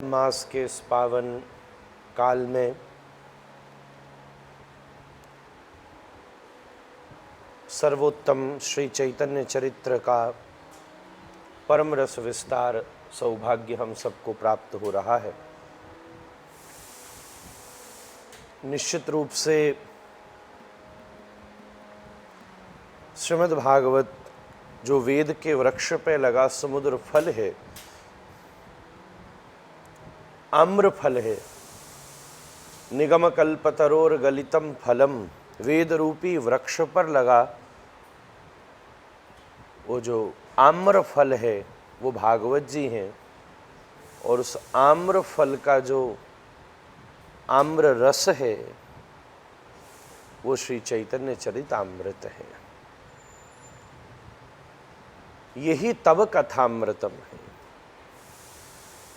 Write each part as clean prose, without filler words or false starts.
मास के इस पावन काल में सर्वोत्तम श्री चैतन्य चरित्र का परम रस विस्तार सौभाग्य हम सबको प्राप्त हो रहा है। निश्चित रूप से श्रीमद् भागवत जो वेद के वृक्ष पे लगा समुद्र फल है, आम्र फल है, निगम कल्पतरोर गलितम फलम, वेद रूपी वृक्ष पर लगा वो जो आम्र फल है वो भागवत जी हैं। और उस आम्र फल का जो आम्र रस है वो श्री चैतन्य चरितामृत है। यही तब कथामृतम है।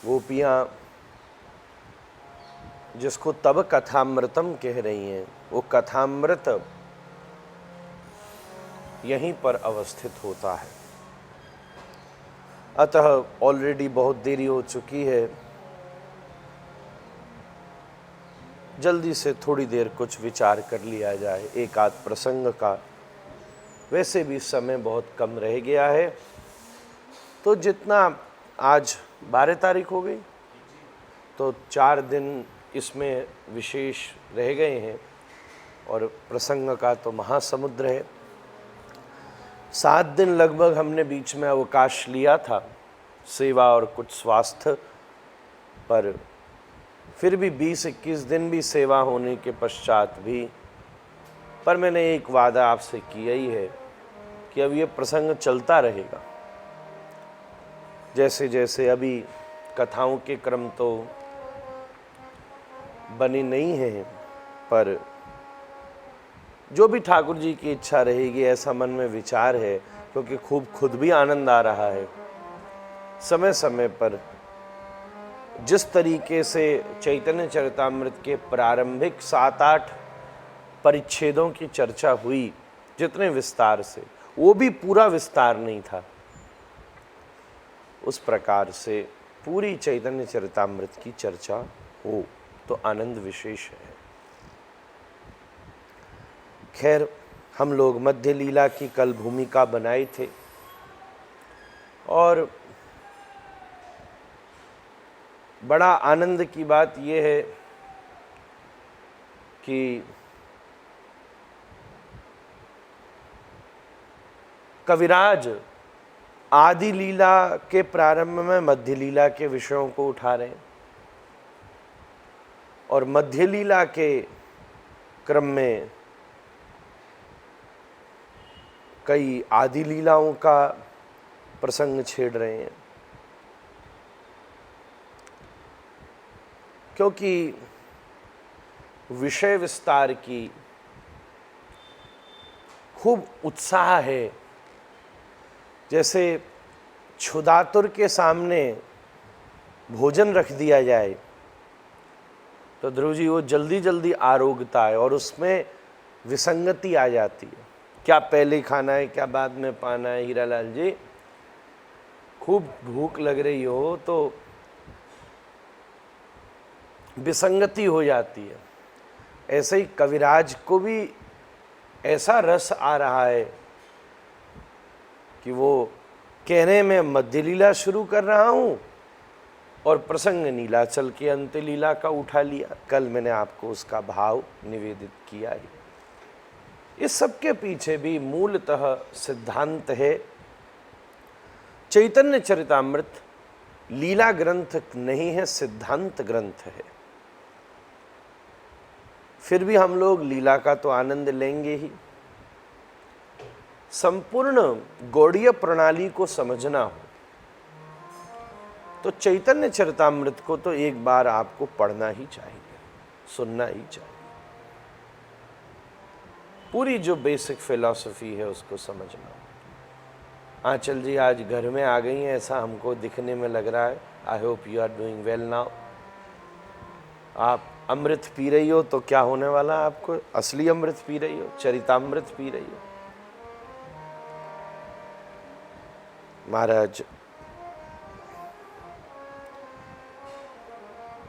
गोपियाँ जिसको तब कथामृतम कह रही हैं वो कथामृत यहीं पर अवस्थित होता है। अतः ऑलरेडी बहुत देरी हो चुकी है, जल्दी से थोड़ी देर कुछ विचार कर लिया जाए एक आध प्रसंग का। वैसे भी समय बहुत कम रह गया है, तो जितना आज 12 तारीख हो गई तो 4 दिन इसमें विशेष रह गए हैं और प्रसंग का तो महासमुद्र है। 7 दिन लगभग हमने बीच में अवकाश लिया था सेवा और कुछ स्वास्थ्य पर, फिर भी 20-21 दिन भी सेवा होने के पश्चात भी पर मैंने एक वादा आपसे किया ही है कि अब ये प्रसंग चलता रहेगा। जैसे जैसे अभी कथाओं के क्रम तो बनी नहीं है, पर जो भी ठाकुर जी की इच्छा रहेगी ऐसा मन में विचार है, क्योंकि खूब खुद भी आनंद आ रहा है। समय समय पर जिस तरीके से चैतन्य चरितामृत के प्रारंभिक 7-8 परिच्छेदों की चर्चा हुई, जितने विस्तार से, वो भी पूरा विस्तार नहीं था, उस प्रकार से पूरी चैतन्य चरितामृत की चर्चा हो तो आनंद विशेष है। खैर, हम लोग मध्य लीला की कल भूमिका बनाए थे और बड़ा आनंद की बात यह है कि कविराज आदि लीला के प्रारंभ में मध्य लीला के विषयों को उठा रहे हैं और मध्य लीला के क्रम में कई आदि लीलाओं का प्रसंग छेड़ रहे हैं, क्योंकि विषय विस्तार की खूब उत्साह है। जैसे क्षुधातुर के सामने भोजन रख दिया जाए तो ध्रुव जी वो जल्दी जल्दी आरोगता है और उसमें विसंगति आ जाती है। क्या पहले खाना है, क्या बाद में पाना है। हीरालाल जी, खूब भूख लग रही हो तो विसंगति हो जाती है। ऐसे ही कविराज को भी ऐसा रस आ रहा है कि वो कहने में मध्य लीला शुरू कर रहा हूँ और प्रसंग नीलाचल के अंत लीला का उठा लिया। कल मैंने आपको उसका भाव निवेदित किया है। इस सब के पीछे भी मूलतः सिद्धांत है, चैतन्य चरितामृत लीला ग्रंथ नहीं है, सिद्धांत ग्रंथ है। फिर भी हम लोग लीला का तो आनंद लेंगे ही। संपूर्ण गौड़ीय प्रणाली को समझना हो तो चैतन्य चरितामृत को तो एक बार आपको पढ़ना ही चाहिए, सुनना ही चाहिए। पूरी जो बेसिक फिलॉसफी है उसको समझना। आंचल जी आज घर में आ गई हैं, ऐसा हमको दिखने में लग रहा है। I hope you are doing well now. आप अमृत पी रही हो तो क्या होने वाला है आपको? असली अमृत पी रही हो, चरितामृत पी रही हो। महाराज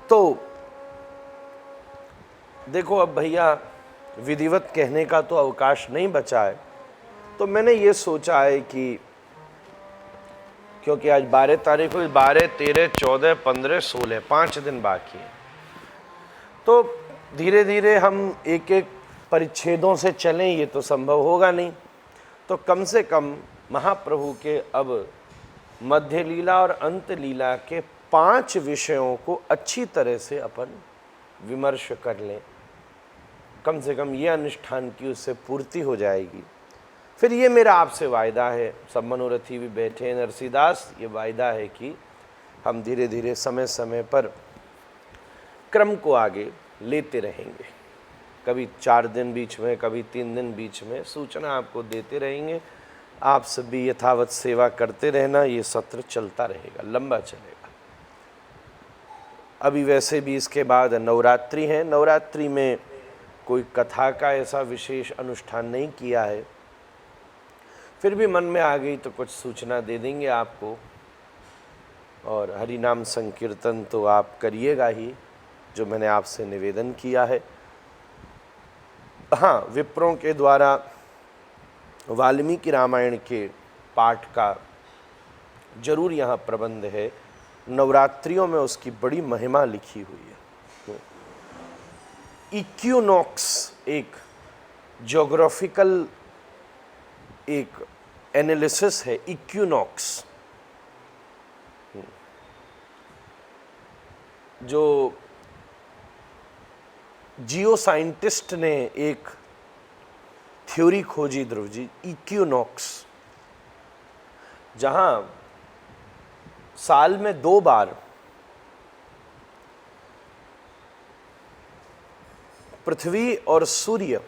तो देखो अब भैया विधिवत कहने का तो अवकाश नहीं बचा है, तो मैंने ये सोचा है कि क्योंकि आज 12 तारीख हुई, 12, 13, 14, 15, 16 5 दिन बाकी हैं, तो धीरे धीरे हम एक एक परिच्छेदों से चलें ये तो संभव होगा नहीं, तो कम से कम महाप्रभु के अब मध्य लीला और अंत लीला के 5 विषयों को अच्छी तरह से अपन विमर्श कर लें। कम से कम ये अनुष्ठान की उससे पूर्ति हो जाएगी। फिर ये मेरा आपसे वायदा है, सब मनोरथी भी बैठे हैं, नरसिदास, ये वायदा है कि हम धीरे धीरे समय समय पर क्रम को आगे लेते रहेंगे। कभी 4 दिन बीच में, कभी 3 दिन बीच में सूचना आपको देते रहेंगे। आप सभी यथावत सेवा करते रहना, ये सत्र चलता रहेगा, लंबा चलेगा। अभी वैसे भी इसके बाद नवरात्रि है, नवरात्रि में कोई कथा का ऐसा विशेष अनुष्ठान नहीं किया है, फिर भी मन में आ गई तो कुछ सूचना दे देंगे आपको। और हरि नाम संकीर्तन तो आप करिएगा ही, जो मैंने आपसे निवेदन किया है। हाँ, विप्रों के द्वारा वाल्मीकि रामायण के पाठ का जरूर यहाँ प्रबंध है, नवरात्रियों में उसकी बड़ी महिमा लिखी हुई है। इक्विनॉक्स एक ज्योग्राफिकल एक एनालिसिस है, इक्विनॉक्स जो जियो साइंटिस्ट ने एक थ्योरी खोजी ध्रुव जी, इक्विनॉक्स, जहां साल में 2 बार पृथ्वी और सूर्य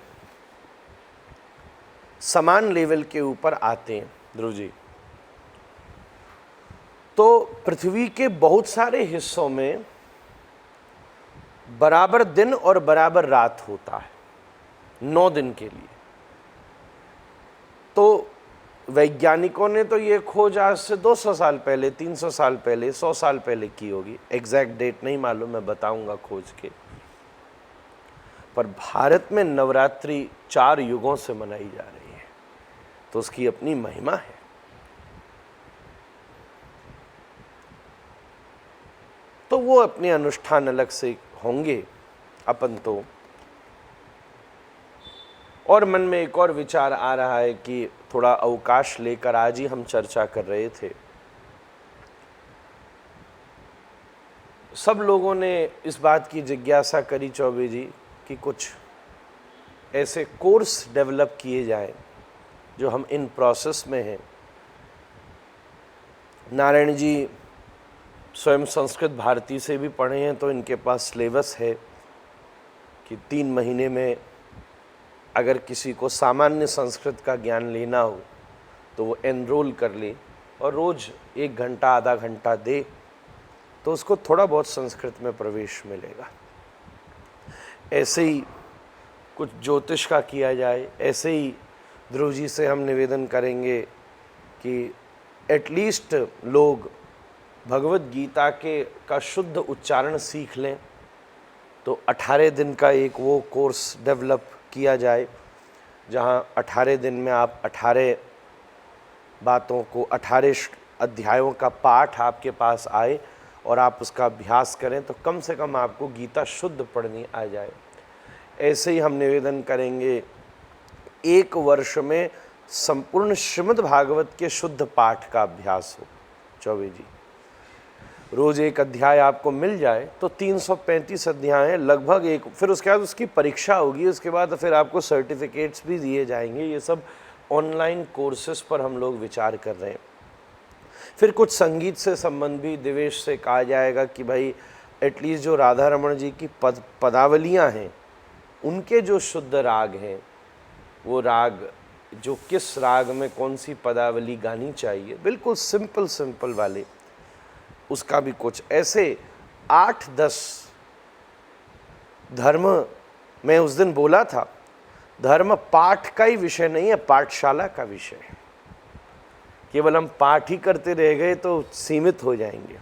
समान लेवल के ऊपर आते हैं ध्रुव जी। तो पृथ्वी के बहुत सारे हिस्सों में बराबर दिन और बराबर रात होता है 9 दिन के लिए। तो वैज्ञानिकों ने तो ये खोज आज से 200 साल पहले, 300 साल पहले, 100 साल पहले की होगी, एग्जैक्ट डेट नहीं मालूम, मैं बताऊंगा खोज के। पर भारत में नवरात्रि 4 युगों से मनाई जा रही है, तो उसकी अपनी महिमा है। तो वो अपने अनुष्ठान अलग से होंगे, अपन तो। और मन में एक और विचार आ रहा है कि थोड़ा अवकाश लेकर, आज ही हम चर्चा कर रहे थे, सब लोगों ने इस बात की जिज्ञासा करी चौबे जी कि कुछ ऐसे कोर्स डेवलप किए जाएं जो हम इन प्रोसेस में हैं। नारायण जी स्वयं संस्कृत भारती से भी पढ़े हैं, तो इनके पास सिलेबस है कि 3 महीने में अगर किसी को सामान्य संस्कृत का ज्ञान लेना हो तो वो एनरोल कर ले और रोज़ 1 घंटा आधा घंटा दे, तो उसको थोड़ा बहुत संस्कृत में प्रवेश मिलेगा। ऐसे ही कुछ ज्योतिष का किया जाए, ऐसे ही ध्रुव जी से हम निवेदन करेंगे कि एटलीस्ट लोग भगवत गीता का शुद्ध उच्चारण सीख लें। तो 18 दिन का एक वो कोर्स डेवलप किया जाए, जहाँ 18 दिन में आप 18 बातों को, 18 अध्यायों का पाठ आपके पास आए और आप उसका अभ्यास करें, तो कम से कम आपको गीता शुद्ध पढ़नी आ जाए। ऐसे ही हम निवेदन करेंगे 1 वर्ष में संपूर्ण श्रीमद् भागवत के शुद्ध पाठ का अभ्यास हो। चौबे जी रोज 1 अध्याय आपको मिल जाए तो 335 अध्याय हैं लगभग एक। फिर उसके बाद उसकी परीक्षा होगी, उसके बाद फिर आपको सर्टिफिकेट्स भी दिए जाएंगे। ये सब ऑनलाइन कोर्सेज पर हम लोग विचार कर रहे हैं। फिर कुछ संगीत से संबंधी दिवेश से कहा जाएगा कि भाई एटलीस्ट जो राधा रमण जी की पदावलियाँ हैं, उनके जो शुद्ध राग हैं, वो राग जो किस राग में कौन सी पदावली गानी चाहिए, बिल्कुल सिंपल वाले, उसका भी कुछ ऐसे 8-10 धर्म। मैं उस दिन बोला था, धर्म पाठ का ही विषय नहीं है, पाठशाला का विषय है। केवल हम पाठ ही करते रह गए तो सीमित हो जाएंगे।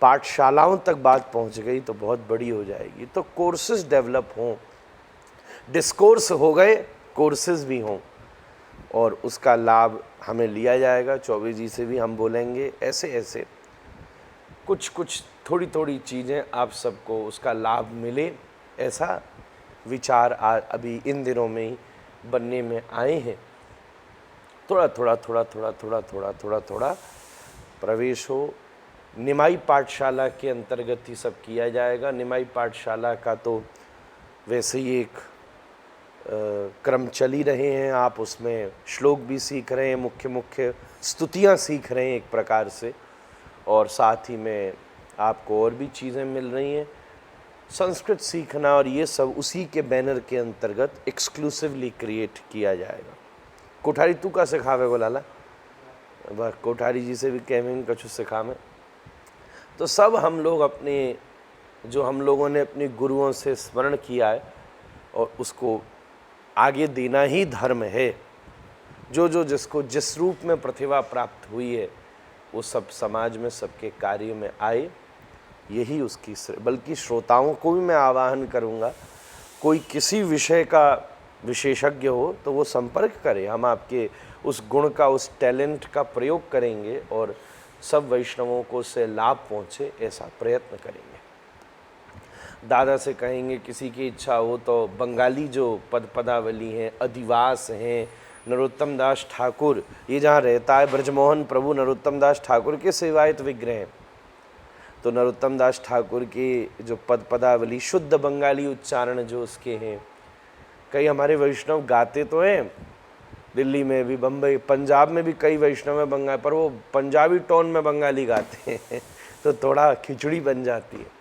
पाठशालाओं तक बात पहुंच गई तो बहुत बड़ी हो जाएगी। तो कोर्सेज डेवलप हों, डिस्कोर्स हो गए, कोर्सेज भी हों, और उसका लाभ हमें लिया जाएगा। चौबे जी से भी हम बोलेंगे, ऐसे ऐसे कुछ कुछ थोड़ी थोड़ी चीज़ें आप सबको उसका लाभ मिले, ऐसा विचार अभी इन दिनों में ही बनने में आए हैं। थोड़ा थोड़ा थोड़ा थोड़ा थोड़ा थोड़ा थोड़ा थोड़ा प्रवेश हो। निमाई पाठशाला के अंतर्गत ही सब किया जाएगा। निमाई पाठशाला का तो वैसे ही एक क्रम चल ही रहे हैं, आप उसमें श्लोक भी सीख रहे हैं, मुख्य मुख्य स्तुतियाँ सीख रहे हैं एक प्रकार से, और साथ ही में आपको और भी चीज़ें मिल रही हैं। संस्कृत सीखना और ये सब उसी के बैनर के अंतर्गत एक्सक्लूसिवली क्रिएट किया जाएगा। कोठारी तू का सिखावे को लाला, वह कोठारी जी से भी कहेंगे कछु सिखावे। तो सब हम लोग अपने, जो हम लोगों ने अपने गुरुओं से स्मरण किया है और उसको आगे देना ही धर्म है। जो जो जिसको जिस रूप में प्रतिभा प्राप्त हुई है वो सब समाज में सबके कार्य में आए, यही उसकी। बल्कि श्रोताओं को भी मैं आह्वान करूँगा, कोई किसी विषय का विशेषज्ञ हो तो वो संपर्क करे, हम आपके उस गुण का, उस टैलेंट का प्रयोग करेंगे और सब वैष्णवों को उससे लाभ पहुँचे, ऐसा प्रयत्न करेंगे। दादा से कहेंगे किसी की इच्छा हो तो बंगाली जो पद पदावली हैं, अधिवास हैं, नरोत्तम दास ठाकुर, ये जहाँ रहता है ब्रजमोहन प्रभु नरोत्तम दास ठाकुर के सेवायत विग्रह हैं, तो नरोत्तम दास ठाकुर के जो पद पदावली शुद्ध बंगाली उच्चारण जो उसके हैं, कई हमारे वैष्णव गाते तो हैं, दिल्ली में भी, बम्बई, पंजाब में भी कई वैष्णव में बंगाली, पर वो पंजाबी टोन में बंगाली गाते हैं तो थोड़ा खिचड़ी बन जाती है।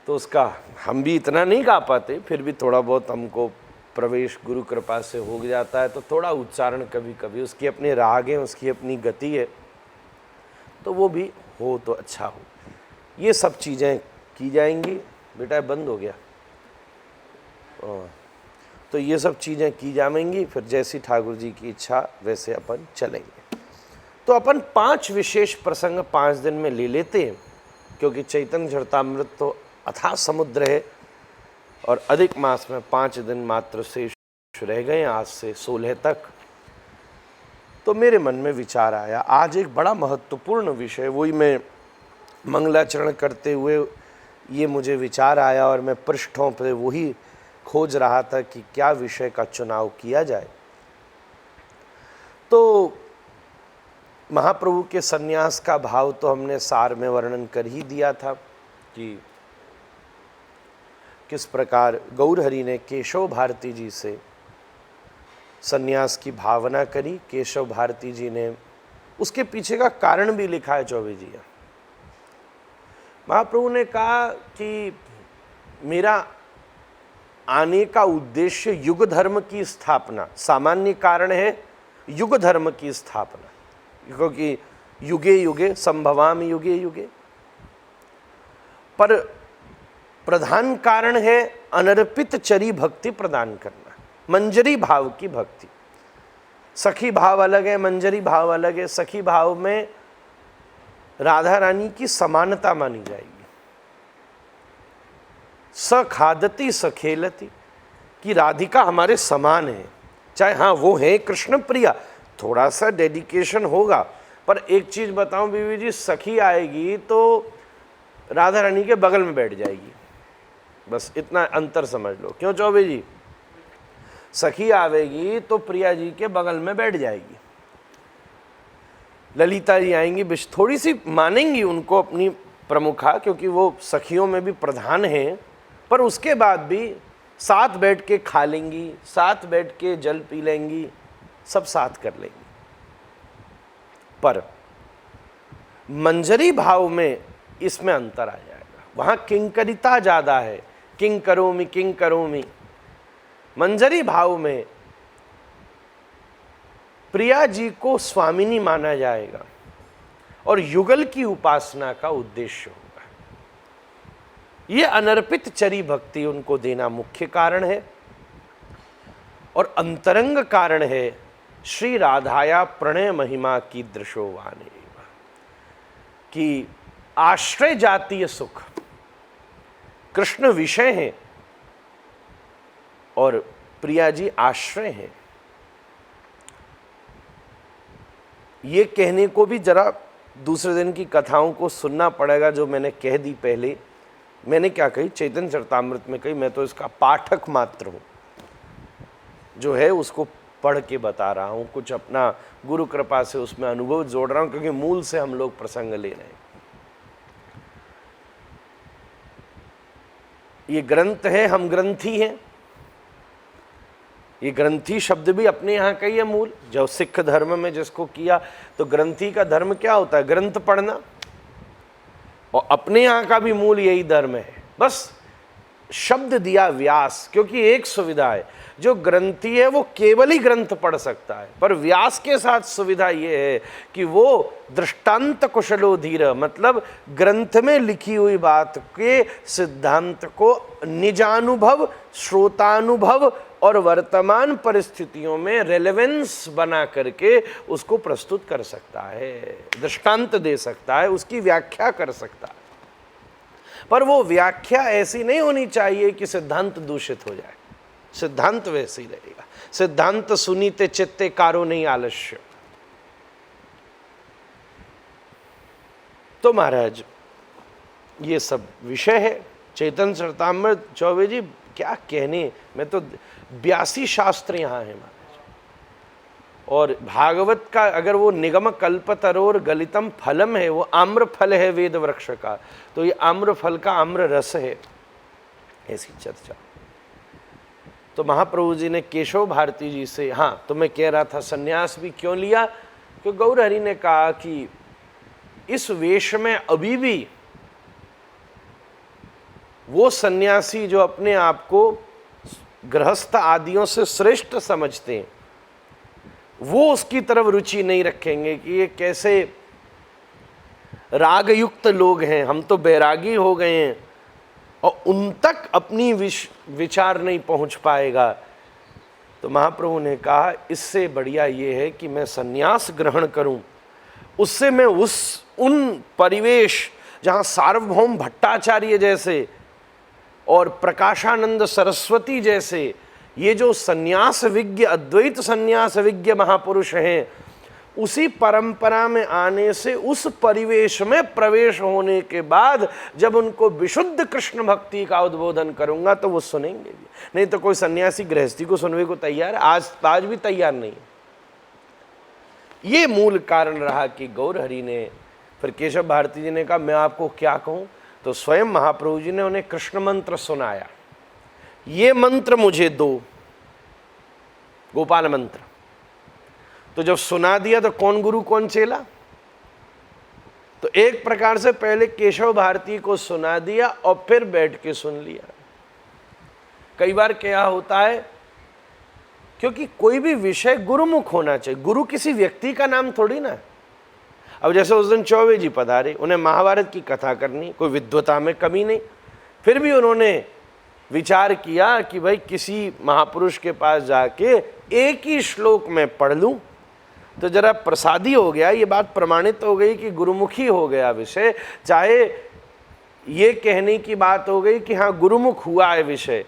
तो उसका हम भी इतना नहीं गा पाते, फिर भी थोड़ा बहुत हमको प्रवेश गुरु कृपा से हो जाता है, तो थोड़ा उच्चारण कभी कभी, उसकी अपने राग हैं, उसकी अपनी गति है, तो वो भी हो तो अच्छा हो। ये सब चीज़ें की जाएंगी। बेटा बंद हो गया, तो ये सब चीज़ें की जाएंगी। फिर जैसी ठाकुर जी की इच्छा वैसे अपन चलेंगे। तो अपन 5 विशेष प्रसंग 5 दिन में ले लेते हैं, क्योंकि चैतन्य चरितामृत तो अथाह समुद्र है और अधिक मास में 5 दिन मात्र शेष रह गए, आज से 16 तक। तो मेरे मन में विचार आया, आज एक बड़ा महत्वपूर्ण विषय, वही मैं मंगलाचरण करते हुए ये मुझे विचार आया और मैं पृष्ठों पर वही खोज रहा था कि क्या विषय का चुनाव किया जाए। तो महाप्रभु के सन्यास का भाव तो हमने सार में वर्णन कर ही दिया था कि किस प्रकार गौरहरि ने केशव भारती जी से सन्यास की भावना करी। केशव भारती जी ने उसके पीछे का कारण भी लिखा है चौबे जी। महाप्रभु ने कहा कि मेरा आने का उद्देश्य युग धर्म की स्थापना, सामान्य कारण है युग धर्म की स्थापना, क्योंकि युगे युगे संभवामि युगे युगे, पर प्रधान कारण है अनर्पित चरी भक्ति प्रदान करना, मंजरी भाव की भक्ति। सखी भाव अलग है, मंजरी भाव अलग है। सखी भाव में राधा रानी की समानता मानी जाएगी, सखादती सखेलती, कि राधिका हमारे समान है, चाहे हाँ वो है कृष्ण प्रिया, थोड़ा सा डेडिकेशन होगा, पर एक चीज़ बताऊं बीवी जी, सखी आएगी तो राधा रानी के बगल में बैठ जाएगी, बस इतना अंतर समझ लो। क्यों चौबे जी? सखी आवेगी तो प्रिया जी के बगल में बैठ जाएगी। ललिता जी आएंगी, थोड़ी सी मानेंगी उनको अपनी प्रमुखा, क्योंकि वो सखियों में भी प्रधान हैं, पर उसके बाद भी साथ बैठ के खा लेंगी, साथ बैठ के जल पी लेंगी, सब साथ कर लेंगी। पर मंजरी भाव में इसमें अंतर आ जाएगा, वहाँ किंकरिता ज़्यादा है, किंग करोमि। मंजरी भाव में प्रिया जी को स्वामिनी माना जाएगा और युगल की उपासना का उद्देश्य होगा। ये अनर्पित चरी भक्ति उनको देना मुख्य कारण है, और अंतरंग कारण है श्री राधाया प्रणय महिमा की दृशोवान, कि आश्रय जातीय सुख, कृष्ण विषय हैं और प्रिया जी आश्रय हैं। ये कहने को भी जरा दूसरे दिन की कथाओं को सुनना पड़ेगा जो मैंने कह दी पहले। मैंने क्या कही, चैतन्य चरितामृत में कही, मैं तो इसका पाठक मात्र हूं, जो है उसको पढ़ के बता रहा हूं, कुछ अपना गुरु कृपा से उसमें अनुभव जोड़ रहा हूं, क्योंकि मूल से हम लोग प्रसंग ले रहे हैं। ये ग्रंथ है, हम ग्रंथी हैं। ये ग्रंथी शब्द भी अपने यहाँ का ही है मूल, जो सिख धर्म में जिसको किया, तो ग्रंथी का धर्म क्या होता है, ग्रंथ पढ़ना, और अपने यहाँ का भी मूल यही धर्म है। बस शब्द दिया व्यास, क्योंकि एक सुविधा है, जो ग्रंथी है वो केवल ही ग्रंथ पढ़ सकता है, पर व्यास के साथ सुविधा ये है कि वो दृष्टांत कुशलो धीर, मतलब ग्रंथ में लिखी हुई बात के सिद्धांत को निजानुभव, श्रोतानुभव और वर्तमान परिस्थितियों में रेलेवेंस बना करके उसको प्रस्तुत कर सकता है, दृष्टांत दे सकता है, उसकी व्याख्या कर सकता है। पर वो व्याख्या ऐसी नहीं होनी चाहिए कि सिद्धांत दूषित हो जाए। सिद्धांत वैसे ही रहेगा। सिद्धांत सुनीते चित्ते कारो नहीं आलस्य। तो महाराज ये सब विषय है। चैतन्य चरितामृत चौबे जी क्या कहने, मैं तो 82 शास्त्र यहाँ है महाराज। और भागवत का अगर वो निगम कल्पतरोर गलितम फलम है, वो आम्र फल है वेद वृक्ष का, तो ये आम्र फल का आम्र रस है, ऐसी चर्चा। तो महाप्रभु जी ने केशव भारती जी से, हाँ तो मैं कह रहा था सन्यास भी क्यों लिया, क्योंकि गौर हरि ने कहा कि इस वेश में अभी भी वो सन्यासी जो अपने आप को गृहस्थ आदियों से श्रेष्ठ समझते हैं, वो उसकी तरफ रुचि नहीं रखेंगे कि ये कैसे रागयुक्त लोग हैं, हम तो बैरागी हो गए हैं, और उन तक अपनी विचार नहीं पहुंच पाएगा। तो महाप्रभु ने कहा इससे बढ़िया ये है कि मैं सन्यास ग्रहण करूं, उससे मैं उन परिवेश जहां सार्वभौम भट्टाचार्य जैसे और प्रकाशानंद सरस्वती जैसे ये जो सन्यास विज्ञ, अद्वैत सन्यास विज्ञ महापुरुष हैं, उसी परंपरा में आने से उस परिवेश में प्रवेश होने के बाद जब उनको विशुद्ध कृष्ण भक्ति का उद्बोधन करूंगा तो वो सुनेंगे भी। नहीं तो कोई सन्यासी गृहस्थी को सुनने को तैयार, आज भी तैयार नहीं। ये मूल कारण रहा कि गौर हरि ने, फिर केशव भारती जी ने कहा मैं आपको क्या कहूं, तो स्वयं महाप्रभु जी ने उन्हें कृष्ण मंत्र सुनाया, ये मंत्र मुझे दो, गोपाल मंत्र। तो जब सुना दिया तो कौन गुरु कौन चेला, तो एक प्रकार से पहले केशव भारती को सुना दिया और फिर बैठ के सुन लिया। कई बार क्या होता है, क्योंकि कोई भी विषय गुरुमुख होना चाहिए, गुरु किसी व्यक्ति का नाम थोड़ी ना। अब जैसे उस दिन चौबे जी पधारे, उन्हें महाभारत की कथा करनी, कोई विद्वता में कमी नहीं, फिर भी उन्होंने विचार किया कि भाई किसी महापुरुष के पास जाके एक ही श्लोक में पढ़ लूं, तो जरा प्रसादी हो गया, ये बात प्रमाणित हो गई कि गुरुमुखी हो गया विषय। चाहे ये कहने की बात हो गई कि हाँ गुरुमुख हुआ है विषय,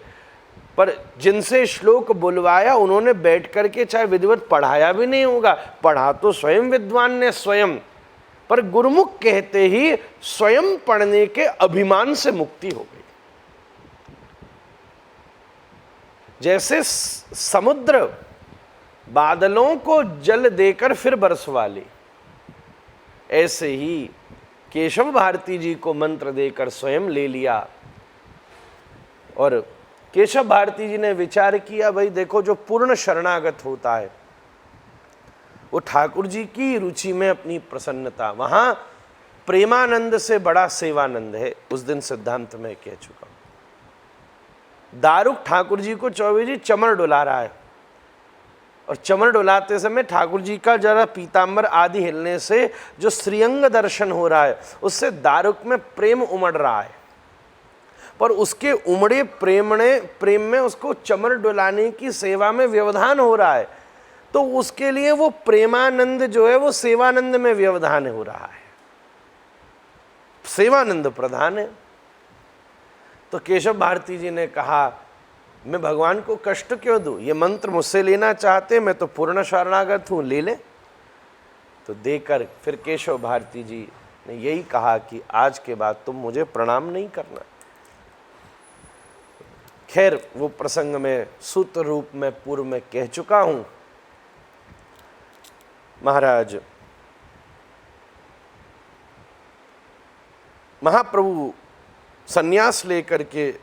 पर जिनसे श्लोक बुलवाया उन्होंने बैठ करके चाहे विधिवत पढ़ाया भी नहीं होगा, पढ़ा तो स्वयं विद्वान ने स्वयं, पर गुरुमुख कहते ही स्वयं पढ़ने के अभिमान से मुक्ति हो गई। जैसे समुद्र बादलों को जल देकर फिर बरसवा ले, ऐसे ही केशव भारती जी को मंत्र देकर स्वयं ले लिया। और केशव भारती जी ने विचार किया, भाई देखो जो पूर्ण शरणागत होता है वो ठाकुर जी की रुचि में अपनी प्रसन्नता, वहां प्रेमानंद से बड़ा सेवानंद है। उस दिन सिद्धांत में कह चुका हूं। दारुक ठाकुर जी को चौबे जी चमर डुला रहा है, और चमर डुलाते समय ठाकुर जी का जरा पीताम्बर आदि हिलने से जो श्रीअंग दर्शन हो रहा है, उससे दारुक में प्रेम उमड़ रहा है, पर उसके उमड़े प्रेम में उसको चमर डुलाने की सेवा में व्यवधान हो रहा है, तो उसके लिए वो प्रेमानंद जो है वो सेवानंद में व्यवधान हो रहा है। सेवानंद प्रधान है। तो केशव भारती जी ने कहा मैं भगवान को कष्ट क्यों दूं, ये मंत्र मुझसे लेना चाहते, मैं तो पूर्ण शरणागत हूं, ले ले। तो देकर फिर केशव भारती जी ने यही कहा कि आज के बाद तुम मुझे प्रणाम नहीं करना। खैर वो प्रसंग में सूत्र रूप में पूर्व में कह चुका हूं। महाराज महाप्रभु सन्यास लेकर के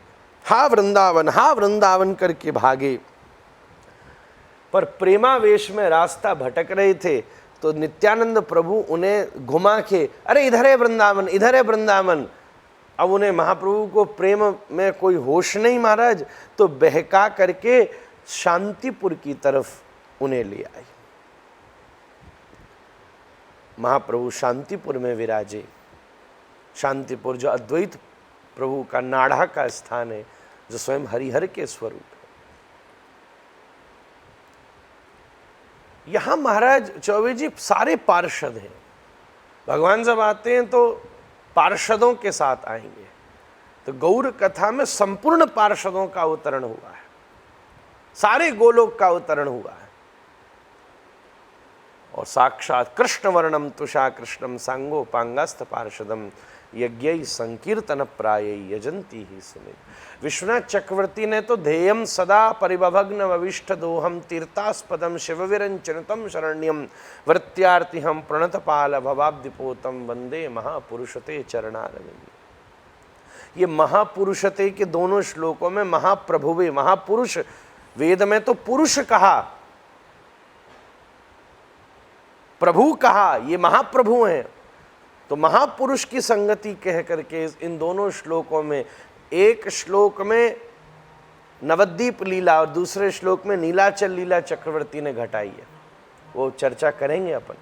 हा वृंदावन करके भागे, पर प्रेमावेश में रास्ता भटक रहे थे। तो नित्यानंद प्रभु उन्हें घुमा के, अरे इधर है वृंदावन, इधर है वृंदावन। अब उन्हें महाप्रभु को प्रेम में कोई होश नहीं महाराज, तो बहका करके शांतिपुर की तरफ उन्हें ले आए। महाप्रभु शांतिपुर में विराजे। शांतिपुर जो अद्वैत प्रभु का नाड़ा का स्थान है, जो स्वयं हरिहर के स्वरूप है। यहां महाराज चौबे जी सारे पार्षद हैं। भगवान जब आते हैं तो पार्षदों के साथ आएंगे। तो गौर कथा में संपूर्ण पार्षदों का अवतरण हुआ है, सारे गोलोक का अवतरण हुआ है। और साक्षात कृष्ण वर्णम तुषा कृष्णम सांगोपांगस्थ पार्षदम यज्ञ संकीर्तन प्राय यजंती ही सुमित। विश्वनाथ चक्रवर्ती ने तो ध्येयम सदा परिभग्न अविष्ट दोहम तीर्थास्पदम शिव विरंचनतम शरण्यम वृत्यार्तिहम प्रणतपाल भवाब्दिपोतम वंदे महापुरुषते चरणारविंद। ये महापुरुषते के दोनों श्लोकों में महाप्रभुवे, महापुरुष, वेद में तो पुरुष कहा, प्रभु कहा, ये महाप्रभु हैं। तो महापुरुष की संगति कह करके इन दोनों श्लोकों में, एक श्लोक में नवद्वीप लीला और दूसरे श्लोक में नीलाचल लीला चक्रवर्ती ने घटाई है, वो चर्चा करेंगे अपन।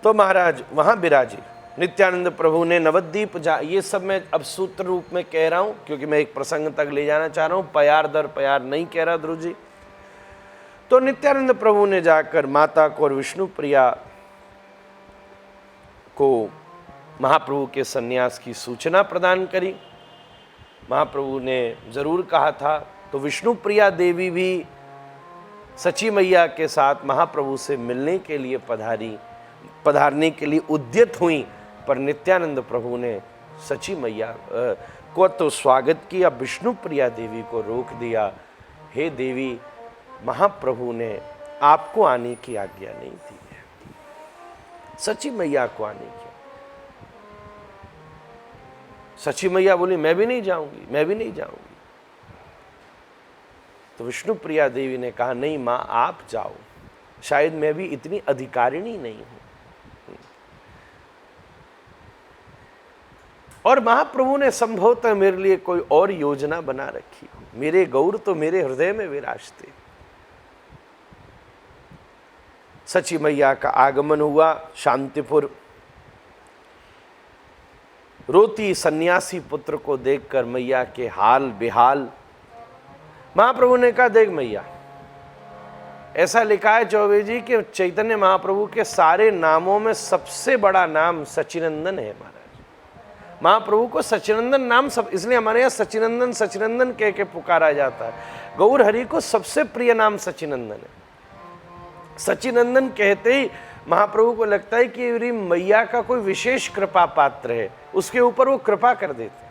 तो महाराज वहां विराजे। नित्यानंद प्रभु ने नवद्वीप ये सब मैं अब सूत्र रूप में कह रहा हूं क्योंकि मैं एक प्रसंग तक ले जाना चाह रहा हूं, प्यार दर प्यार नहीं कह रहा ध्रुव जी। तो नित्यानंद प्रभु ने जाकर माता को और विष्णु प्रिया को महाप्रभु के सन्यास की सूचना प्रदान करी। महाप्रभु ने जरूर कहा था। तो विष्णु प्रिया देवी भी सची मैया के साथ महाप्रभु से मिलने के लिए पधारने के लिए उद्यत हुई, पर नित्यानंद प्रभु ने सची मैया को तो स्वागत किया, विष्णु प्रिया देवी को रोक दिया। हे देवी, महाप्रभु ने आपको आने की आज्ञा नहीं दी है, सची मैया को आने की। सची मैया बोली मैं भी नहीं जाऊंगी, मैं भी नहीं जाऊंगी। तो विष्णु प्रिया देवी ने कहा नहीं मां आप जाओ, शायद मैं भी इतनी अधिकारिणी नहीं हूं। और महाप्रभु ने संभवतः मेरे लिए कोई और योजना बना रखी हो, मेरे गौर तो मेरे हृदय में विराजते। सची मैया का आगमन हुआ शांतिपुर। रोती सन्यासी पुत्र को देखकर मैया के हाल बेहाल। महाप्रभु ने कहा देख मैया, ऐसा लिखा है चौबे जी कि चैतन्य महाप्रभु के सारे नामों में सबसे बड़ा नाम सचिनंदन है। महाराज महाप्रभु को सचिनंदन नाम सब, इसलिए हमारे यहाँ सचिनंदन सचिनंदन कह के पुकारा जाता है। गौर हरि को सबसे प्रिय नाम सचिनंदन है। सचिनंदन कहते ही महाप्रभु को लगता है कि मेरी मैया का कोई विशेष कृपा पात्र है, उसके ऊपर वो कृपा कर देते।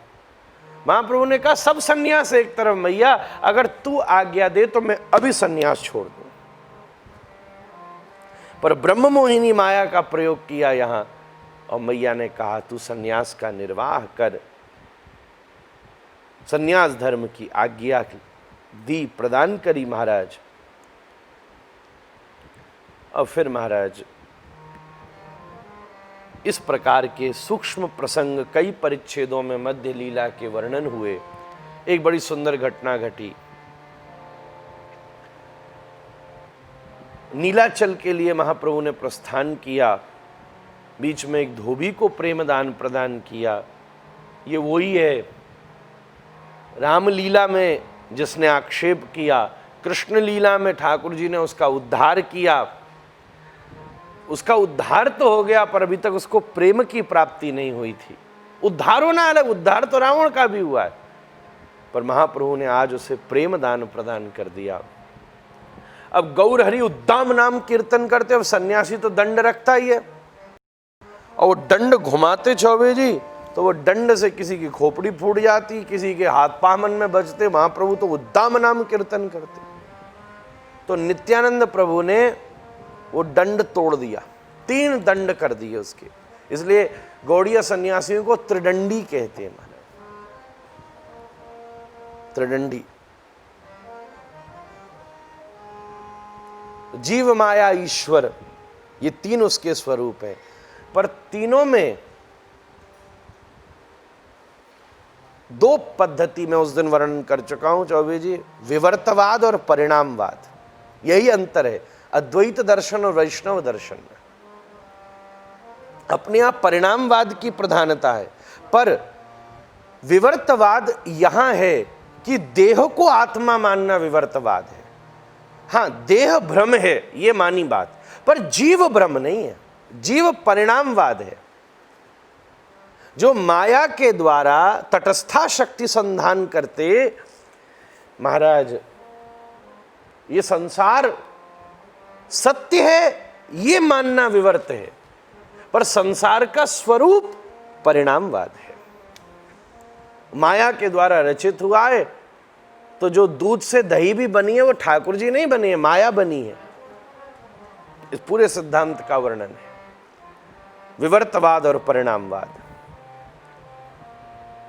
महाप्रभु ने कहा सब सन्यास एक तरफ, मैया अगर तू आज्ञा दे तो मैं अभी सन्यास छोड़ दूं। पर ब्रह्म मोहिनी माया का प्रयोग किया यहां, और मैया ने कहा तू सन्यास का निर्वाह कर। सन्यास धर्म की आज्ञा दी, प्रदान करी महाराज। और फिर महाराज इस प्रकार के सूक्ष्म प्रसंग कई परिच्छेदों में मध्य लीला के वर्णन हुए। एक बड़ी सुंदर घटना घटी। नीलाचल के लिए महाप्रभु ने प्रस्थान किया, बीच में एक धोबी को प्रेमदान प्रदान किया। ये वही है रामलीला में जिसने आक्षेप किया, कृष्ण लीला में ठाकुर जी ने उसका उद्धार किया। उसका उद्धार तो हो गया, पर अभी तक उसको प्रेम की प्राप्ति नहीं हुई थी। उद्धार होना अलग, उद्धार तो रावण का भी हुआ है, पर महाप्रभु ने आज उसे प्रेम दान प्रदान कर दिया। अब गौर हरि उद्दाम नाम कीर्तन करते, अब सन्यासी तो दंड रखता ही है, और वो दंड घुमाते चौबे जी, तो वो दंड से किसी की खोपड़ी फूट जाती, किसी के हाथ पामन में बजते। महाप्रभु तो उद्दाम नाम कीर्तन करते। तो नित्यानंद प्रभु ने वो दंड तोड़ दिया, 3 दंड कर दिए उसके। इसलिए गौड़ीय सन्यासियों को त्रिदंडी कहते हैं महाराज, त्रिदंडी। जीव माया ईश्वर, ये 3 उसके स्वरूप हैं, पर तीनों में 2 पद्धति में उस दिन वर्णन कर चुका हूं चौबे जी, विवर्तवाद और परिणामवाद। यही अंतर है अद्वैत दर्शन और वैष्णव दर्शन में। अपने आप परिणामवाद की प्रधानता है, पर विवर्तवाद यहां है कि देह को आत्मा मानना विवर्तवाद है। हां, देह भ्रम है, ये मानी बात, पर जीव भ्रम नहीं है, जीव परिणामवाद है। जो माया के द्वारा तटस्था शक्ति संधान करते, महाराज ये संसार सत्य है ये मानना विवर्त है, पर संसार का स्वरूप परिणामवाद है। माया के द्वारा रचित हुआ है, तो जो दूध से दही भी बनी है वो ठाकुर जी नहीं बनी है, माया बनी है। इस पूरे सिद्धांत का वर्णन है, विवर्तवाद और परिणामवाद।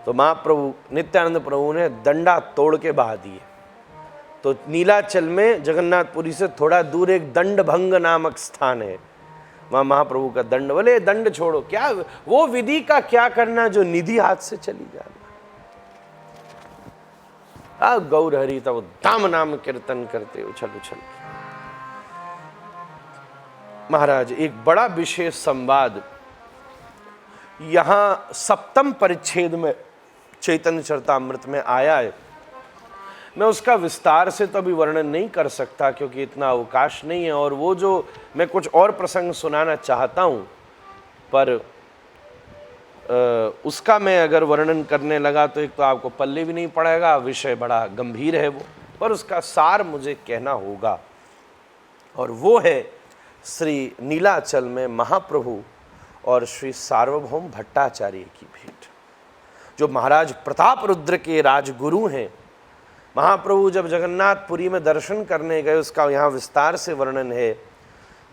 तो महाप्रभु नित्यानंद प्रभु ने दंडा तोड़ के बहा दिए। तो नीलाचल में जगन्नाथपुरी से थोड़ा दूर एक दंड भंग नामक स्थान है, वहां महाप्रभु का दंड, बोले दंड छोड़ो, क्या वो विधि का क्या करना जो निधि हाथ से चली जाना। गौर हरि तब दाम नाम कीर्तन करते उछल उछल। महाराज एक बड़ा विशेष संवाद यहां 7वें परिच्छेद में चैतन्य चरितामृत में आया है। मैं उसका विस्तार से तो अभी वर्णन नहीं कर सकता क्योंकि इतना अवकाश नहीं है, और वो जो मैं कुछ और प्रसंग सुनाना चाहता हूं, पर उसका मैं अगर वर्णन करने लगा तो एक तो आपको पल्ले भी नहीं पड़ेगा, विषय बड़ा गंभीर है वो, पर उसका सार मुझे कहना होगा। और वो है श्री नीलाचल में महाप्रभु और श्री सार्वभौम भट्टाचार्य की भेंट, जो महाराज प्रताप रुद्र के राजगुरु हैं। महाप्रभु जब जगन्नाथपुरी में दर्शन करने गए, उसका यहाँ विस्तार से वर्णन है।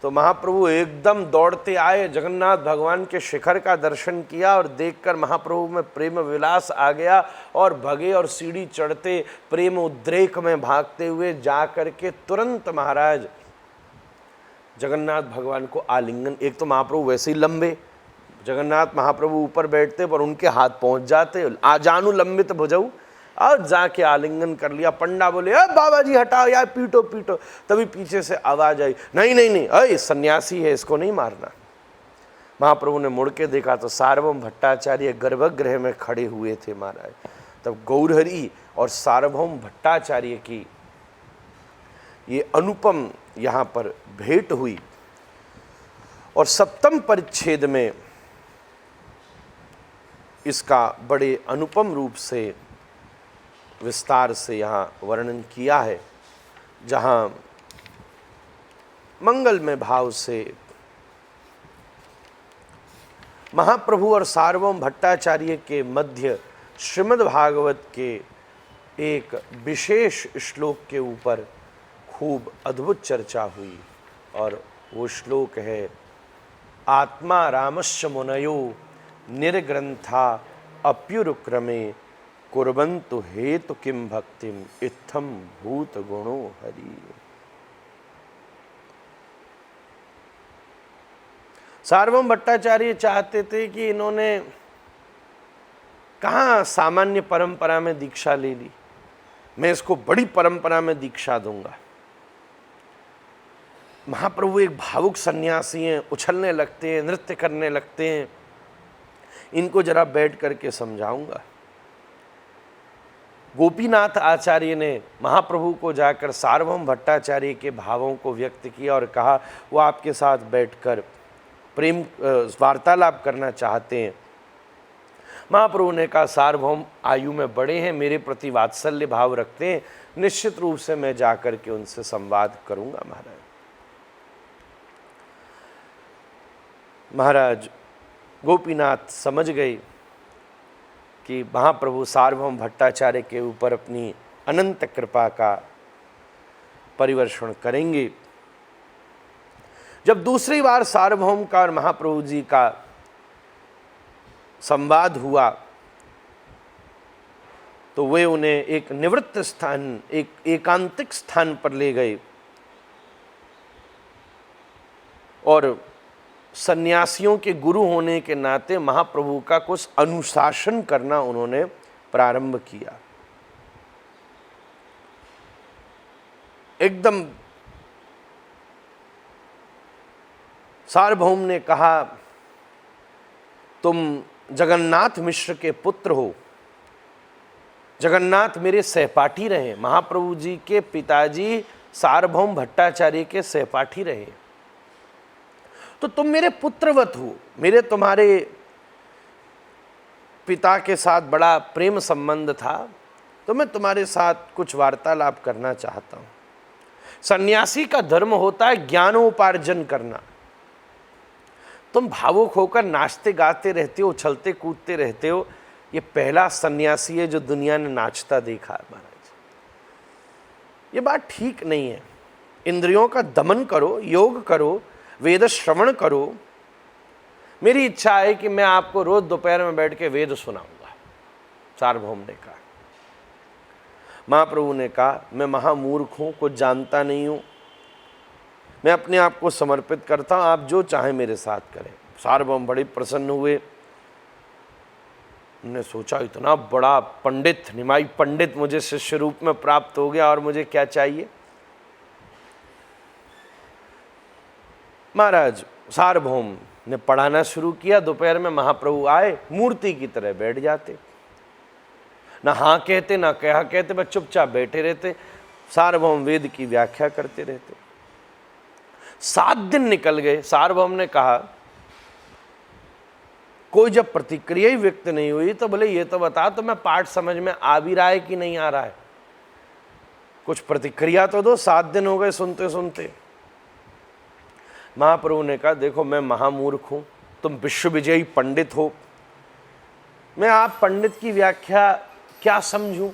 तो महाप्रभु एकदम दौड़ते आए, जगन्नाथ भगवान के शिखर का दर्शन किया, और देखकर महाप्रभु में प्रेम विलास आ गया, और भगे और सीढ़ी चढ़ते प्रेम उद्रेक में भागते हुए जा करके तुरंत महाराज जगन्नाथ भगवान को आलिंगन। एक तो महाप्रभु वैसे ही लंबे, जगन्नाथ महाप्रभु ऊपर बैठते पर उनके हाथ पहुंच जाते, आजानु लंबित भुजऊ, और जाके आलिंगन कर लिया। पंडा बोले अब बाबा जी हटाओ यार, पीटो पीटो। तभी पीछे से आवाज आई, नहीं नहीं नहीं, अरे सन्यासी है, इसको नहीं मारना। महाप्रभु ने मुड़ के देखा तो सार्वभौम भट्टाचार्य गर्भगृह में खड़े हुए थे महाराज। तब गौरहरि और सार्वभौम भट्टाचार्य की ये अनुपम यहाँ पर भेंट हुई। और 7वें परिच्छेद में इसका बड़े अनुपम रूप से विस्तार से यहाँ वर्णन किया है, जहाँ मंगलमय भाव से महाप्रभु और सार्वभौम भट्टाचार्य के मध्य श्रीमद् भागवत के एक विशेष श्लोक के ऊपर खूब अद्भुत चर्चा हुई। और वो श्लोक है, आत्मा रामस्य मुनयो निर्ग्रंथा अप्युरुक्रमे कुर्वन्तु हेतु किम भक्तिम इत्थम भूत गुणो हरि। सार्वभौम भट्टाचार्य चाहते थे कि इन्होंने कहाँ सामान्य परंपरा में दीक्षा ले ली, मैं इसको बड़ी परंपरा में दीक्षा दूंगा। महाप्रभु एक भावुक सन्यासी हैं, उछलने लगते हैं, नृत्य करने लगते हैं, इनको जरा बैठ करके समझाऊंगा। गोपीनाथ आचार्य ने महाप्रभु को जाकर सार्वभौम भट्टाचार्य के भावों को व्यक्त किया और कहा वो आपके साथ बैठकर प्रेम वार्तालाप करना चाहते हैं। महाप्रभु ने कहा सार्वभौम आयु में बड़े हैं, मेरे प्रति वात्सल्य भाव रखते हैं, निश्चित रूप से मैं जाकर के उनसे संवाद करूंगा। महाराज गोपीनाथ समझ गए कि महाप्रभु सार्वभौम भट्टाचार्य के ऊपर अपनी अनंत कृपा का परिवर्षण करेंगे। जब दूसरी बार सार्वभौम का और महाप्रभु जी का संवाद हुआ तो वे उन्हें एक निवृत्त स्थान, एक एकांतिक स्थान पर ले गए और सन्यासियों के गुरु होने के नाते महाप्रभु का कुछ अनुशासन करना उन्होंने प्रारंभ किया। एकदम सार्वभौम ने कहा तुम जगन्नाथ मिश्र के पुत्र हो, जगन्नाथ मेरे सहपाठी रहे, महाप्रभु जी के पिताजी सार्वभौम भट्टाचार्य के सहपाठी रहे, तो तुम मेरे पुत्रवत हो, मेरे तुम्हारे पिता के साथ बड़ा प्रेम संबंध था, तो मैं तुम्हारे साथ कुछ वार्तालाप करना चाहता हूँ। सन्यासी का धर्म होता है ज्ञानोपार्जन करना। तुम भावुक होकर नाचते गाते रहते हो, उछलते कूदते रहते हो, ये पहला सन्यासी है जो दुनिया ने नाचता देखा है महाराज। ये बात ठीक नहीं है। इंद्रियों का दमन करो, योग करो, वेद श्रवण करो। मेरी इच्छा है कि मैं आपको रोज दोपहर में बैठ के वेद सुनाऊंगा, सार्वभौम ने कहा। महाप्रभु ने कहा मैं महामूर्ख हूं, कुछ जानता नहीं हूं, मैं अपने आप को समर्पित करता हूं, आप जो चाहें मेरे साथ करें। सार्वभौम बड़े प्रसन्न हुए। उन्होंने सोचा इतना बड़ा पंडित, निमाई पंडित मुझे शिष्य रूप में प्राप्त हो गया और मुझे क्या चाहिए। महाराज सार्वभौम ने पढ़ाना शुरू किया। दोपहर में महाप्रभु आए, मूर्ति की तरह बैठ जाते, ना हाँ कहते ना कहा कहते, बस चुपचाप बैठे रहते। सार्वभौम वेद की व्याख्या करते रहते। 7 दिन निकल गए। सार्वभौम ने कहा कोई जब प्रतिक्रिया ही व्यक्त नहीं हुई तो बोले ये तो बता, तो मैं पाठ समझ में आ भी रहा है कि नहीं आ रहा है, कुछ प्रतिक्रिया तो दो। 7 दिन हो गए सुनते सुनते। महाप्रभु ने कहा देखो मैं महामूर्ख हूं, तुम विश्व विजयी पंडित हो, मैं आप पंडित की व्याख्या क्या समझूं।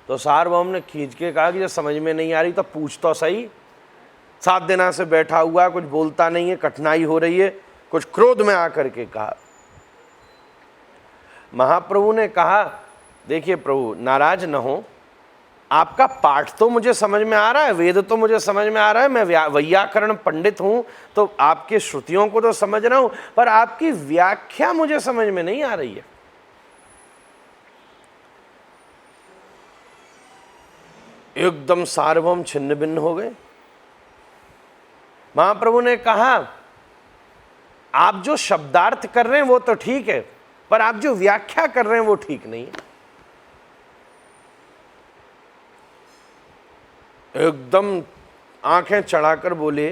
तो सार्वभौम ने खींच के कहा कि जब समझ में नहीं आ रही तो पूछ तो सही। 7 दिन से बैठा हुआ, कुछ बोलता नहीं है, कठिनाई हो रही है। कुछ क्रोध में आकर के कहा। महाप्रभु ने कहा देखिए प्रभु नाराज न हो, आपका पाठ तो मुझे समझ में आ रहा है, वेद तो मुझे समझ में आ रहा है, मैं वैयाकरण पंडित हूं तो आपके श्रुतियों को तो समझ रहा हूं, पर आपकी व्याख्या मुझे समझ में नहीं आ रही है। एकदम सार्वभौम छिन्न भिन्न हो गए। महाप्रभु ने कहा आप जो शब्दार्थ कर रहे हैं वो तो ठीक है, पर आप जो व्याख्या कर रहे हैं वो ठीक नहीं है। एकदम आंखें चढ़ाकर बोले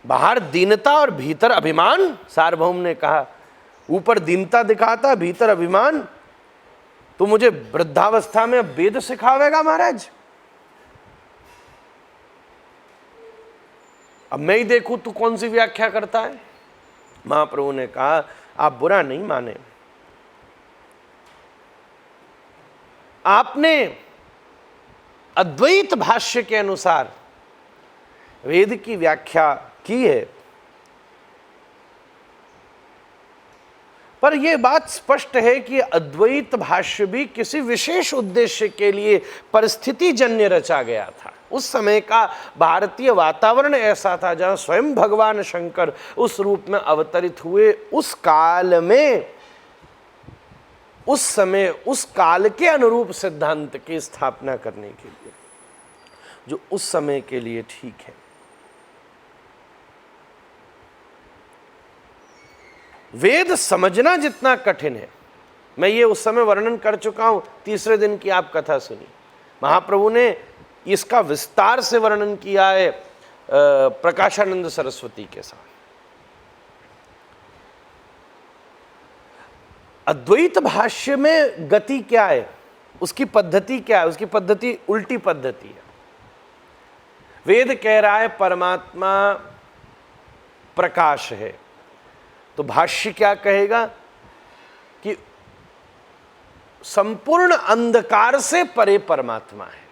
बाहर दीनता और भीतर अभिमान। सार्वभौम ने कहा ऊपर दीनता दिखाता, भीतर अभिमान। तो मुझे वृद्धावस्था में वेद सिखावेगा महाराज? अब मैं ही देखूं तू कौन सी व्याख्या करता है। महाप्रभु ने कहा आप बुरा नहीं माने, आपने अद्वैत भाष्य के अनुसार वेद की व्याख्या की है, पर यह बात स्पष्ट है कि अद्वैत भाष्य भी किसी विशेष उद्देश्य के लिए परिस्थिति जन्य रचा गया था। उस समय का भारतीय वातावरण ऐसा था जहां स्वयं भगवान शंकर उस रूप में अवतरित हुए। उस काल में, उस समय, उस काल के अनुरूप सिद्धांत की स्थापना करने के लिए, जो उस समय के लिए ठीक है। वेद समझना जितना कठिन है, मैं ये उस समय वर्णन कर चुका हूं, तीसरे दिन की आप कथा सुनी। महाप्रभु ने इसका विस्तार से वर्णन किया है प्रकाशानंद सरस्वती के साथ। अद्वैत भाष्य में गति क्या है, उसकी पद्धति क्या है? उसकी पद्धति उल्टी पद्धति है। वेद कह रहा है परमात्मा प्रकाश है, तो भाष्य क्या कहेगा कि संपूर्ण अंधकार से परे परमात्मा है।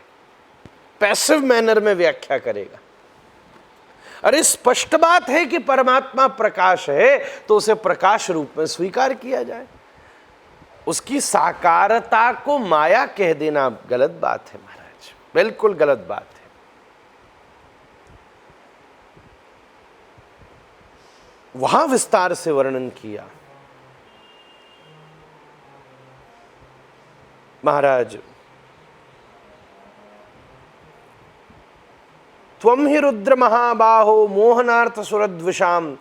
पैसिव मैनर में व्याख्या करेगा। अरे स्पष्ट बात है कि परमात्मा प्रकाश है, तो उसे प्रकाश रूप में स्वीकार किया जाए। उसकी साकारता को माया कह देना गलत बात है महाराज, बिल्कुल गलत बात है। वहां विस्तार से वर्णन किया महाराज। त्वं हि रुद्र महाबाहो मोहनार्थ सुरद्विषाम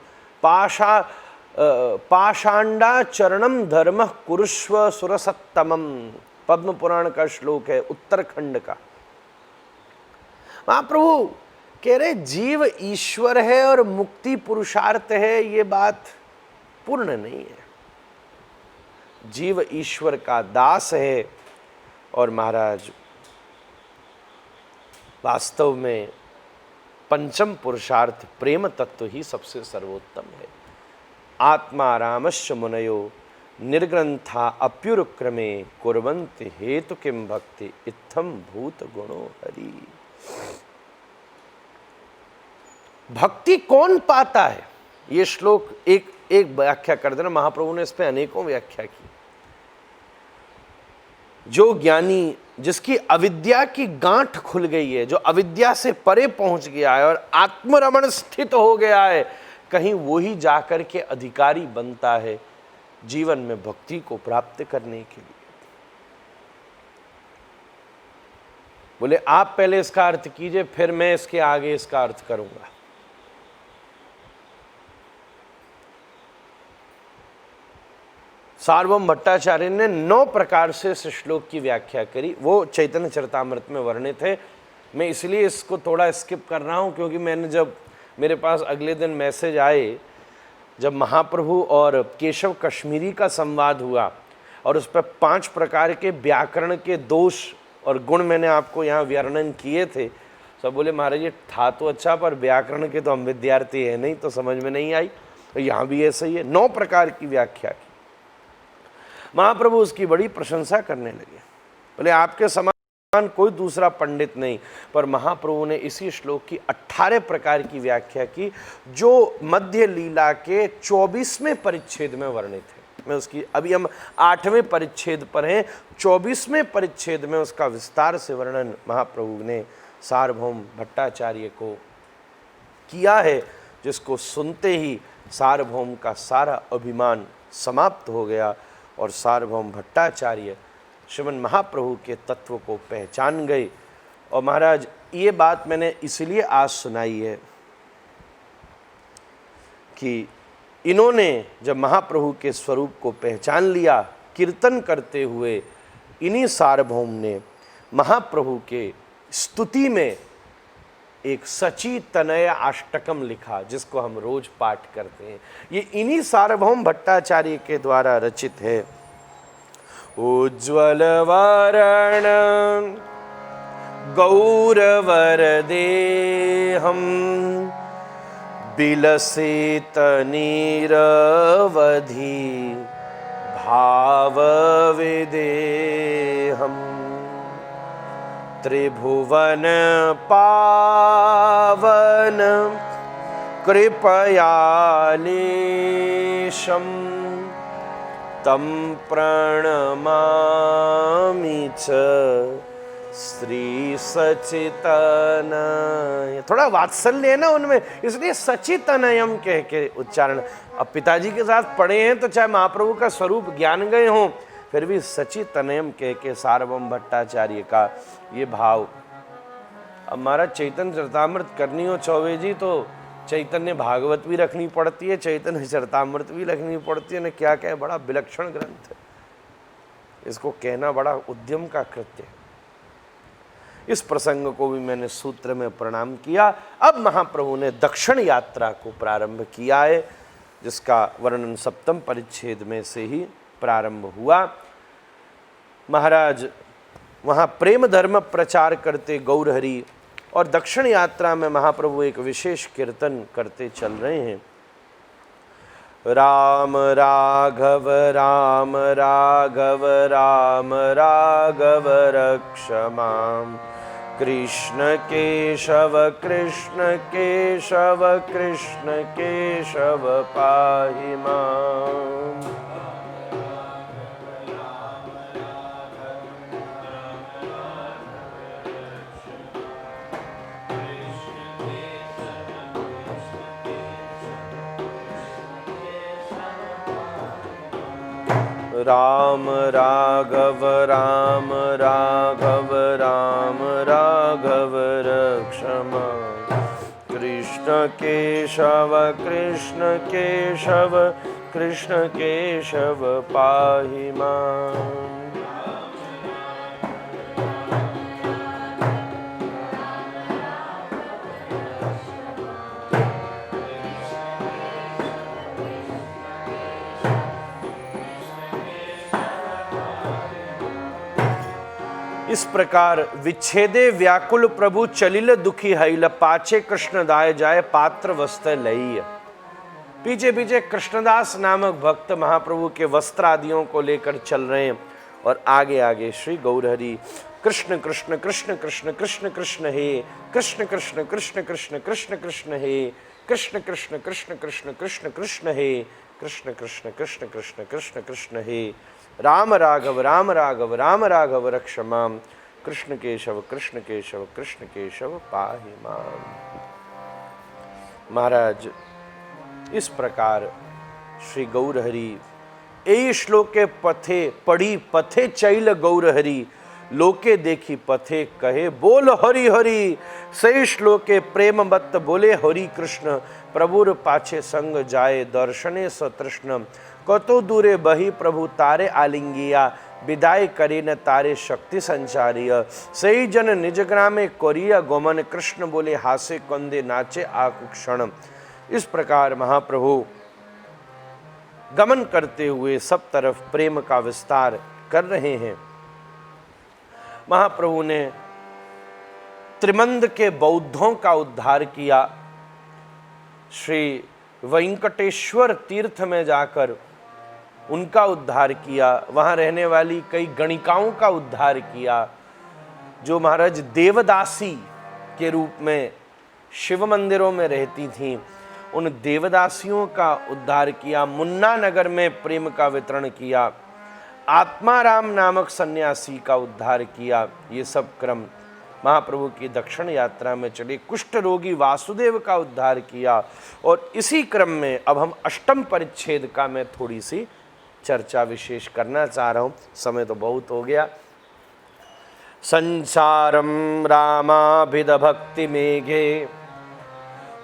पाषांडा चरणम धर्म कुरुष्व सुरसत्तमम। पद्म पुराण का श्लोक है, उत्तरखंड का। महाप्रभु कह रहे जीव ईश्वर है और मुक्ति पुरुषार्थ है, ये बात पूर्ण नहीं है। जीव ईश्वर का दास है और महाराज वास्तव में पंचम पुरुषार्थ प्रेम तत्व ही सबसे सर्वोत्तम है। आत्मा रामश्च मुनयो निर्ग्रंथा अप्युरुक्रमे कुर्वन्ति हेतु किम भक्ति इत्थम भूत गुणो हरि। भक्ति कौन पाता है? ये श्लोक एक व्याख्या कर देना। महाप्रभु ने इस पे अनेकों व्याख्या की। जो ज्ञानी, जिसकी अविद्या की गांठ खुल गई है, जो अविद्या से परे पहुंच गया है और आत्मरमण स्थित हो गया है, कहीं वो ही जाकर के अधिकारी बनता है जीवन में भक्ति को प्राप्त करने के लिए। बोले आप पहले इसका अर्थ कीजिए, फिर मैं इसके आगे इसका अर्थ करूंगा। सार्वभौम भट्टाचार्य ने 9 प्रकार से इस श्लोक की व्याख्या करी। वो चैतन्य चरितामृत में वर्णित है। मैं इसलिए इसको थोड़ा स्किप कर रहा हूँ क्योंकि मैंने जब मेरे पास अगले दिन मैसेज आए, जब महाप्रभु और केशव कश्मीरी का संवाद हुआ और उस पर 5 प्रकार के व्याकरण के दोष और गुण मैंने आपको यहाँ वर्णन किए थे, सब बोले महाराज ये था तो अच्छा, पर व्याकरण के तो हम विद्यार्थी हैं नहीं, तो समझ में नहीं आई। तो यहाँ भी ऐसा ही है। 9 प्रकार की व्याख्या की। महाप्रभु उसकी बड़ी प्रशंसा करने लगे। बोले आपके समान कोई दूसरा पंडित नहीं। पर महाप्रभु ने इसी श्लोक की 18 प्रकार की व्याख्या की, जो मध्य लीला के 24वें परिच्छेद में वर्णित है। मैं उसकी, अभी हम 8वें परिच्छेद पर हैं, 24वें परिच्छेद में उसका विस्तार से वर्णन महाप्रभु ने सार्वभौम भट्टाचार्य को किया है, जिसको सुनते ही सार्वभौम का सारा अभिमान समाप्त हो गया और सार्वभौम भट्टाचार्य श्रीमन महाप्रभु के तत्व को पहचान गए। और महाराज ये बात मैंने इसलिए आज सुनाई है कि इन्होंने जब महाप्रभु के स्वरूप को पहचान लिया, कीर्तन करते हुए इन्हीं सार्वभौम ने महाप्रभु के स्तुति में एक सची तनय अष्टकम लिखा, जिसको हम रोज पाठ करते हैं। ये इन्हीं सार्वभौम भट्टाचार्य के द्वारा रचित है। उज्ज्वल वरण गौरवर देहम बिलसित नीरवधि भाव विदेहम त्रिभुवन पावन कृपयालेशम तम प्रणमामि च श्री सचितनय। थोड़ा वात्सल्य है ना उनमें, इसलिए सचितनयम कह के उच्चारण। अब पिताजी के साथ पढ़े हैं तो चाहे महाप्रभु का स्वरूप ज्ञान गए हों, फिर भी सचितनयम कह के सार्वभौम भट्टाचार्य का ये भाव। अब हमारा चैतन्य चरितामृत करनी हो चौबे जी, तो चैतन्य भागवत भी रखनी पड़ती है, चैतन्य चरितामृत भी रखनी पड़ती है ना, क्या क्या है, बड़ा विलक्षण ग्रंथ है। इसको कहना बड़ा उद्यम का कृत्य है। इस प्रसंग को भी मैंने सूत्र में प्रणाम किया। अब महाप्रभु ने दक्षिण यात्रा को प्रारंभ किया है, जिसका वर्णन सप्तम परिच्छेद में से ही प्रारंभ हुआ। महाराज वहाँ प्रेम धर्म प्रचार करते गौरहरि, और दक्षिण यात्रा में महाप्रभु एक विशेष कीर्तन करते चल रहे हैं। राम राघव राम राघव राम राघव रक्ष माम, कृष्ण केशव कृष्ण केशव कृष्ण केशव पाहि माम। राम राघव राम राघव राम राघव रक्ष माम, कृष्ण केशव कृष्ण केशव कृष्ण केशव पाहि माम। इस प्रकार विच्छेदे व्याकुल प्रभु चलिल दुखी हईल, पाछे कृष्णदाय जाए पात्र वस्त्र लई। पीछे पीछे कृष्णदास नामक भक्त महाप्रभु के वस्त्र आदियों को लेकर चल रहे हैं, और आगे आगे श्री गौरहरि कृष्ण कृष्ण कृष्ण कृष्ण कृष्ण कृष्ण हे कृष्ण कृष्ण कृष्ण कृष्ण कृष्ण कृष्ण हे कृष्ण कृष्ण कृष्ण कृष्ण कृष्ण कृष्ण हे कृष्ण कृष्ण कृष्ण कृष्ण कृष्ण कृष्ण हे राम राघव राम राघव राम राघव रक्ष माम, कृष्ण केशव कृष्ण केशव कृष्ण केशव पाहि माम। महाराज इस प्रकार श्री गौरहरि ए श्लोके पथे पढ़ी पथे चैल गौरहरि, लोके देखी पथे कहे बोल हरि हरि। सही श्लोके प्रेम बत्त बोले हरि कृष्ण, प्रभुर पाछे संग जाए दर्शने सतृष्ण। कतो दूरे बही प्रभु तारे आलिंगिया, विदाय करे न तारे शक्ति संचारिय। सही जन निज ग्रामे कोरिया गोमन, कृष्ण बोले हासे कंदे नाचे आकुक्षण। इस प्रकार महाप्रभु गमन करते हुए सब तरफ प्रेम का विस्तार कर रहे हैं। महाप्रभु ने त्रिमंद के बौद्धों का उद्धार किया, श्री वेंकटेश्वर तीर्थ में जाकर उनका उद्धार किया, वहाँ रहने वाली कई गणिकाओं का उद्धार किया, जो महाराज देवदासी के रूप में शिव मंदिरों में रहती थीं, उन देवदासियों का उद्धार किया। मुन्ना नगर में प्रेम का वितरण किया, आत्माराम नामक सन्यासी का उद्धार किया। ये सब क्रम महाप्रभु की दक्षिण यात्रा में चले। कुष्ठ रोगी वासुदेव का उद्धार किया, और इसी क्रम में अब हम अष्टम परिच्छेद का मैं थोड़ी सी चर्चा विशेष करना चाह रहा हूँ, समय तो बहुत हो गया। संसारम रामाभिद भक्ति मेघे,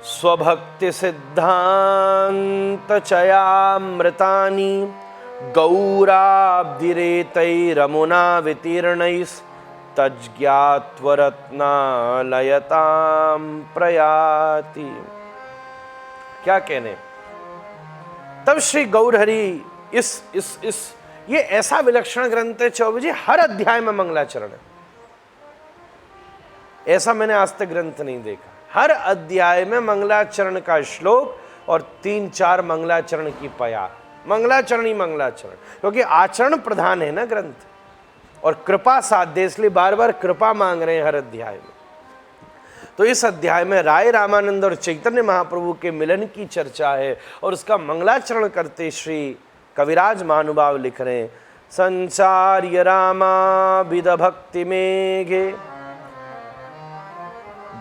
स्वभक्ति सिद्धांत चयामृतानि, गौराब्धिरेतैरमुना वितीर्णैस्, तज्ज्ञात्वरत्नालयतां प्रयाति। क्या कहने, तब श्री गौरहरि इस ये ऐसा विलक्षण ग्रंथ है 24 हर अध्याय में मंगलाचरण है। ऐसा मैंने आज तक ग्रंथ नहीं देखा। हर अध्याय में मंगलाचरण का श्लोक और 3-4 मंगलाचरण की पया। मंगलाचरण ही मंगलाचरण, क्योंकि आचरण प्रधान है ना ग्रंथ, और कृपा साध्य, इसलिए बार बार कृपा मांग रहे हैं हर अध्याय में। तो इस अध्याय में राय रामानंद और चैतन्य महाप्रभु के मिलन की चर्चा है, और उसका मंगलाचरण करते श्री कविराज महानुभाव लिख रहे हैं। संसार्य रामाभिद भक्ति मेघे,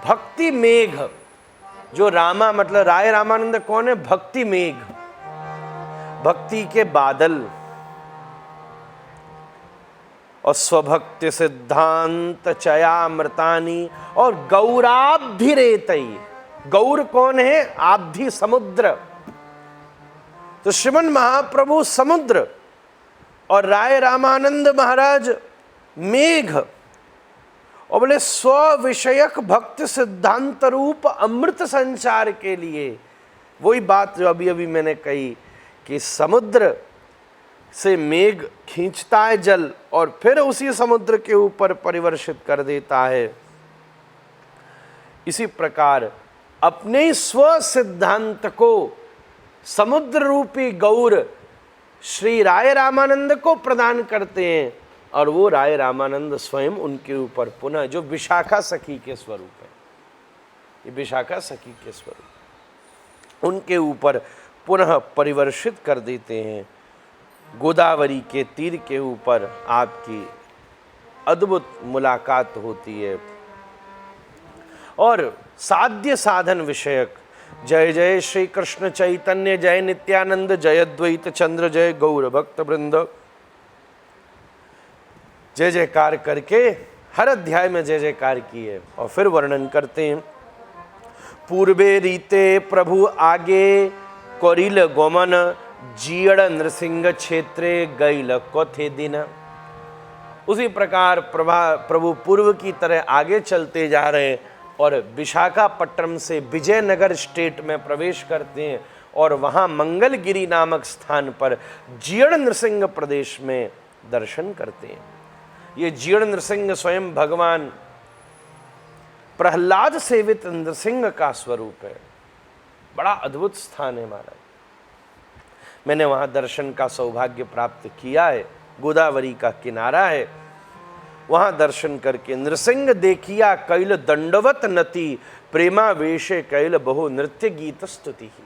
भक्ति मेघ, जो रामा मतलब राय रामानंद कौन है? भक्ति मेघ, भक्ति के बादल, और स्वभक्ति सिद्धांत चयामृतानि, और गौराब्धिरेतई। गौर कौन है? आब्धि, समुद्र। तो श्रीमन महाप्रभु समुद्र, और राय रामानंद महाराज मेघ और बोले स्व विषयक भक्ति सिद्धांत रूप अमृत संचार के लिए, वही बात जो अभी अभी मैंने कही कि समुद्र से मेघ खींचता है जल और फिर उसी समुद्र के ऊपर परिवर्षित कर देता है, इसी प्रकार अपने स्व सिद्धांत को समुद्र रूपी गौर श्री राय रामानंद को प्रदान करते हैं और वो राय रामानंद स्वयं उनके ऊपर पुनः, जो विशाखा सखी के स्वरूप है, ये विशाखा सखी के स्वरूप, उनके ऊपर पुनः परिवर्षित कर देते हैं। गोदावरी के तीर के ऊपर आपकी अद्भुत मुलाकात होती है और साध्य साधन विषयक जय जय श्री कृष्ण चैतन्य जय नित्यानंद जय द्वैत चंद्र जय गौर भक्त वृंद, जय जयकार करके हर अध्याय में जय जयकार की है। और फिर वर्णन करते हैं, पूर्वे रीते प्रभु आगे कोरिल गोमन जीड़ नृसिंह क्षेत्रे गैल कोथे दिन। उसी प्रकार प्रभु पूर्व की तरह आगे चलते जा रहे हैं और विशाखापट्टनम से विजयनगर स्टेट में प्रवेश करते हैं और वहाँ मंगलगिरी नामक स्थान पर जीर्ण नृसिंह प्रदेश में दर्शन करते हैं। ये जीर्ण नृसिंह स्वयं भगवान प्रहलाद सेवित नृसिंह का स्वरूप है। बड़ा अद्भुत स्थान है महाराज, मैंने वहाँ दर्शन का सौभाग्य प्राप्त किया है। गोदावरी का किनारा है, वहाँ दर्शन करके नृसिंह देखिया कैल दंडवत नति प्रेमा वेशे कैल बहु नृत्य गीत स्तुति ही।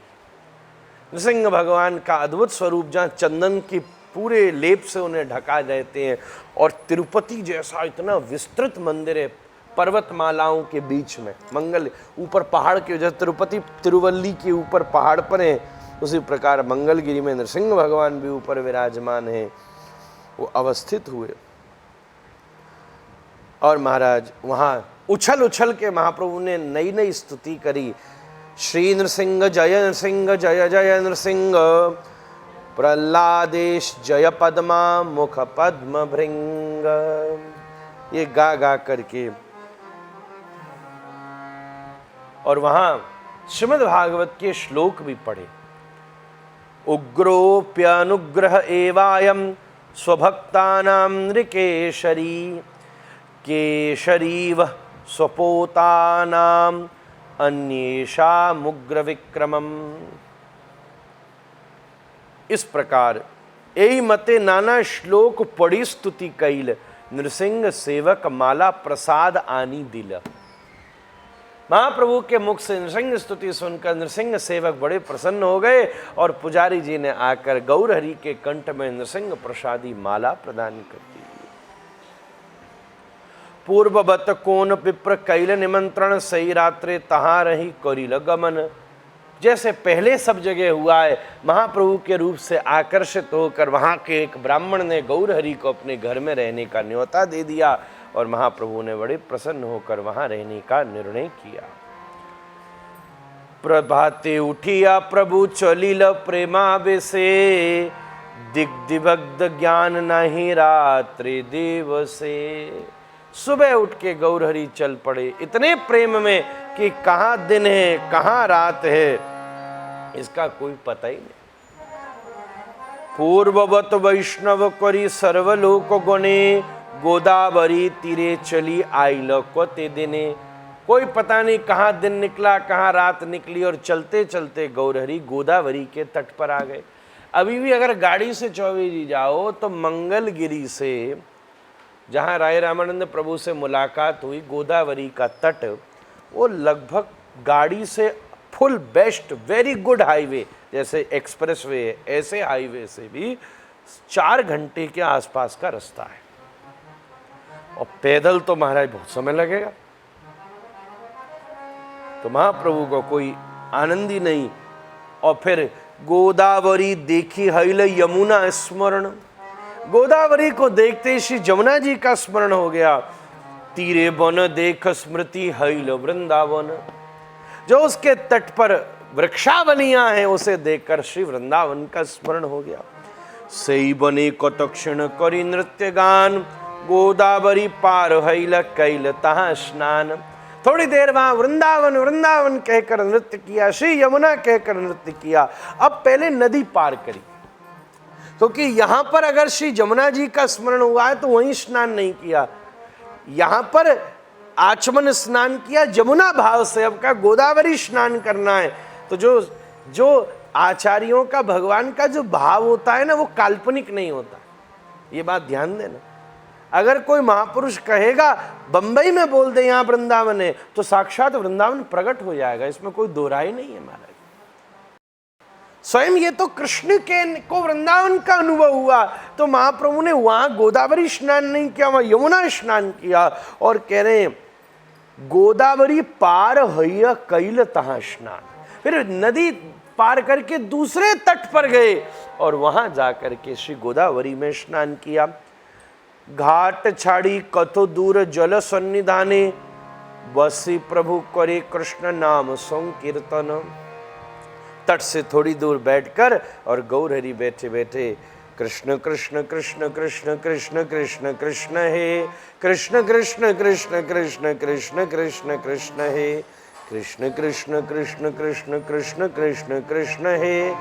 नृसिंह भगवान का अद्भुत स्वरूप जहाँ चंदन की पूरे लेप से उन्हें ढका देते हैं और तिरुपति जैसा इतना विस्तृत मंदिर है पर्वतमालाओं के बीच में, मंगल ऊपर पहाड़ के, जैसे तिरुपति तिरुवल्ली के ऊपर पहाड़ पर है, उसी प्रकार मंगलगिरी में नृसिंह भगवान भी ऊपर विराजमान है, वो अवस्थित हुए। और महाराज वहाँ उछल उछल के महाप्रभु ने नई नई स्तुति करी, श्री नृसिंह जय जय नृसिंह, प्रहलादेश जय पद्मा मुख पद्म भृंग, ये गा गा करके। और वहाँ श्रीमद् भागवत के श्लोक भी पढ़े, उग्रोप्यनुग्रह एवायम स्वभक्तानां नृकेशरी, केशरीव स्वपोतानाम अन्येषामुग्र विक्रमम। इस प्रकार यही मते नाना श्लोक पढ़ी स्तुति कैल, नृसिंह सेवक माला प्रसाद आनी दिल। महाप्रभु के मुख से नृसिंह स्तुति सुनकर नृसिंह सेवक बड़े प्रसन्न हो गए और पुजारी जी ने आकर गौरहरि के कंठ में नृसिंह प्रसादी माला प्रदान कर दी। पूर्ववत कोन विप्र कैल निमंत्रण, सही रात्रे तहाँ रही करिल गमन। जैसे पहले सब जगह हुआ है, महाप्रभु के रूप से आकर्षित होकर वहाँ के एक ब्राह्मण ने गौरहरि को अपने घर में रहने का न्योता दे दिया और महाप्रभु ने बड़े प्रसन्न होकर वहाँ रहने का निर्णय किया। प्रभाते उठिया प्रभु चलिल प्रेमा बेसे, दिग्दिभग्ध ज्ञान नहीं रात्रि देव से। सुबह उठ के गौरहरि चल पड़े इतने प्रेम में कि कहाँ दिन है कहाँ रात है इसका कोई पता ही नहीं। पूर्ववत वैष्णव करी सर्वलोक गुणे, गोदावरी तीरे चली आइल कोते दिने। कोई पता नहीं कहाँ दिन निकला कहाँ रात निकली और चलते चलते गौरहरि गोदावरी के तट पर आ गए। अभी भी अगर गाड़ी से चौबीस जाओ तो मंगलगिरी से जहाँ राय रामानंद प्रभु से मुलाकात हुई, गोदावरी का तट, वो लगभग गाड़ी से full best very good highway जैसे एक्सप्रेस वे है, ऐसे हाईवे से भी 4 घंटे के आसपास का रास्ता है और पैदल तो महाराज बहुत समय लगेगा। तो महाप्रभु को कोई आनंद ही नहीं। और फिर गोदावरी देखी हईल यमुना स्मरण, गोदावरी को देखते ही श्री जमुना जी का स्मरण हो गया। तीरे बन देख स्मृति हईल वृंदावन, जो उसके तट पर वृक्षावलियां हैं उसे देखकर श्री वृंदावन का स्मरण हो गया। सेई बने कतक्षण करी नृत्य गान, गोदावरी पार हईल कैल तहाँ स्नान। थोड़ी देर वहां वृंदावन वृंदावन कहकर नृत्य किया, श्री यमुना कहकर नृत्य किया। अब पहले नदी पार करी, क्योंकि यहां पर अगर श्री यमुना जी का स्मरण हुआ है तो वहीं स्नान नहीं किया, यहां पर आचमन स्नान किया यमुना भाव से। अब का गोदावरी स्नान करना है, तो जो आचार्यों का भगवान का जो भाव होता है ना, वो काल्पनिक नहीं होता, ये बात ध्यान देना। अगर कोई महापुरुष कहेगा बंबई में बोल दे यहां वृंदावन है, तो साक्षात वृंदावन प्रकट हो जाएगा, इसमें कोई दो राय नहीं है महाराज। स्वयं ये तो कृष्ण के को वृंदावन का अनुभव हुआ, तो महाप्रभु ने वहां गोदावरी स्नान नहीं किया, वहां यमुना स्नान किया। और कह रहे हैं गोदावरी पार हइया कैल तहाँ स्नान। फिर नदी पार करके दूसरे तट पर गए और वहां जाकर के श्री गोदावरी में स्नान किया। घाट छाड़ी कथो दूर जल सन्निधाने, बसी प्रभु करे कृष्ण नाम संकीर्तन। तट से थोड़ी दूर बैठकर और गौरहरि बैठे बैठे कृष्ण कृष्ण कृष्ण कृष्ण कृष्ण कृष्ण कृष्ण हे, कृष्ण कृष्ण कृष्ण कृष्ण कृष्ण कृष्ण कृष्ण हे, कृष्ण कृष्ण कृष्ण कृष्ण कृष्ण कृष्ण कृष्ण हे,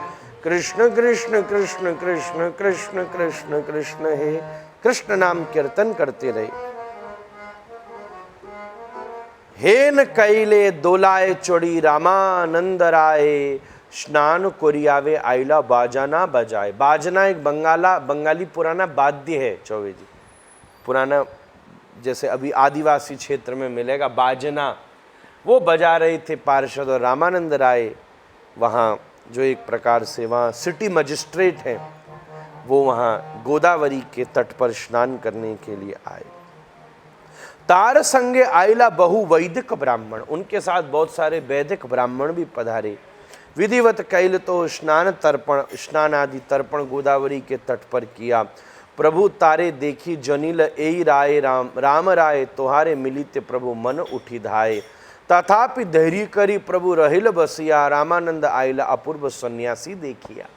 कृष्ण कृष्ण कृष्ण कृष्ण कृष्ण कृष्ण कृष्ण हे। कृष्ण नाम कीर्तन करते रहे। हेन कैले दोलाए चोड़ी रामानंद राय, स्नान कोरियावे आइला बाजाना बजाए। बाजना एक बंगाली पुराना वाद्य है चौबे जी, पुराना जैसे अभी आदिवासी क्षेत्र में मिलेगा बाजना, वो बजा रहे थे पार्षद। और रामानंद राय वहाँ जो एक प्रकार से वहाँ सिटी मजिस्ट्रेट हैं, वो वहाँ गोदावरी के तट पर स्नान करने के लिए आए। तार संगे आइला बहु वैदिक ब्राह्मण, उनके साथ बहुत सारे वैदिक ब्राह्मण भी पधारे। विधिवत कैल तो स्नान आदि तर्पण गोदावरी के तट पर किया। प्रभु तारे देखी जनिल एई राय राम राय, तोहारे मिलित प्रभु मन उठी धाये। तथापि धैर्य करी प्रभु रहिल बसिया, रामानंद आइला अपूर्व सन्यासी देखिया।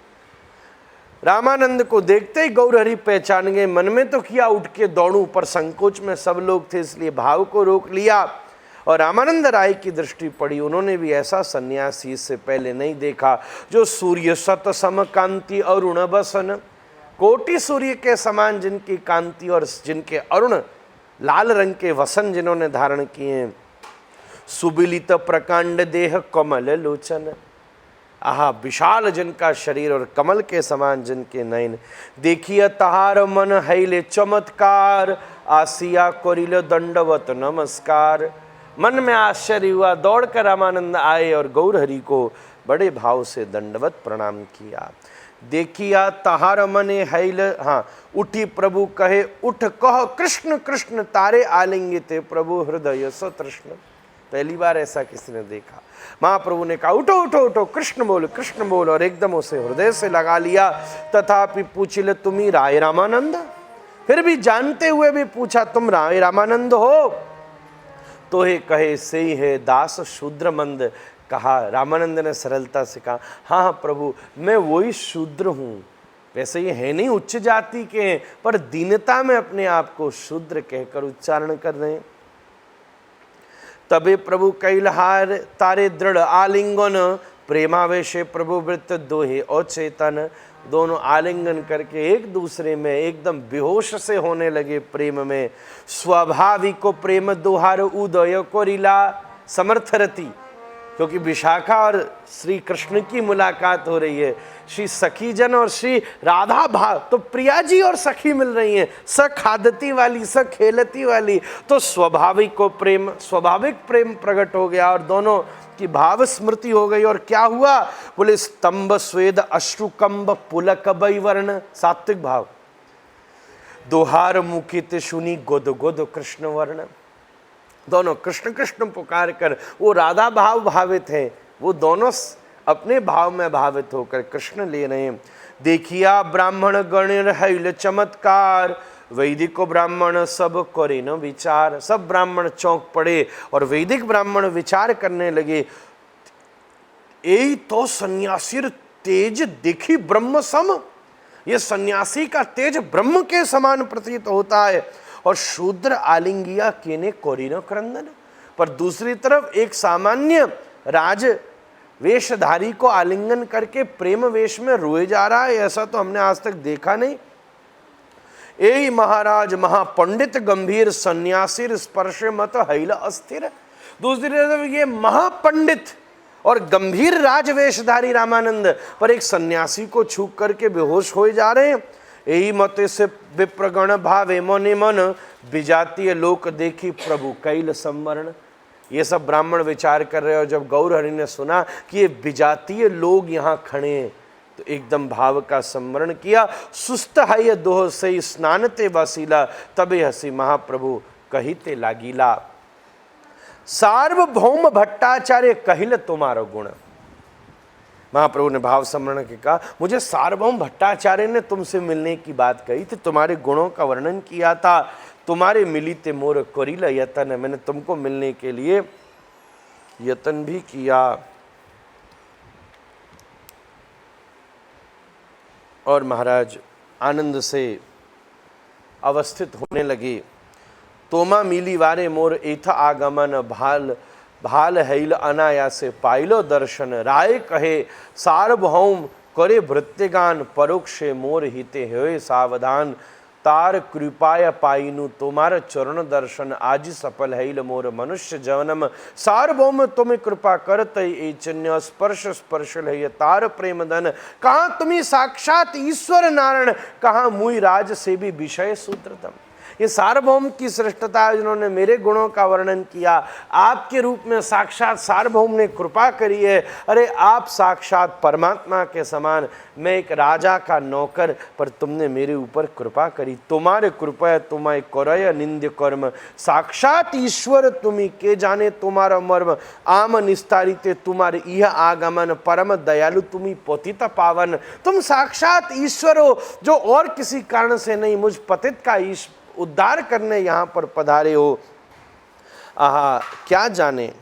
रामानंद को देखते ही गौरहरि पहचान गए। मन में तो किया उठ के दौड़ूं, पर संकोच में सब लोग थे, इसलिए भाव को रोक लिया। और रामानंद राय की दृष्टि पड़ी, उन्होंने भी ऐसा सन्यासी इससे पहले नहीं देखा, जो सूर्य सत सम कांति अरुण बसन, कोटि सूर्य के समान जिनकी कांति और जिनके अरुण लाल रंग के वसन जिन्होंने धारण किए। सुबिलित प्रकांड देह कमल लोचन, आहा विशाल जिनका शरीर और कमल के समान जिनके नयन। देखिए तहार मन हैले चमत्कार, आसिया कोरिल दंडवत नमस्कार। मन में आश्चर्य हुआ, दौड़कर रामानंद आए और गौरहरि को बड़े भाव से दंडवत प्रणाम किया। देखिया तहार मने हैल, हाँ उठी प्रभु कहे उठ कह कृष्ण कृष्ण, तारे आलिंगित प्रभु हृदय सतृष्ण। पहली बार ऐसा किसी ने देखा। महाप्रभु ने कहा उठो उठो उठो, कृष्ण बोल, और एकदम उसे हृदय से लगा लिया। तथापि पूछिल तुम्ही राय रामानंद, फिर भी जानते हुए भी पूछा तुम राय रामानंद हो? तो हे कहे से ही है दास शूद्र मंद। कहा रामानंद ने सरलता से कहा हाँ हाँ प्रभु, मैं वही शूद्र हूँ। वैसे ये है नहीं उच्च जाति के हैं, पर दीनता में अपने आप को शूद्र कहकर उच्चारण कर रहे हैं। तबे प्रभु कैलहार तारे दृढ़ आलिंगन, प्रेमावेशे प्रभु वृत्त दोहे अचेतन। दोनों आलिंगन करके एक दूसरे में एकदम बेहोश से होने लगे प्रेम में। स्वाभाविक प्रेम दोहार उदय कोरिला समर्थरती, क्योंकि विशाखा और श्री कृष्ण की मुलाकात हो रही है, श्री सखी जन और श्री राधा भाव, तो प्रिया जी और सखी मिल रही हैं, स खादती वाली स खेलती वाली, तो स्वाभाविक प्रेम प्रकट हो गया और दोनों की भाव स्मृति हो गई। और क्या हुआ? बोले स्तंभ स्वेद अश्रुकंभ पुलक वर्ण, सात्विक भाव। दोहार मुखित सुनी गोद गोद कृष्ण वर्ण। दोनों कृष्ण कृष्ण पुकार कर, वो राधा भाव भावित हैं, वो दोनों अपने भाव में भावित होकर कृष्ण ले रहे हैं। देखिया ब्राह्मण गण हैल चमत्कार, वैदिक ब्राह्मण सब करे न विचार। सब ब्राह्मण चौंक पड़े और वैदिक ब्राह्मण विचार करने लगे। यही तो सन्यासीर तेज देखी ब्रह्म सम, ये सन्यासी का तेज ब्रह्म के समान प्रतीत होता है। और शूद्र आलिंगिया केने कोरिनो क्रंदन, पर दूसरी तरफ एक सामान्य राज वेशधारी को आलिंगन करके प्रेम वेश में रोए जा रहा है, ऐसा तो हमने आज तक देखा नहीं। ए महाराज महापंडित गंभीर सन्यासीर स्पर्श मत हैल अस्थिर। दूसरी तरफ ये महापंडित और गंभीर राजवेशधारी रामानंद पर एक सन्यासी को छू करके बेहोश हो जा रहे हैं। यही मत से विप्रगण भावे मने मन विजातीय लोक देखी प्रभु कैल संवरण। ये सब ब्राह्मण विचार कर रहे हो। जब गौर हरि ने सुना कि ये विजातीय लोग यहाँ खड़े हैं तो एकदम भाव का संवरण किया। सुस्त है दोह से स्नानते वसीला, तबे हसी महाप्रभु कहिते लागीला। सार्वभौम भट्टाचार्य कहिल तुम्हारो गुण। महाप्रभु ने भाव संवरण के कहा, मुझे सार्वभौम भट्टाचार्य ने तुमसे मिलने की बात कही थी, तुम्हारे गुणों का वर्णन किया था। तुम्हारे मिलीते मोर कोरिला यतन, मैंने तुमको मिलने के लिए यतन भी किया। और महाराज आनंद से अवस्थित होने लगे। तोमा मिली वारे मोर एथ आगमन, भाल भाल हैल अनायासे पाइलो दर्शन। राय कहे सार्वभौम करे भृत्यगान, परोक्षे मोर हिते होए सावधान। तार कृपाय पाइनु तुम्हार चरण दर्शन, आज सफल हैल मोर मनुष्य जवनम। सार्वभौम तुम्हें कृपा करत चन्य, स्पर्श स्पर्श है तार प्रेम धन। कहाँ तुम्हें साक्षात ईश्वर नारायण, कहाँ मुई राज से भी विषय सूत्रतम। ये सार्वभौम की श्रेष्ठता है जिन्होंने मेरे गुणों का वर्णन किया। आपके रूप में साक्षात सार्वभौम ने कृपा करी है। अरे आप साक्षात परमात्मा के समान, मैं एक राजा का नौकर, पर तुमने मेरे ऊपर कृपा करी। तुम्हारे कृपा तुम्हें करय निंद्य कर्म, साक्षात ईश्वर तुम्ही के जाने तुम्हारा मर्म। आम निस्तारिते तुम्हारे यह आगमन, परम दयालु तुम्ही पतित पावन। तुम साक्षात ईश्वर हो जो और किसी कारण से नहीं, मुझ पतित का उद्धार करने यहाँ पर पधारे हो। आहा क्या जाने।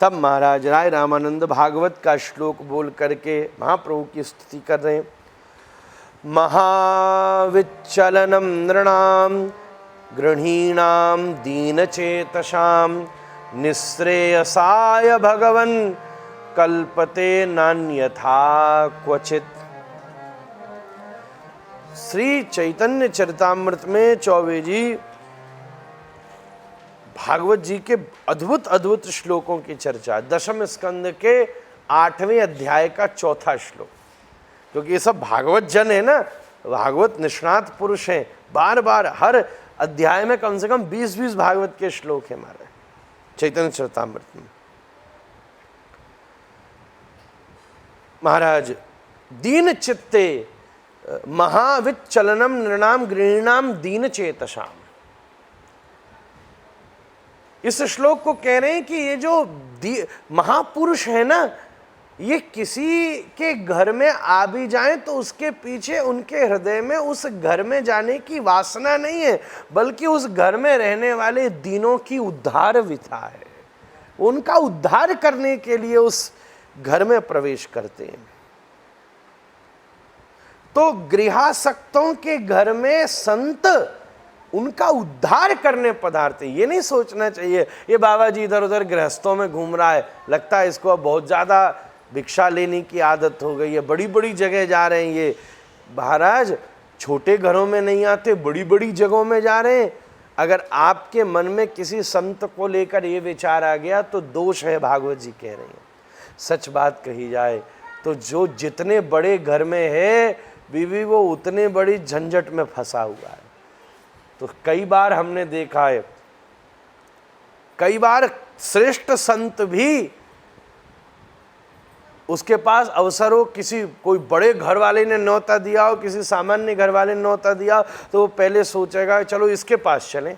तब महाराज राय रामानंद भागवत का श्लोक बोल करके महाप्रभु की स्तुति कर रहे हैं। महाविचलनम नृणाम गृहीणाम दीनचेतसाम, निःश्रेयसाय भगवन् कल्पते नान्यथा क्वचित्। श्री चैतन्य चरितामृत में चौबे जी भागवत जी के अद्भुत अद्भुत श्लोकों की चर्चा, दशम स्कंद के 8वें अध्याय का 4था श्लोक। क्योंकि ये सब भागवत जन है ना, भागवत निष्णात पुरुष हैं, बार बार हर अध्याय में कम से कम 20-20 भागवत के श्लोक हैं हमारे चैतन्य चरितामृत में। महाराज दीन चित्ते महाविचलनम नृणाम गृहीणाम दीन चेतसाम, इस श्लोक को कह रहे हैं कि ये जो महापुरुष है ना, ये किसी के घर में आ भी जाए तो उसके पीछे उनके हृदय में उस घर में जाने की वासना नहीं है, बल्कि उस घर में रहने वाले दीनों की उद्धार विथा है। उनका उद्धार करने के लिए उस घर में प्रवेश करते हैं। तो गृहासक्तों के घर में संत उनका उद्धार करने पधारते। ये नहीं सोचना चाहिए ये बाबा जी इधर उधर गृहस्थों में घूम रहा है, लगता है इसको बहुत ज़्यादा भिक्षा लेने की आदत हो गई है, बड़ी बड़ी जगह जा रहे हैं। ये महाराज छोटे घरों में नहीं आते, बड़ी बड़ी जगहों में जा रहे हैं। अगर आपके मन में किसी संत को लेकर ये विचार आ गया तो दोष है, भागवत जी कह रहे हैं। सच बात कही जाए तो जो जितने बड़े घर में है बीवी, वो उतने बड़ी झंझट में फंसा हुआ है। तो कई बार हमने देखा है, कई बार श्रेष्ठ संत भी उसके पास अवसर हो, किसी कोई बड़े घर वाले ने न्योता दिया हो, किसी सामान्य घर वाले ने न्योता दिया, तो वो पहले सोचेगा चलो इसके पास चलें।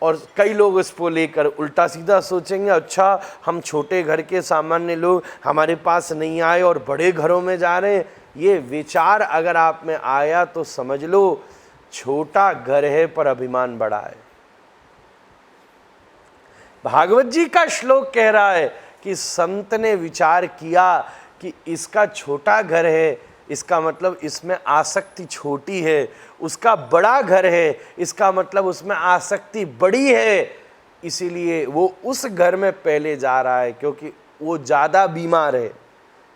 और कई लोग इसको लेकर उल्टा सीधा सोचेंगे, अच्छा हम छोटे घर के सामान्य लोग, हमारे पास नहीं आए और बड़े घरों में जा रहे हैं। ये विचार अगर आप में आया तो समझ लो छोटा घर है पर अभिमान बड़ा है। भागवत जी का श्लोक कह रहा है कि संत ने विचार किया कि इसका छोटा घर है, इसका मतलब इसमें आसक्ति छोटी है, उसका बड़ा घर है, इसका मतलब उसमें आसक्ति बड़ी है, इसीलिए वो उस घर में पहले जा रहा है क्योंकि वो ज़्यादा बीमार है,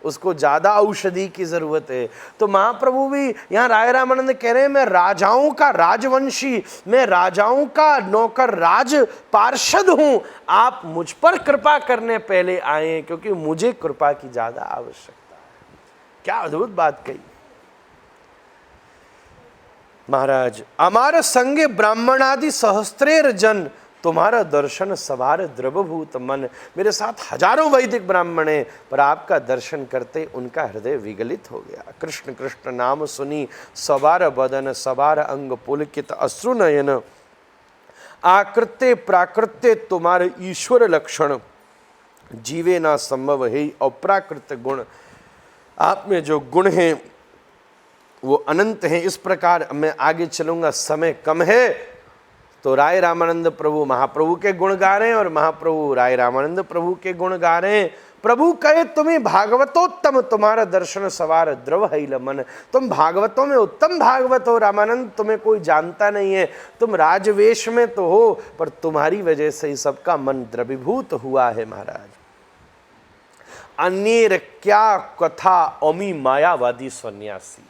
उसको ज़्यादा औषधि की ज़रूरत है। तो महाप्रभु भी यहाँ राय रामानंद कह रहे हैं, मैं राजाओं का राजवंशी, मैं राजाओं का नौकर राज पार्षद हूँ, आप मुझ पर कृपा करने पहले आए हैं क्योंकि मुझे कृपा की ज़्यादा आवश्यकता है। क्या अद्भुत बात कही महाराज। अमार संगे ब्राह्मणादि सहस्त्रेर जन, तुम्हारा दर्शन सवार द्रवभूत मन। मेरे साथ हजारों वैदिक ब्राह्मण हैं, पर आपका दर्शन करते उनका हृदय विगलित हो गया। कृष्ण कृष्ण नाम सुनी सवार बदन, सवार अंग पुलकित अश्रु नयन। आकृत्य प्राकृत्य तुम्हारे ईश्वर लक्षण, जीवे ना संभव है अप्राकृत गुण। आप में जो गुण हैं वो अनंत हैं। इस प्रकार मैं आगे चलूंगा, समय कम है। तो राय रामानंद प्रभु महाप्रभु के गुण गा रहे हैं और महाप्रभु राय रामानंद प्रभु के गुण गा रहे हैं। प्रभु कहे तुम्हें भागवतोत्तम, तुम्हारा दर्शन सवार द्रव है मन। तुम भागवतों में उत्तम भागवत हो रामानंद, तुम्हें कोई जानता नहीं है, तुम राजवेश में तो हो पर तुम्हारी वजह से ही सबका मन द्रवीभूत हुआ है महाराज। अन्य क्या कथा अमी मायावादी सन्यासी,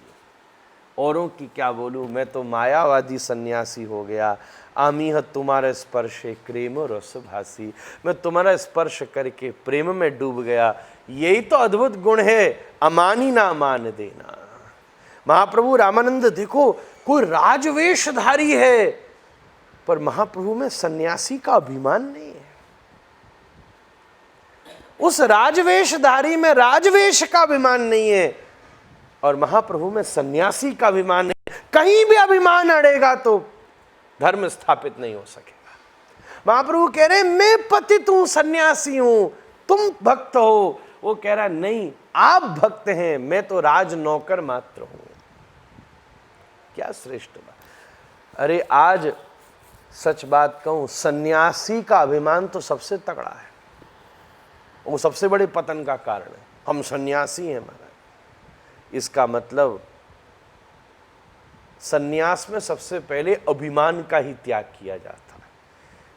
औरों की क्या बोलूं, मैं तो मायावादी सन्यासी हो गया। आमीह तुम्हारा स्पर्श प्रेम रस भासी, मैं तुम्हारा स्पर्श करके प्रेम में डूब गया। यही तो अद्भुत गुण है, अमानी ना मान देना। महाप्रभु रामानंद देखो, कोई राजवेशधारी है पर महाप्रभु में सन्यासी का अभिमान नहीं है। उस राजवेशधारी में राजवेश का अभिमान नहीं है और महाप्रभु में सन्यासी का अभिमान नहीं। कहीं भी अभिमान अड़ेगा तो धर्म स्थापित नहीं हो सकेगा। महाप्रभु कह रहे मैं पतित हूं, सन्यासी हूं, तुम भक्त हो। वो कह रहा नहीं, आप भक्त हैं, मैं तो राज नौकर मात्र हूं। क्या श्रेष्ठ बात। अरे आज सच बात कहूं, सन्यासी का अभिमान तो सबसे तगड़ा है, वो सबसे बड़े पतन का कारण है। हम सन्यासी हैं महाराज, इसका मतलब सन्यास में सबसे पहले अभिमान का ही त्याग किया जाता है।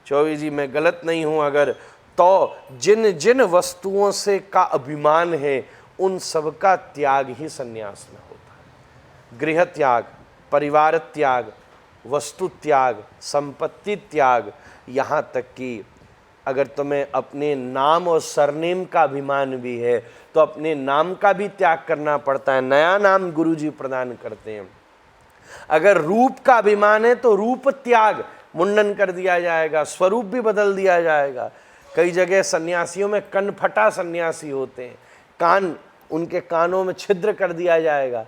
चौबे जी मैं गलत नहीं हूं अगर, तो जिन जिन वस्तुओं से का अभिमान है उन सब का त्याग ही सन्यास में होता है। गृह त्याग, परिवार त्याग, वस्तु त्याग, संपत्ति त्याग, यहाँ तक कि अगर तुम्हें अपने नाम और सरनेम का अभिमान भी है तो अपने नाम का भी त्याग करना पड़ता है। नया नाम गुरुजी प्रदान करते हैं। अगर रूप का अभिमान है तो रूप त्याग, मुंडन कर दिया जाएगा, स्वरूप भी बदल दिया जाएगा। कई जगह सन्यासियों में कनफटा सन्यासी होते हैं, कान, उनके कानों में छिद्र कर दिया जाएगा,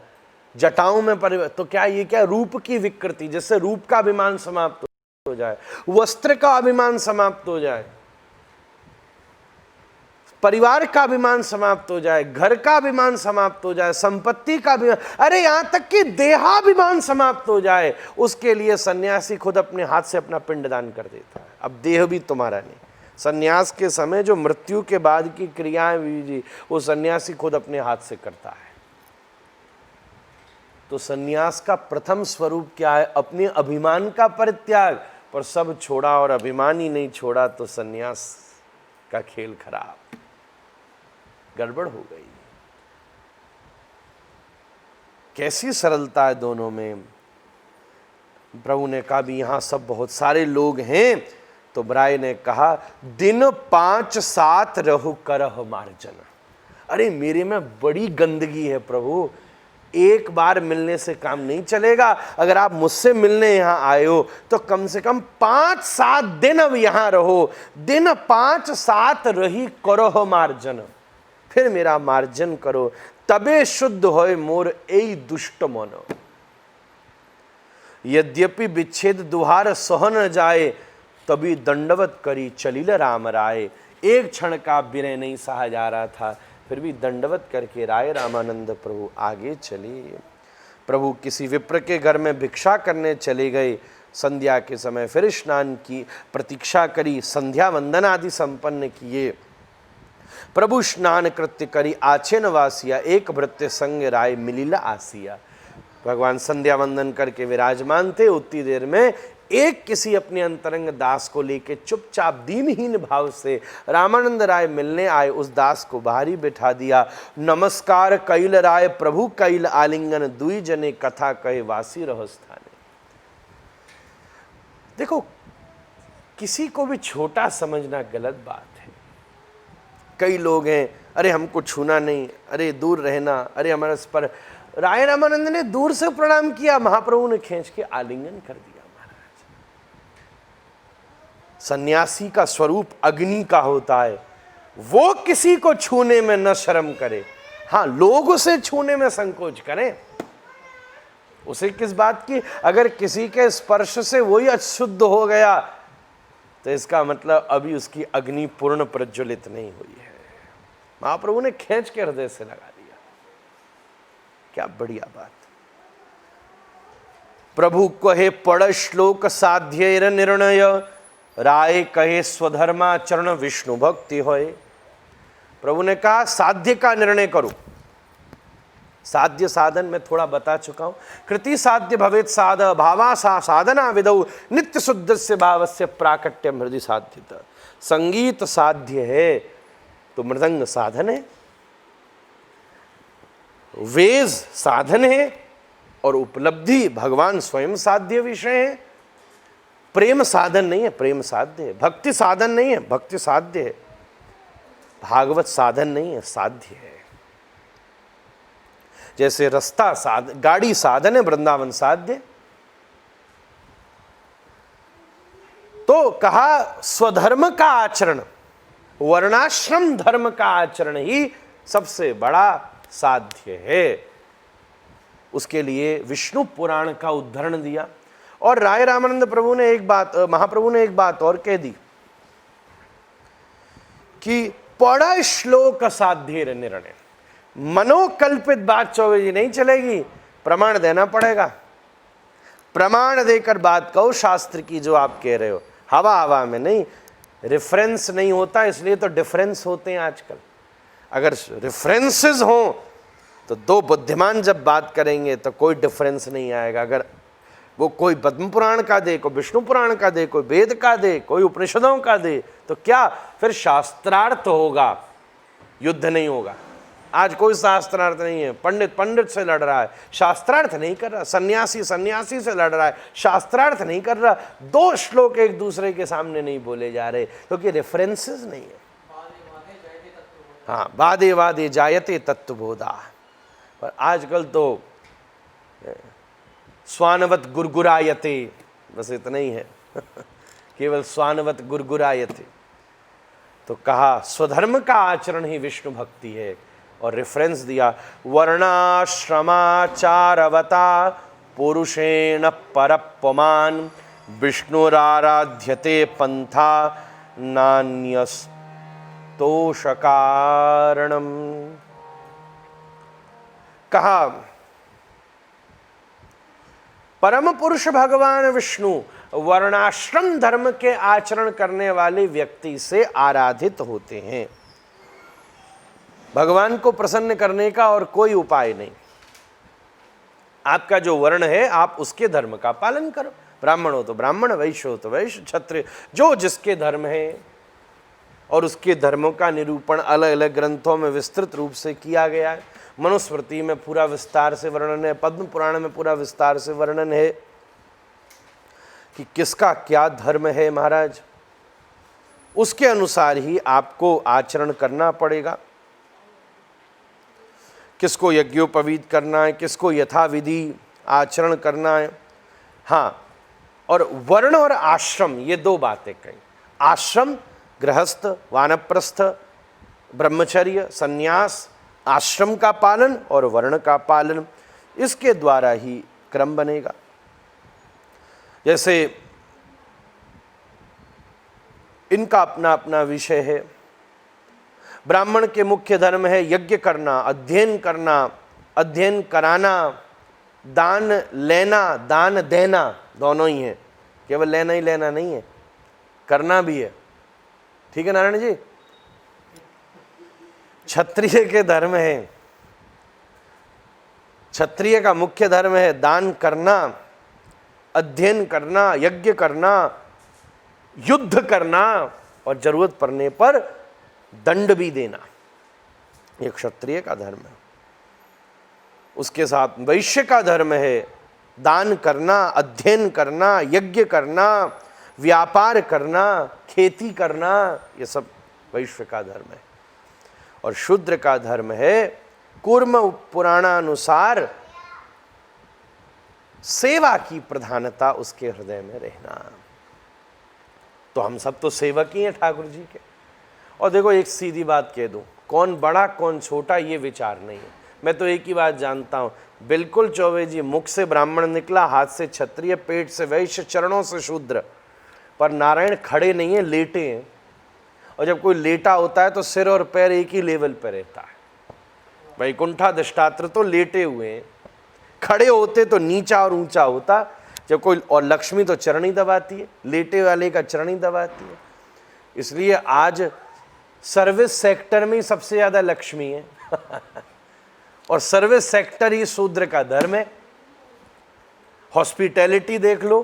जटाओं में परिवर्तन। तो क्या ये क्या रूप की विकृति, जिससे रूप का अभिमान समाप्त हो जाए, वस्त्र का अभिमान समाप्त हो जाए, परिवार का अभिमान समाप्त हो जाए, घर का अभिमान समाप्त हो जाए, संपत्ति का अभिमान, अरे यहां तक कि देहाभिमान समाप्त हो जाए, उसके लिए सन्यासी खुद अपने हाथ से अपना पिंडदान कर देता है। अब देह भी तुम्हारा नहीं, सन्यास के समय जो मृत्यु के बाद की क्रियाएं भी वो सन्यासी खुद अपने हाथ से करता है। तो सन्यास का प्रथम स्वरूप क्या है? अपने अभिमान का परित्याग। पर सब छोड़ा और अभिमान ही नहीं छोड़ा तो सन्यास का खेल खराब, गड़बड़ हो गई। कैसी सरलता है दोनों में। प्रभु ने कहा भी यहां सब बहुत सारे लोग हैं, तो ब्राय ने कहा दिन 5-7 रहु करह मार्जन। अरे मेरे में बड़ी गंदगी है प्रभु, एक बार मिलने से काम नहीं चलेगा। अगर आप मुझसे मिलने यहाँ आए हो तो कम से कम 5-7 दिन अब यहाँ रहो। दिन 5-7 रही करो मार्जन, फिर मेरा मार्जन करो, तबे शुद्ध होए मोर ए दुष्ट मन। यद्यपि विच्छेद दुहार सह न जाए, तभी दंडवत करी चलिल राम राय। एक क्षण का विनय नहीं सहा जा रहा था, फिर भी दंडवत करके राय रामानंद प्रभु आगे चले। प्रभु किसी विप्र के घर में भिक्षा करने चले गए। संध्या के समय फिर स्नान की प्रतीक्षा करी, संध्या वंदन आदि संपन्न किए। प्रभु स्नान कृत्य करी आछेन वासिया, एक भृत्य संग राय मिलिला आसिया। भगवान संध्या वंदन करके विराजमान थे। उतनी देर में एक किसी अपने अंतरंग दास को लेके चुपचाप दीनहीन भाव से रामानंद राय मिलने आए। उस दास को बाहर ही बिठा दिया। नमस्कार कैल राय प्रभु कैल आलिंगन, दुई जने कथा कहे वासी रहो स्थाने। देखो, किसी को भी छोटा समझना गलत बात है। कई लोग हैं, अरे हमको छूना नहीं, अरे दूर रहना, अरे हमारा पर। राय रामानंद ने दूर से प्रणाम किया, महाप्रभु ने खींच के आलिंगन कर दिया। महाराज, सन्यासी का स्वरूप अग्नि का होता है, वो किसी को छूने में न शर्म करे। हाँ, लोग उसे छूने में संकोच करें, उसे किस बात की? अगर किसी के स्पर्श से वही अशुद्ध हो गया तो इसका मतलब अभी उसकी अग्नि पूर्ण प्रज्वलित नहीं हुई है। महाप्रभु ने खींच के हृदय से लगा दिया। क्या बढ़िया बात। प्रभु कहे पढ़ श्लोक साध्य निर्णय, राय कहे स्वधर्माचरण विष्णु भक्ति होए। प्रभु ने कहा साध्य का निर्णय करो। साध्य साधन में थोड़ा बता चुका हूं। कृति साध्य भवेत साध, भावा साधना विदौ, नित्य शुद्ध से भाव से प्राकट्यम हृदय साध्यता। संगीत साध्य है तो मृदंग साधन है, वेद साधन है, और उपलब्धि भगवान स्वयं साध्य विषय है। प्रेम साधन नहीं है, प्रेम साध्य है। भक्ति साधन नहीं है, भक्ति साध्य है। भागवत साधन नहीं है, साध्य है। जैसे रास्ता साधन, गाड़ी साधन है, वृंदावन साध्य। तो कहा स्वधर्म का आचरण, वर्णाश्रम धर्म का आचरण ही सबसे बड़ा साध्य है। उसके लिए विष्णु पुराण का उद्धरण दिया। और राय रामानंद प्रभु ने एक बात, महाप्रभु ने एक बात और कह दी कि पढ़ श्लोक साध्य निर्णय। मनोकल्पित बात चौबे नहीं चलेगी, प्रमाण देना पड़ेगा। प्रमाण देकर बात कहो शास्त्र की जो आप कह रहे हो, हवा हवा में नहीं। रेफरेंस नहीं होता, इसलिए तो डिफरेंस होते हैं आजकल। अगर रेफरेंसेस हों तो दो बुद्धिमान जब बात करेंगे तो कोई डिफरेंस नहीं आएगा। अगर वो कोई पद्म पुराण का दे, कोई विष्णु पुराण का दे, कोई वेद का दे, कोई उपनिषदों का दे, तो क्या फिर शास्त्रार्थ होगा, युद्ध नहीं होगा। आज कोई शास्त्रार्थ नहीं है। पंडित पंडित से लड़ रहा है, शास्त्रार्थ नहीं कर रहा। सन्यासी सन्यासी से लड़ रहा है, शास्त्रार्थ नहीं कर रहा। दो श्लोक एक दूसरे के सामने नहीं बोले जा रहे क्योंकि रेफरेंसेस नहीं है। हाँ, वादे वादे जायते तत्वबोधा। पर आजकल तो स्वानवत गुरगुरायते, बस इतना ही है केवल स्वानवत गुरगुरायते। तो कहा स्वधर्म का आचरण ही विष्णु भक्ति है। और रेफरेंस दिया वर्णाश्रमाचारवता पुरुषेण परपमान, विष्णुराराध्यते पंथा नान्यस्तोषकारणम। कहा परम पुरुष भगवान विष्णु वर्णाश्रम धर्म के आचरण करने वाले व्यक्ति से आराधित होते हैं। भगवान को प्रसन्न करने का और कोई उपाय नहीं। आपका जो वर्ण है आप उसके धर्म का पालन करो। ब्राह्मण हो तो ब्राह्मण, वैश्य हो तो वैश्य, क्षत्रिय, जो जिसके धर्म है। और उसके धर्मों का निरूपण अलग अलग ग्रंथों में विस्तृत रूप से किया गया है। मनुस्मृति में पूरा विस्तार से वर्णन है, पद्म पुराण में पूरा विस्तार से वर्णन है कि किसका क्या धर्म है महाराज। उसके अनुसार ही आपको आचरण करना पड़ेगा। किसको यज्ञोपवीत करना है, किसको यथाविधि आचरण करना है। हाँ, और वर्ण और आश्रम ये दो बातें कही। आश्रम गृहस्थ, वानप्रस्थ, ब्रह्मचर्य, संन्यास, आश्रम का पालन और वर्ण का पालन, इसके द्वारा ही क्रम बनेगा। जैसे इनका अपना अपना विषय है। ब्राह्मण के मुख्य धर्म है यज्ञ करना, अध्ययन कराना, दान लेना, दान देना, दोनों ही है। केवल लेना ही लेना नहीं है, करना भी है। ठीक है नारायण जी। क्षत्रिय के धर्म है, क्षत्रिय का मुख्य धर्म है दान करना, अध्ययन करना, यज्ञ करना, युद्ध करना और जरूरत पड़ने पर दंड भी देना। ये क्षत्रिय का धर्म है। उसके साथ वैश्य का धर्म है दान करना, अध्ययन करना, यज्ञ करना, व्यापार करना, खेती करना, ये सब वैश्य का धर्म है। और शूद्र का धर्म है कूर्म पुराणानुसार सेवा की प्रधानता उसके हृदय में रहना। तो हम सब तो सेवक ही हैं ठाकुर जी के। और देखो एक सीधी बात कह दूं, कौन बड़ा कौन छोटा ये विचार नहीं है। मैं तो एक ही बात जानता हूं, बिल्कुल चौबे जी मुख से ब्राह्मण निकला, हाथ से क्षत्रिय, पेट से वैश्य, चरणों से शूद्र, पर नारायण खड़े नहीं है, लेटे हैं। और जब कोई लेटा होता है तो सिर और पैर एक ही लेवल पर रहता है। वैकुंठाधिष्ठात्र तो लेटे हुए हैं, खड़े होते तो नीचा और ऊंचा होता। जब कोई, और लक्ष्मी तो चरणी दबाती है, लेटे वाले का चरणी दबाती है। इसलिए आज सर्विस सेक्टर में सबसे ज्यादा लक्ष्मी है और सर्विस सेक्टर ही शूद्र का धर्म है। हॉस्पिटैलिटी देख लो,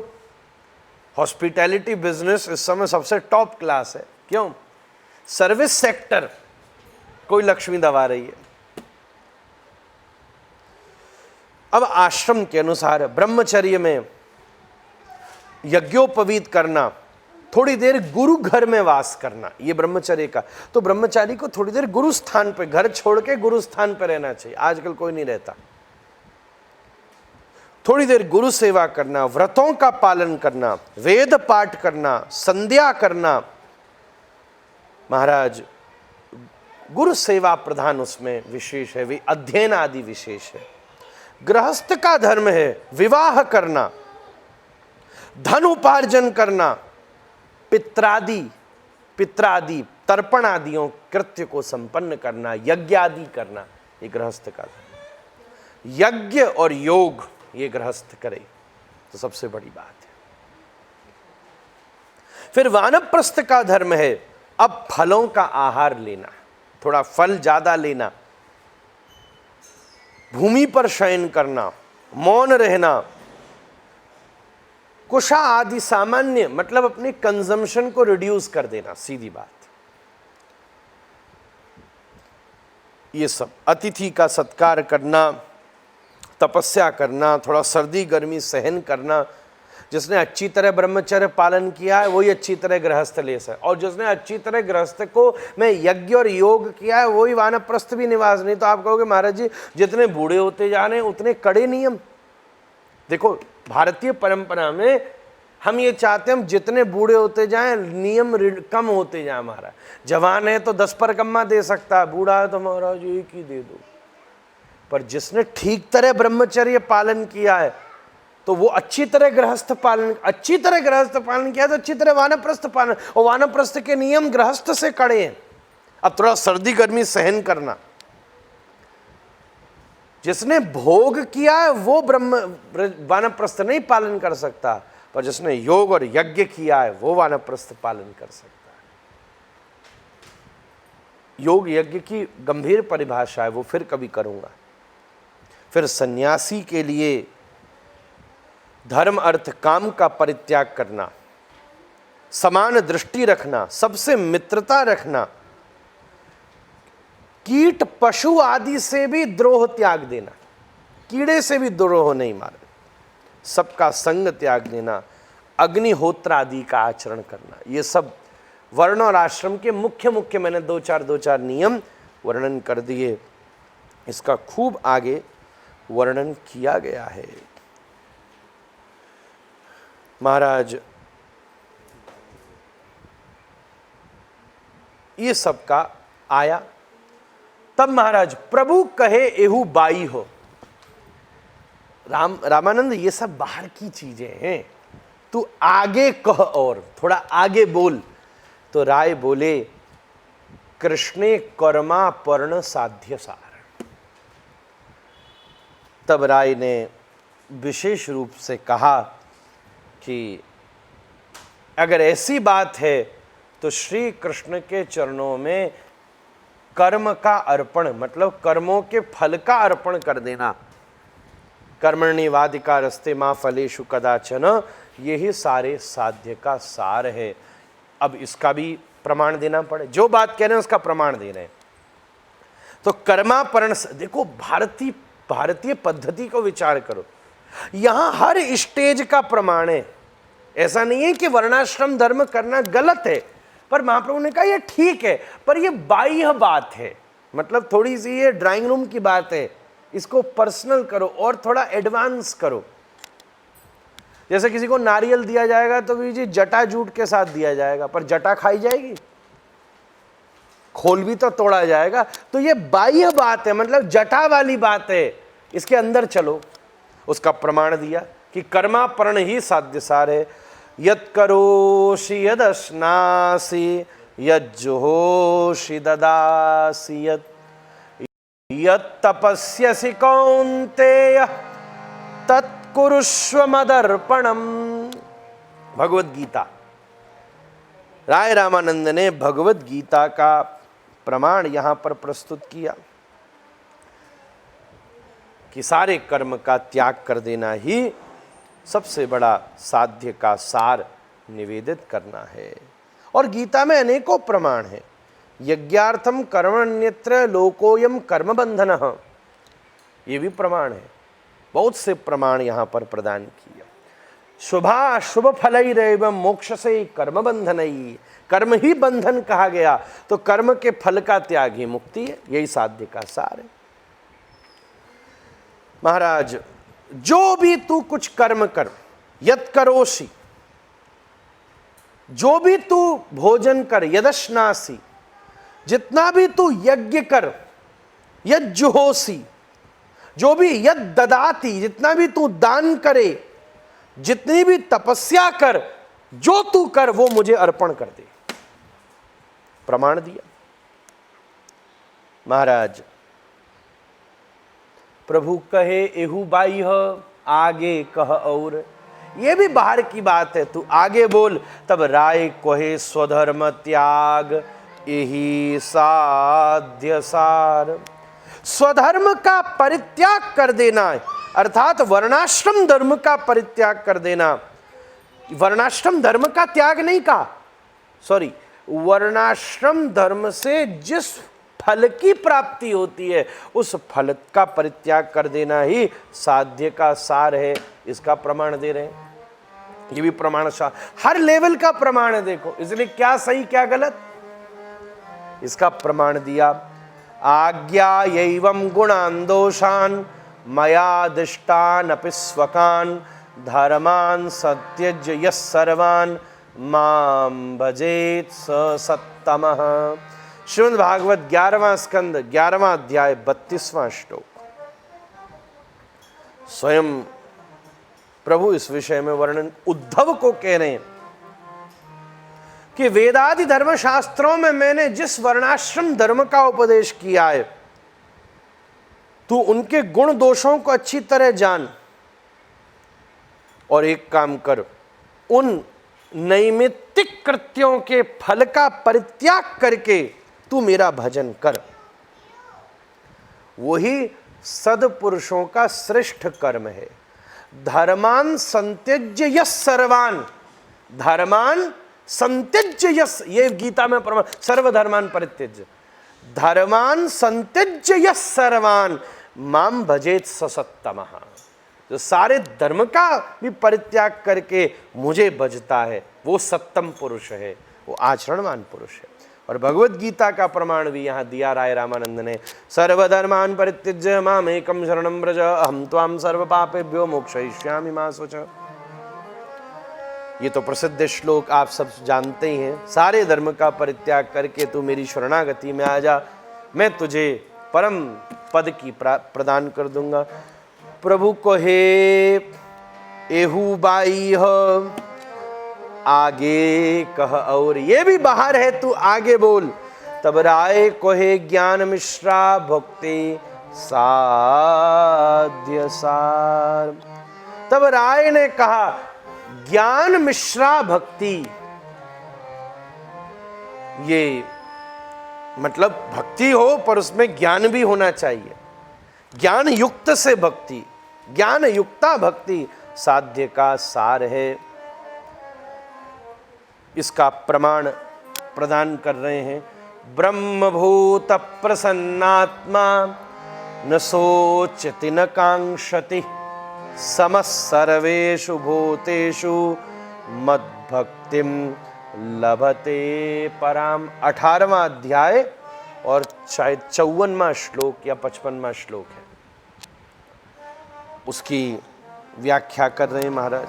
हॉस्पिटैलिटी बिजनेस इस समय सबसे टॉप क्लास है। क्यों? सर्विस सेक्टर कोई लक्ष्मी दबा रही है। अब आश्रम के अनुसार ब्रह्मचर्य में यज्ञोपवीत करना, थोड़ी देर गुरु घर में वास करना, ये ब्रह्मचर्य का। तो ब्रह्मचारी को थोड़ी देर गुरु स्थान पे, घर छोड़ के गुरु स्थान पे रहना चाहिए। आजकल कोई नहीं रहता। थोड़ी देर गुरु सेवा करना, व्रतों का पालन करना, वेद पाठ करना, संध्या करना। महाराज गुरु सेवा प्रधान उसमें विशेष है, वे अध्ययन आदि विशेष है। गृहस्थ का धर्म है विवाह करना, धन उपार्जन करना, पित्रादि तर्पण आदियों कृत्य को संपन्न करना, यज्ञ आदि करना, ये गृहस्थ का धर्म। यज्ञ और योग ये गृहस्थ करे तो सबसे बड़ी बात है। फिर वानप्रस्थ का धर्म है अब फलों का आहार लेना, थोड़ा फल ज्यादा लेना, भूमि पर शयन करना, मौन रहना, कुशा आदि सामान्य, मतलब अपने कंजम्पशन को रिड्यूस कर देना, सीधी बात। ये सब अतिथि का सत्कार करना, तपस्या करना, थोड़ा सर्दी गर्मी सहन करना। जिसने अच्छी तरह ब्रह्मचर्य पालन किया है वही अच्छी तरह गृहस्थ ले सके, और जिसने अच्छी तरह गृहस्थ को में यज्ञ और योग किया है वही वानप्रस्थ भी निवास। नहीं तो आप कहोगे महाराज जी जितने बूढ़े होते जा रहे हैं उतने कड़े नियम। देखो भारतीय परंपरा में हम ये चाहते हैं हम जितने बूढ़े होते जाएं नियम कम होते जाए। हमारा जवान है तो 10 पर कम्मा दे सकता है, बूढ़ा है तो महाराज एक ही दे दो। पर जिसने ठीक तरह ब्रह्मचर्य पालन किया है तो वो अच्छी तरह गृहस्थ पालन किया तो अच्छी तरह वानप्रस्थ पालन। और वानप्रस्थ के नियम गृहस्थ से कड़े हैं। अब थोड़ा सर्दी गर्मी सहन करना। जिसने भोग किया है वो वानप्रस्थ नहीं पालन कर सकता, पर जिसने योग और यज्ञ किया है वो वानप्रस्थ पालन कर सकता है। योग यज्ञ की गंभीर परिभाषा है, वो फिर कभी करूंगा। फिर सन्यासी के लिए धर्म अर्थ काम का परित्याग करना, समान दृष्टि रखना, सबसे मित्रता रखना, कीट पशु आदि से भी द्रोह त्याग देना, कीड़े से भी द्रोह नहीं मारना, सबका संग त्याग देना, अग्निहोत्र आदि का आचरण करना। ये सब वर्ण और आश्रम के मुख्य मैंने दो चार नियम वर्णन कर दिए। इसका खूब आगे वर्णन किया गया है। महाराज ये सब का आया। तब महाराज प्रभु कहे एहू बाई हो। रामानंद ये सब बाहर की चीजें हैं, तू आगे कह और थोड़ा आगे बोल। तो राय बोले कृष्णे कर्मा पर्ण साध्य सार। तब राय ने विशेष रूप से कहा कि अगर ऐसी बात है तो श्री कृष्ण के चरणों में कर्म का अर्पण मतलब कर्मों के फल का अर्पण कर देना। कर्मण्येवाधिकार रस्ते मां फलेषु कदाचन, यही सारे साध्य का सार है। अब इसका भी प्रमाण देना पड़े, जो बात कह रहे हैं उसका प्रमाण दे रहे हैं। तो कर्मापरण, देखो भारतीय पद्धति को विचार करो, यहां हर स्टेज का प्रमाण है। ऐसा नहीं है कि वर्णाश्रम धर्म करना गलत है, पर महाप्रभु ने कहा ये ठीक है, पर ये बाह्य बात है, मतलब थोड़ी सी ये ड्राइंग रूम की बात है, इसको पर्सनल करो और थोड़ा एडवांस करो। जैसे किसी को नारियल दिया जाएगा तो भी जी जटा जूट के साथ दिया जाएगा, पर जटा खाई जाएगी, खोल भी तो तोड़ा जाएगा। तो ये बाह्य बात है, मतलब जटा वाली बात है, इसके अंदर चलो। उसका प्रमाण दिया कि कर्मापरण ही साध्य सार है। यत् करोषि यदश्नासि यज्जुहोषि ददासि यत् तपस्यसि कौन्तेय तत्कुरुष्व मदर्पणम। भगवत गीता, राय रामानंद ने भगवत गीता का प्रमाण यहां पर प्रस्तुत किया कि सारे कर्म का त्याग कर देना ही सबसे बड़ा साध्य का सार निवेदित करना है। और गीता में अनेकों प्रमाण हैं। यज्ञार्थम कर्मण्यत्र लोकोयम कर्म बंधनः, ये भी प्रमाण है। बहुत से प्रमाण यहां पर प्रदान किए। शुभा शुभ फलैरेव मोक्ष से कर्म बंधनई, कर्म ही बंधन कहा गया, तो कर्म के फल का त्याग ही मुक्ति है, यही साध्य का सार है। महाराज, जो भी तू कुछ कर्म कर, यत् करोषि, जो भी तू भोजन कर, यदश्नासि, जितना भी तू यज्ञ कर, यज्जुहोसि, जो भी यद ददाति, जितना भी तू दान करे, जितनी भी तपस्या कर, जो तू कर वो मुझे अर्पण कर दे। प्रमाण दिया। महाराज, प्रभु कहे एहू बाह्य, आगे कह और, ये भी बाहर की बात है, तू आगे बोल। तब राय कहे स्वधर्म त्याग यही साध्य सार। स्वधर्म का परित्याग कर देना, अर्थात वर्णाश्रम धर्म का परित्याग कर देना। वर्णाश्रम धर्म का त्याग नहीं कहा, सॉरी, वर्णाश्रम धर्म से जिस फल की प्राप्ति होती है उस फल का परित्याग कर देना ही साध्य का सार है। इसका प्रमाण दे रहे हैं। ये भी प्रमाण हर लेवल का प्रमाण है, देखो, इसलिए क्या सही क्या गलत, इसका प्रमाण दिया। आज्ञा एवं गुणान दोषान मया दिष्टान अपि स्वकान धर्मान सत्यज यस सर्वान माम भजेत स सत्तमः। श्रीमद् भागवत 11वां स्कंद 11वां अध्याय 32वां श्लोक। स्वयं प्रभु इस विषय में वर्णन उद्धव को कह रहे हैं कि वेदादि धर्म शास्त्रों में मैंने जिस वर्णाश्रम धर्म का उपदेश किया है, तू उनके गुण दोषों को अच्छी तरह जान और एक काम कर, उन नैमित्तिक कृत्यों के फल का परित्याग करके तू मेरा भजन कर। वही सदपुरुषों का श्रेष्ठ कर्म है। धर्मान संत्यज्य यस सर्वान, धर्मान संत्यज्य यस, ये गीता में प्रमाण, सर्वधर्मान परित्यज्य, धर्मान संत्यज्य यस सर्वान माम भजेत ससत्तमः। जो सारे धर्म का भी परित्याग करके मुझे भजता है वो सत्तम पुरुष है, वो आचरणवान पुरुष है। और भगवत गीता का प्रमाण भी यहाँ दिया राय रामानंद ने। सर्वधर्मान परित्यज्य माम एकम शरणं व्रज अहम त्वाम सर्व पापेभ्यो मोक्षयिष्यामि मा शुचः। ये तो प्रसिद्ध श्लोक आप सब जानते ही हैं। सारे धर्म का परित्याग करके तू मेरी शरणागति में आ जा, मैं तुझे परम पद की प्रदान कर दूंगा। प्रभु को हे एहू बाह्य, आगे कह और, ये भी बाहर है, तू आगे बोल। तब राय को हे ज्ञान मिश्रा भक्ति साध्य सार। तब राय ने कहा ज्ञान मिश्रा भक्ति, ये मतलब भक्ति हो पर उसमें ज्ञान भी होना चाहिए। ज्ञान युक्त से भक्ति, ज्ञान युक्ता भक्ति साध्य का सार है। इसका प्रमाण प्रदान कर रहे हैं। ब्रह्मभूत प्रसन्नात्मा न सोचति न कांक्षति समः सर्वेषु भूतेषु मद्भक्तिम लभते पराम। 18वां अध्याय और शायद 54वां श्लोक या 55वां श्लोक है, उसकी व्याख्या कर रहे हैं महाराज।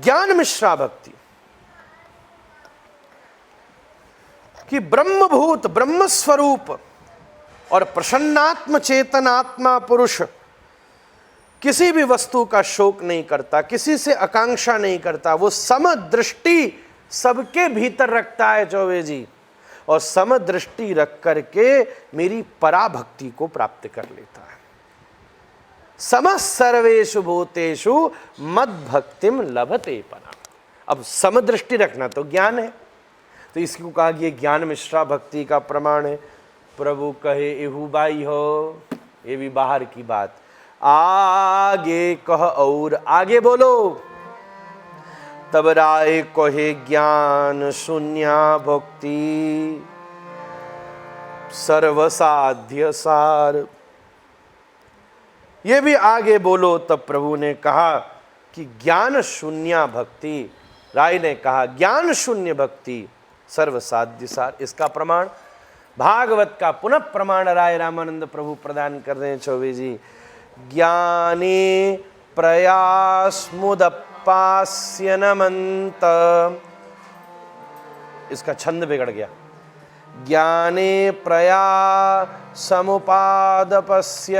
ज्ञान मिश्रा भक्ति कि ब्रह्मभूत ब्रह्म स्वरूप और प्रसन्नात्म चेतनात्मा पुरुष किसी भी वस्तु का शोक नहीं करता, किसी से आकांक्षा नहीं करता। वो समदृष्टि सबके भीतर रखता है चौबे जी, और समदृष्टि रख करके मेरी पराभक्ति को प्राप्त कर लेता है। समस्त सर्वेषु भूतेषु मद भक्तिम लभते परा। अब समदृष्टि रखना तो ज्ञान है, तो इसको कहा कि ज्ञान मिश्रा भक्ति का प्रमाण है। प्रभु कहे एहू बाई हो, ये भी बाहर की बात। आगे कह और आगे बोलो। तब राय कहे ज्ञान शून्या भक्ति सर्वसाध्य सार। ये भी आगे बोलो। तब प्रभु ने कहा कि ज्ञान शून्या भक्ति, राय ने कहा ज्ञान शून्य भक्ति सर्वसाध्य सार। इसका प्रमाण भागवत का पुनः प्रमाण राय रामानंद प्रभु प्रदान कर रहे हैं चौबे जी। ज्ञाने प्रयासमुदपास्य नमन्त, इसका छंद बिगड़ गया। ज्ञाने प्रयासमुपादपस्य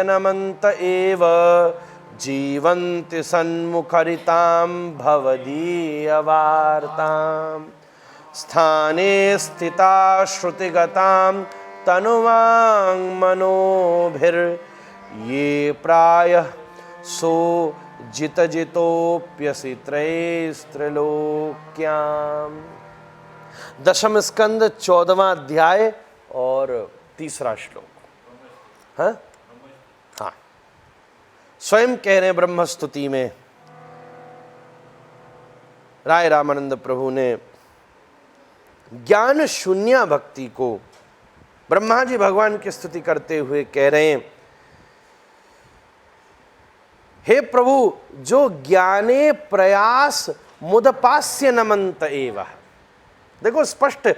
नमन्त एव जीवन्ति सन्मुखरितां भवदीयवार्ताम् स्थाने स्थिता श्रुतिगतां तनुवां मनोभिर् ये प्रायः सो जित जितोप्यसि त्रैस्त्रिलोक्याम्। 10वें स्कंद 14वां अध्याय और 3रा श्लोक। हाँ, स्वयं कह रहे ब्रह्म स्तुति में राय रामानंद प्रभु ने ज्ञान शून्य भक्ति को ब्रह्मा जी भगवान की स्तुति करते हुए कह रहे हैं, हे प्रभु जो ज्ञाने प्रयास मुदपास्य नमन्त एव। देखो स्पष्ट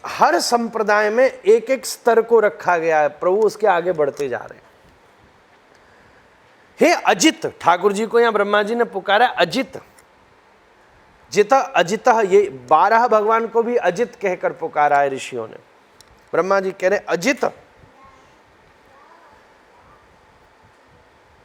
हर संप्रदाय में एक एक स्तर को रखा गया है, प्रभु उसके आगे बढ़ते जा रहे हैं। हे अजित, ठाकुर जी को यहां ब्रह्मा जी ने पुकारा अजित। जित अजित, ये 12 भगवान को भी अजित कहकर पुकारा है ऋषियों ने। ब्रह्मा जी कह रहे अजित,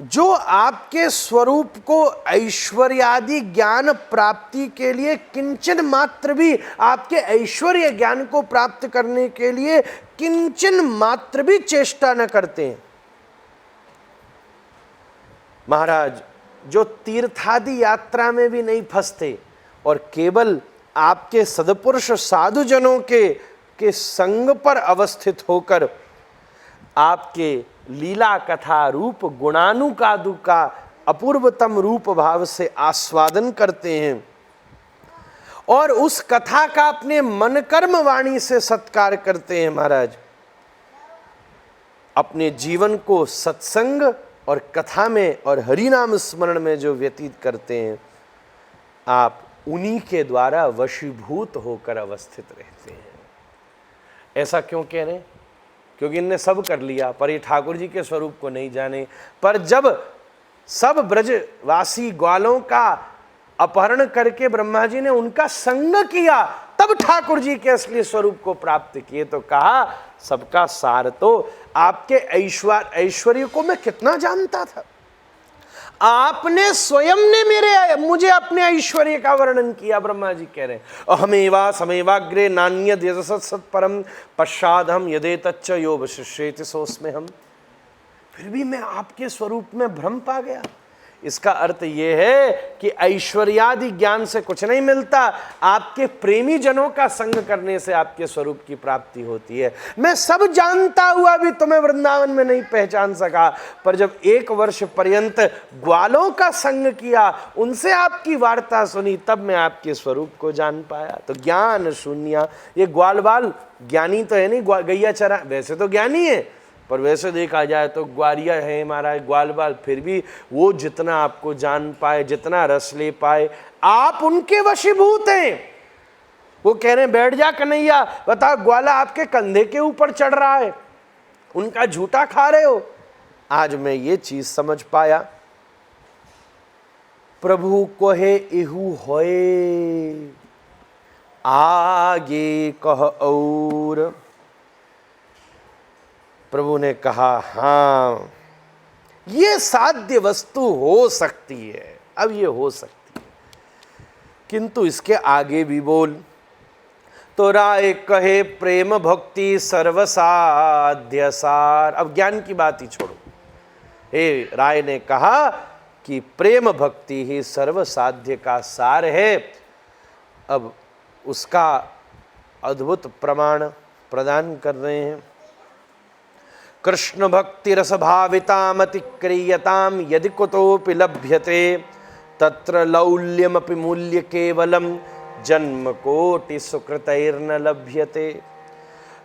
जो आपके स्वरूप को ऐश्वर्यादि ज्ञान प्राप्ति के लिए किंचन मात्र भी, आपके ऐश्वर्य ज्ञान को प्राप्त करने के लिए किंचन मात्र भी चेष्टा न करते हैं। महाराज जो तीर्थादि यात्रा में भी नहीं फंसते और केवल आपके सदपुरुष साधुजनों के संग पर अवस्थित होकर आपके लीला कथा रूप गुणानुकादु का अपूर्वतम रूप भाव से आस्वादन करते हैं और उस कथा का अपने मन कर्म वाणी से सत्कार करते हैं, महाराज अपने जीवन को सत्संग और कथा में और हरि नाम स्मरण में जो व्यतीत करते हैं, आप उन्हीं के द्वारा वशीभूत होकर अवस्थित रहते हैं। ऐसा क्यों कह रहे हैं? क्योंकि इनने सब कर लिया पर ये ठाकुर जी के स्वरूप को नहीं जाने। पर जब सब ब्रजवासी ग्वालों का अपहरण करके ब्रह्मा जी ने उनका संग किया, तब ठाकुर जी के असली स्वरूप को प्राप्त किए। तो कहा सबका सार तो आपके ऐश्वर्य को मैं कितना जानता था। आपने स्वयं ने मुझे अपने ऐश्वर्य का वर्णन किया। ब्रह्मा जी कह रहे हैं अहमेवा समेवाग्रे नान्यद यजसत् सत्परम पश्चाद हम यदेतच्च यो वशिष्येति सोस्मे हम। फिर भी मैं आपके स्वरूप में भ्रम पा गया। इसका अर्थ ये है कि ऐश्वर्यादि ज्ञान से कुछ नहीं मिलता, आपके प्रेमी जनों का संग करने से आपके स्वरूप की प्राप्ति होती है। मैं सब जानता हुआ भी तुम्हें वृंदावन में नहीं पहचान सका, पर जब 1 वर्ष पर्यंत ग्वालों का संग किया, उनसे आपकी वार्ता सुनी, तब मैं आपके स्वरूप को जान पाया। तो ज्ञान शून्य, ये ग्वाल बाल ज्ञानी तो है नहीं, गैया चरा वैसे तो ज्ञानी है, पर वैसे देखा जाए तो ग्वालिया है महाराज, ग्वाल बाल, फिर भी वो जितना आपको जान पाए, जितना रस ले पाए, आप उनके वशीभूत हैं। वो कह रहे हैं बैठ जा कन्हैया, बता ग्वाला आपके कंधे के ऊपर चढ़ रहा है, उनका झूठा खा रहे हो। आज मैं ये चीज समझ पाया। प्रभु कोहे इहु होए, आगे कह और। प्रभु ने कहा हाँ, ये साध्य वस्तु हो सकती है, अब ये हो सकती है, किंतु इसके आगे भी बोल। तो राय कहे प्रेम भक्ति सर्वसाध्य सार। अब ज्ञान की बात ही छोड़ो। हे राय ने कहा कि प्रेम भक्ति ही सर्वसाध्य का सार है। अब उसका अद्भुत प्रमाण प्रदान कर रहे हैं। कृष्ण भक्ति रस भावितामति क्रियताम यदि कुतोपि लभ्यते, तत्र लौल्यमपि मूल्य केवलम जन्म कोटि सुकृतैर्न लभ्यते।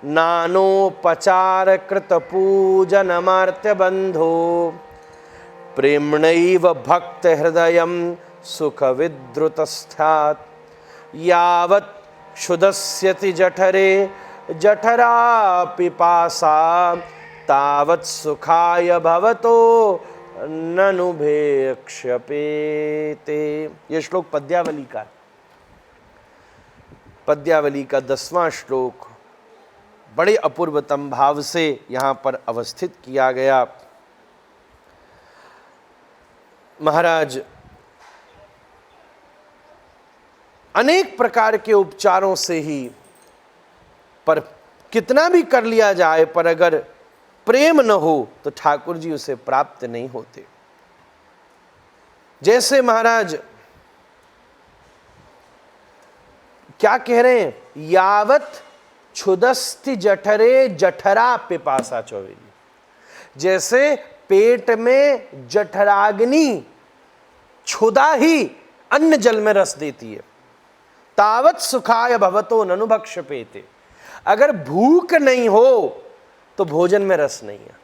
नानोपचार कृत पूजनमार्त्य बंधो, प्रेम्णैव भक्त हृदयं सुख विद्रुतस्थात्। यावत् क्षुदस्यति जठरे जठरा पिपासा, तावत् सुखाय भवतो ननु भेक्ष्यपेते। ये श्लोक पद्यावली का है। पद्यावली का 10वां श्लोक बड़े अपूर्वतम भाव से यहाँ पर अवस्थित किया गया। महाराज अनेक प्रकार के उपचारों से ही, पर कितना भी कर लिया जाए, पर अगर प्रेम न हो तो ठाकुर जी उसे प्राप्त नहीं होते। जैसे महाराज क्या कह रहे हैं, यावत क्षुदस्ति जठरे जठरा पिपासा चौबेली। जैसे पेट में जठराग्नि क्षुधा ही अन्न जल में रस देती है, तावत सुखाय भवतो ननु भक्ष्यपेते। अगर भूख नहीं हो तो भोजन में रस नहीं है।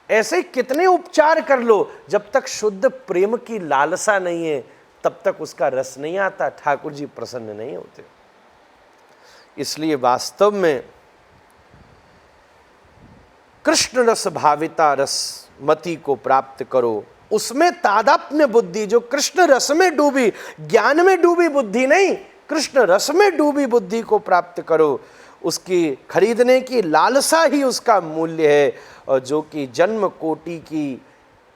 ऐसे कितने उपचार कर लो, जब तक शुद्ध प्रेम की लालसा नहीं है तब तक उसका रस नहीं आता, ठाकुर जी प्रसन्न नहीं होते। इसलिए वास्तव में कृष्ण रस भाविता रस मति को प्राप्त करो। उसमें तादात्म्य बुद्धि, जो कृष्ण रस में डूबी, ज्ञान में डूबी बुद्धि नहीं, कृष्ण रस में डूबी बुद्धि को प्राप्त करो। उसकी खरीदने की लालसा ही उसका मूल्य है, और जो कि जन्म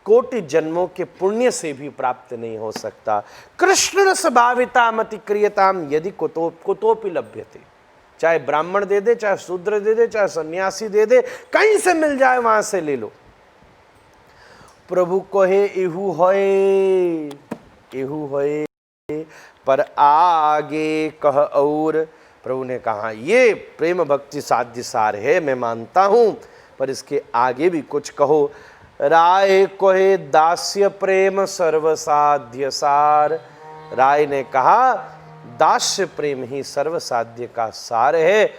कोटि जन्मों के पुण्य से भी प्राप्त नहीं हो सकता। कृष्ण रस भाविता मति क्रियताम यदि कुतोपि लभ्यते। चाहे ब्राह्मण दे दे, चाहे शूद्र दे दे, चाहे सन्यासी दे दे, कहीं से मिल जाए वहां से ले लो। प्रभु कोहे इहु होए पर आगे कह और। प्रभु ने कहा ये प्रेम भक्ति साध्य सार है, मैं मानता हूं, पर इसके आगे भी कुछ कहो। राय कोहे दास्य प्रेम सर्वसाध्य सार। राय ने कहा दास्य प्रेम ही सर्वसाध्य का सार है।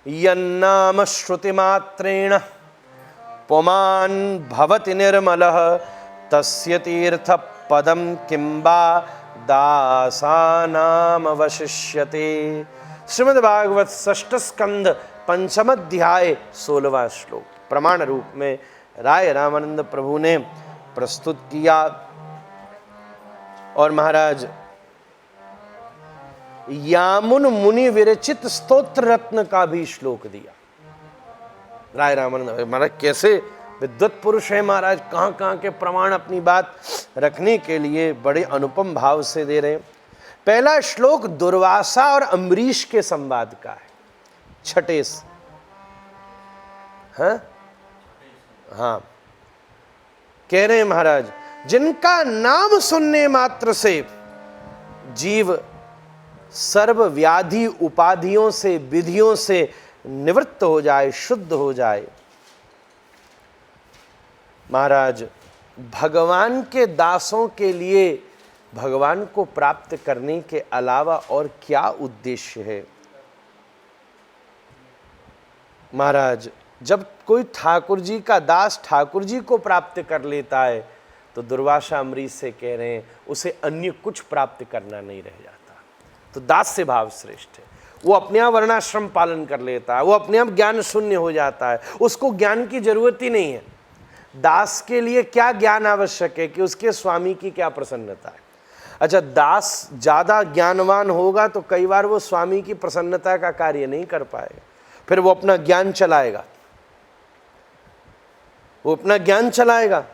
यन्नाम श्रुति मात्रेण पुमान भवति निर्मलः, तस्य तीर्थ पदम किंबा दासानाम वशिष्यते। श्रीमद् भागवत षष्ठ स्कंद 5 अध्याय 16वां श्लोक प्रमाण रूप में राय रामानंद प्रभु ने प्रस्तुत किया। और महाराज यामुन मुनि विरचित स्तोत्र रत्न का भी श्लोक दिया। राय रामानंद महाराज कैसे विद्वत पुरुष है महाराज, कहाँ कहाँ के प्रमाण अपनी बात रखने के लिए बड़े अनुपम भाव से दे रहे हैं। पहला श्लोक दुर्वासा और अम्बरीश के संवाद का है, छठेस। हाँ, कह रहे हैं महाराज, जिनका नाम सुनने मात्र से जीव सर्व व्याधि उपाधियों से, विधियों से निवृत्त हो जाए, शुद्ध हो जाए। महाराज, भगवान के दासों के लिए भगवान को प्राप्त करने के अलावा और क्या उद्देश्य है? महाराज, जब कोई ठाकुर जी का दास ठाकुर जी को प्राप्त कर लेता है तो दुर्वासा अमरीश से कह रहे हैं उसे अन्य कुछ प्राप्त करना नहीं रह जाता। तो दास से भाव श्रेष्ठ है, वो अपने आप वर्णाश्रम पालन कर लेता है, वो अपने आप ज्ञान शून्य हो जाता है, उसको ज्ञान की जरूरत ही नहीं है। दास के लिए क्या ज्ञान आवश्यक है कि उसके स्वामी की क्या प्रसन्नता है। अच्छा, दास ज्यादा ज्ञानवान होगा तो कई बार वो स्वामी की प्रसन्नता का कार्य नहीं कर पाएगा, फिर वो अपना ज्ञान चलाएगा, वो अपना ज्ञान चलाएगा।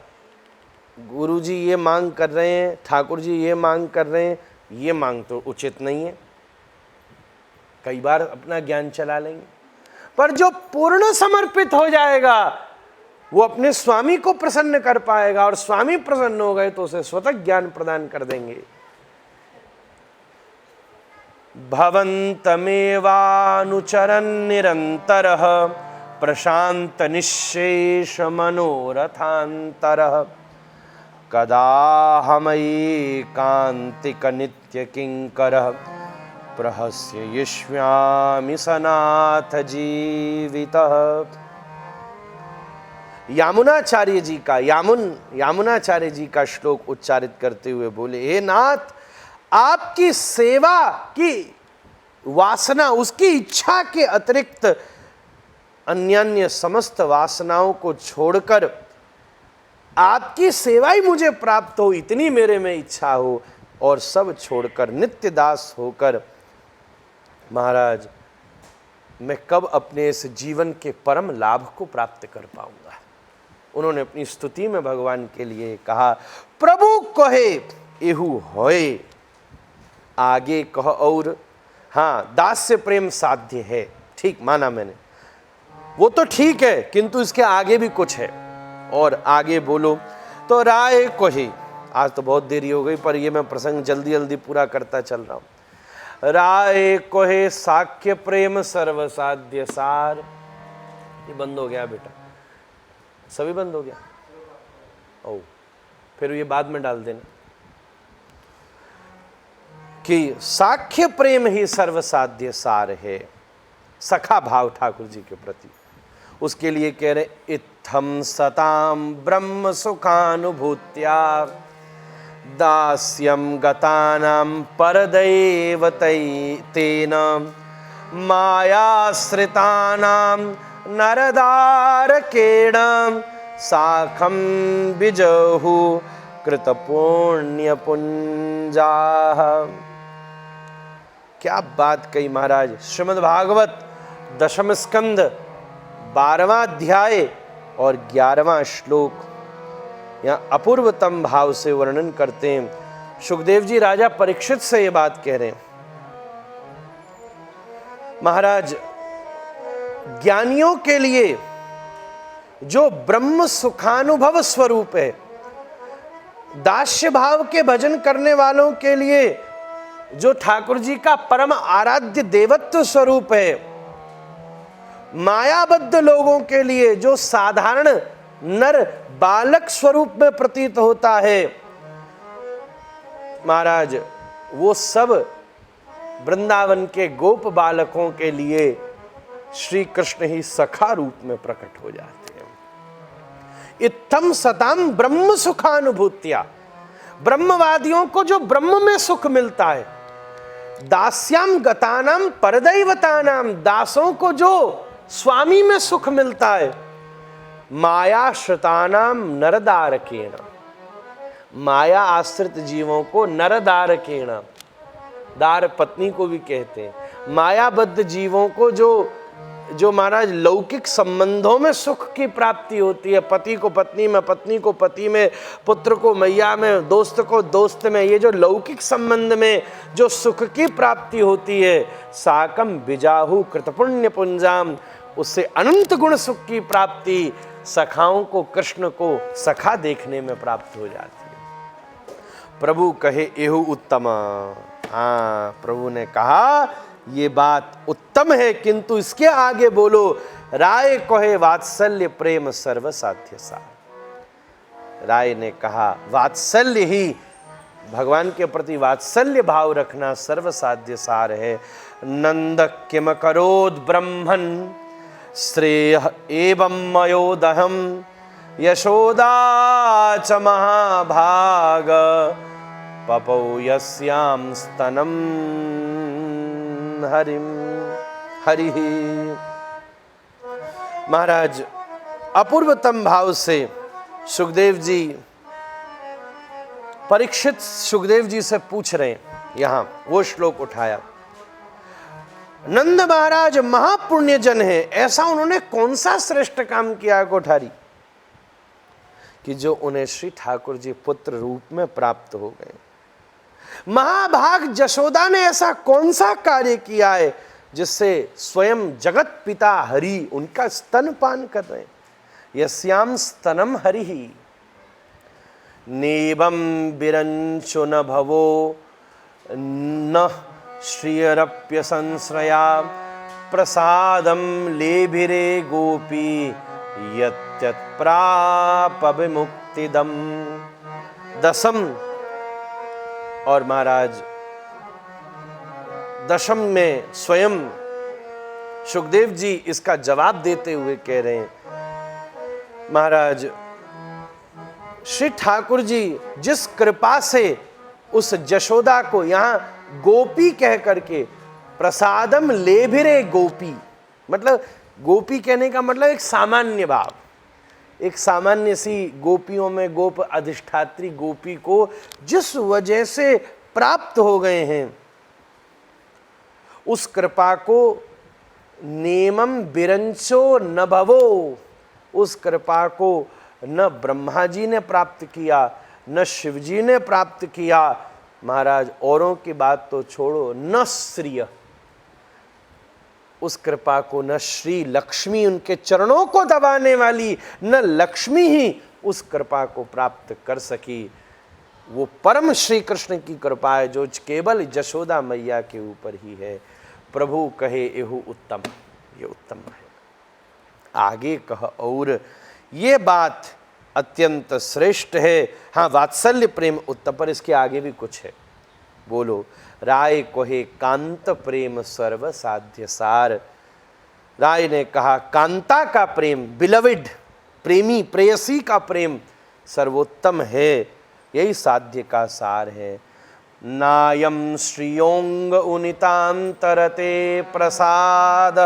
गुरुजी ये मांग कर रहे हैं, ठाकुर जी ये मांग कर रहे हैं, ये मांग तो उचित नहीं है, कई बार अपना ज्ञान चला लेंगे। पर जो पूर्ण समर्पित हो जाएगा वो अपने स्वामी को प्रसन्न कर पाएगा, और स्वामी प्रसन्न हो गए तो उसे स्वतः ज्ञान प्रदान कर देंगे। भवन्तमेवानुचरन् निरन्तरः प्रशांत निःशेष मनोरथान्तरः कदाहमैकान्तिक नित्य किंकरः प्रहस्ययिष्यामि सनाथ जीवितः। यामुनाचार्य जी का यामुनाचार्य जी का श्लोक उच्चारित करते हुए बोले, हे नाथ, आपकी सेवा की वासना, उसकी इच्छा के अतिरिक्त अन्य समस्त वासनाओं को छोड़कर आपकी सेवा ही मुझे प्राप्त हो, इतनी मेरे में इच्छा हो, और सब छोड़कर नित्य दास होकर महाराज मैं कब अपने इस जीवन के परम लाभ को प्राप्त कर पाऊंगा। उन्होंने अपनी स्तुति में भगवान के लिए कहा, प्रभु कहे एहू होए, आगे कह और। हाँ, दास से प्रेम साध्य है, ठीक माना मैंने, वो तो ठीक है, किंतु इसके आगे भी कुछ है, और आगे बोलो। तो राय कहे, आज तो बहुत देरी हो गई पर ये मैं प्रसंग जल्दी जल्दी पूरा करता चल रहा हूं। राय कहे साख्य प्रेम सर्वसाध्य सार। ये बंद हो गया बेटा, सभी बंद हो गया। ओ, फिर ये बाद में डाल देना कि साख्य प्रेम ही सर्वसाध्य सार है, सखा भाव ठाकुर जी के प्रति। उसके लिए कह रहे, इत्थम सताम ब्रह्म सुखानुभूत्या दास्यम गतानां परदैवतै तेन मायाश्रितानां नरदारकेण साखं बिजहु कृतपुण्यपुंजाः। क्या बात कही महाराज। श्रीमद् भागवत दशम स्कंद 12वां अध्याय और 11वां श्लोक यहाँ अपूर्वतम भाव से वर्णन करते हैं। सुखदेव जी राजा परीक्षित से ये बात कह रहे हैं, महाराज ज्ञानियों के लिए जो ब्रह्म सुखानुभव स्वरूप है, दास्य भाव के भजन करने वालों के लिए जो ठाकुर जी का परम आराध्य देवत्व स्वरूप है, मायाबद्ध लोगों के लिए जो साधारण नर बालक स्वरूप में प्रतीत होता है, महाराज वो सब वृंदावन के गोप बालकों के लिए श्री कृष्ण ही सखा रूप में प्रकट हो जाते हैं। इत्थम सताम ब्रह्म सुखानुभूत्या, ब्रह्मवादियों को जो ब्रह्म में सुख मिलता है, दास्याम गतानाम परदैवतानाम, दासों को जो स्वामी में सुख मिलता है, मायाश्रितानाम नरदारकेण, माया आश्रित जीवों को नरदारकेण, दार पत्नी को भी कहते हैं, मायाबद्ध जीवों को जो महाराज लौकिक संबंधों में सुख की प्राप्ति होती है, पति को पत्नी में, पत्नी को पति में, पुत्र को मैया में, दोस्त को दोस्त में, ये जो लौकिक संबंध में जो सुख की प्राप्ति होती है, साकम बिजाहु कृतपुण्य पुंजाम, उससे अनंत गुण सुख की प्राप्ति सखाओं को कृष्ण को सखा देखने में प्राप्त हो जाती है। प्रभु कहे एहु उत्तम। हाँ, प्रभु ने कहा ये बात उत्तम है, किंतु इसके आगे बोलो राय कहे वात्सल्य प्रेम सर्व साध्य सार। राय ने कहा वात्सल्य ही, भगवान के प्रति वात्सल्य भाव रखना सर्व साध्य सार है। नंद किम करोद ब्रह्मन श्रेय एवं मयोदहम यशोदा च महाभाग पपौ यस्याम स्तनम हरिम हरिहि। महाराज अपूर्वतम भाव से सुखदेव जी, परीक्षित सुखदेव जी से पूछ रहे हैं, यहां वो श्लोक उठाया। नंद महाराज महापुण्य जन है, ऐसा उन्होंने कौन सा श्रेष्ठ काम किया कोठारी कि जो उन्हें श्री ठाकुर जी पुत्र रूप में प्राप्त हो गए। महाभाग जशोदा ने ऐसा कौन सा कार्य किया है जिससे स्वयं जगत पिता हरि उनका स्तनपान कर रहे हैं। यस्याम स्तनम हरिहि नेवम बिरंचो न भवो न श्रियरप्य संश्रया प्रसादम लेभिरे गोपी यत्यत् प्राप विमुक्तिदम। दशम और महाराज दशम में स्वयं सुखदेव जी इसका जवाब देते हुए कह रहे हैं, महाराज श्री ठाकुर जी जिस कृपा से उस जशोदा को यहां गोपी कह करके प्रसादम लेभिरे गोपी, मतलब गोपी कहने का मतलब एक सामान्य भाव, एक सामान्य सी गोपियों में गोप अधिष्ठात्री गोपी को जिस वजह से प्राप्त हो गए हैं, उस कृपा को नेमम बिरंचो न भवो, उस कृपा को न ब्रह्मा जी ने प्राप्त किया न शिव जी ने प्राप्त किया। महाराज औरों की बात तो छोड़ो, न श्रिय, उस कृपा को न श्री लक्ष्मी उनके चरणों को दबाने वाली न लक्ष्मी ही उस कृपा को प्राप्त कर सकी। वो परम श्री कृष्ण की कृपा है जो केवल जशोदा मैया के ऊपर ही है। प्रभु कहे एहु उत्तम, ये उत्तम है। आगे कह और ये बात अत्यंत श्रेष्ठ है। हाँ, वात्सल्य प्रेम उत्तम, पर इसके आगे भी कुछ है, बोलो। राय कहे कांत प्रेम सर्व साध्य सार। राय ने कहा कांता का प्रेम, बिलविड, प्रेमी प्रेयसी का प्रेम सर्वोत्तम है, यही साध्य का सार है। नायम श्रियोंग उनितांतरते प्रसाद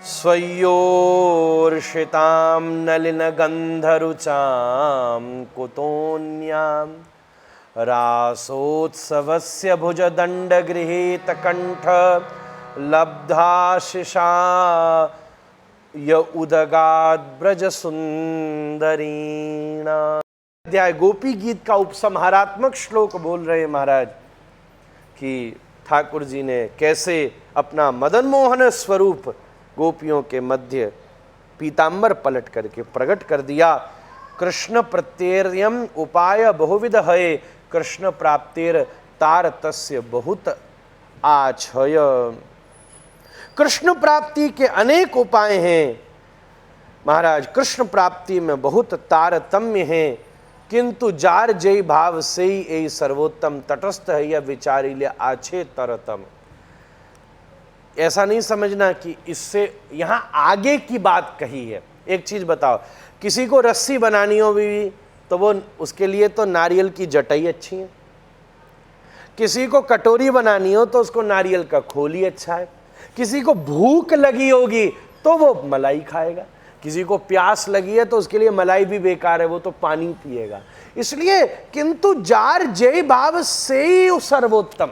स्वयोर्षितां नलिन गंधरुचां कुतोन्यां रासोत्सवस्य भुजदंड गृहीत कंठ लब्धाशिषा य उदगाद ब्रज सुंदरीणा। अध्याय गोपी गीत का उपसंहारात्मक श्लोक बोल रहे महाराज कि ठाकुर जी ने कैसे अपना मदन मोहन स्वरूप गोपियों के मध्य पीतांबर पलट करके प्रकट कर दिया। कृष्ण प्रत्यर्यम उपाय बहुविध है, कृष्ण प्राप्तिर तार तस्य बहुत आछय। कृष्ण प्राप्ति के अनेक उपाय हैं महाराज, कृष्ण प्राप्ति में बहुत तारतम्य है, किंतु जार जय भाव से ही यही सर्वोत्तम तटस्थ है, यह विचारी ले आछे तरतम। ऐसा नहीं समझना कि इससे यहां आगे की बात कही है। एक चीज बताओ, किसी को रस्सी बनानी हो भी तो वो उसके लिए तो नारियल की जटाई अच्छी है, किसी को कटोरी बनानी हो तो उसको नारियल का खोल ही अच्छा है, किसी को भूख लगी होगी तो वो मलाई खाएगा, किसी को प्यास लगी है तो उसके लिए मलाई भी बेकार है, वो तो पानी पिएगा। इसलिए किंतु जार जय भाव से ही सर्वोत्तम।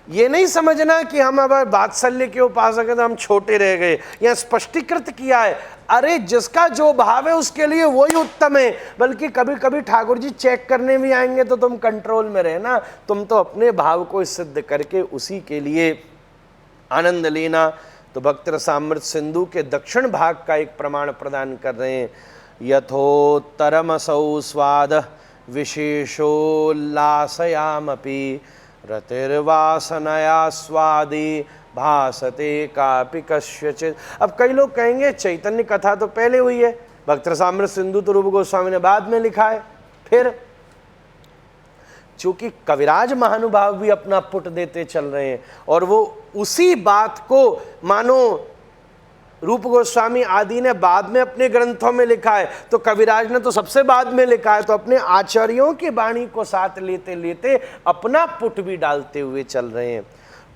ये नहीं समझना कि हम अब वात्सल्य के उपासक हैं तो हम छोटे रह गए, यह स्पष्टीकृत किया है। अरे जिसका जो भाव है उसके लिए वही उत्तम है। बल्कि कभी कभी ठाकुर जी चेक करने भी आएंगे तो तुम कंट्रोल में रहना, तुम तो अपने भाव को सिद्ध करके उसी के लिए आनंद लेना। तो भक्त रसामृत सिंधु के दक्षिण भाग का एक प्रमाण प्रदान कर रहे हैं। यथोत्तरमसौ स्वाद विशेषोल्लासयामपि रतिर्वासनया स्वादि भासते कापि कस्यचित्। अब कई लोग कहेंगे चैतन्य कथा तो पहले हुई है, भक्त रसामृत सिंधु तो रूप गोस्वामी ने बाद में लिखा है। फिर चूंकि कविराज महानुभाव भी अपना पुट देते चल रहे हैं और वो उसी बात को मानो रूप गोस्वामी आदि ने बाद में अपने ग्रंथों में लिखा है, तो कविराज ने तो सबसे बाद में लिखा है, तो अपने आचार्यों की वाणी को साथ लेते लेते अपना पुट भी डालते हुए चल रहे हैं।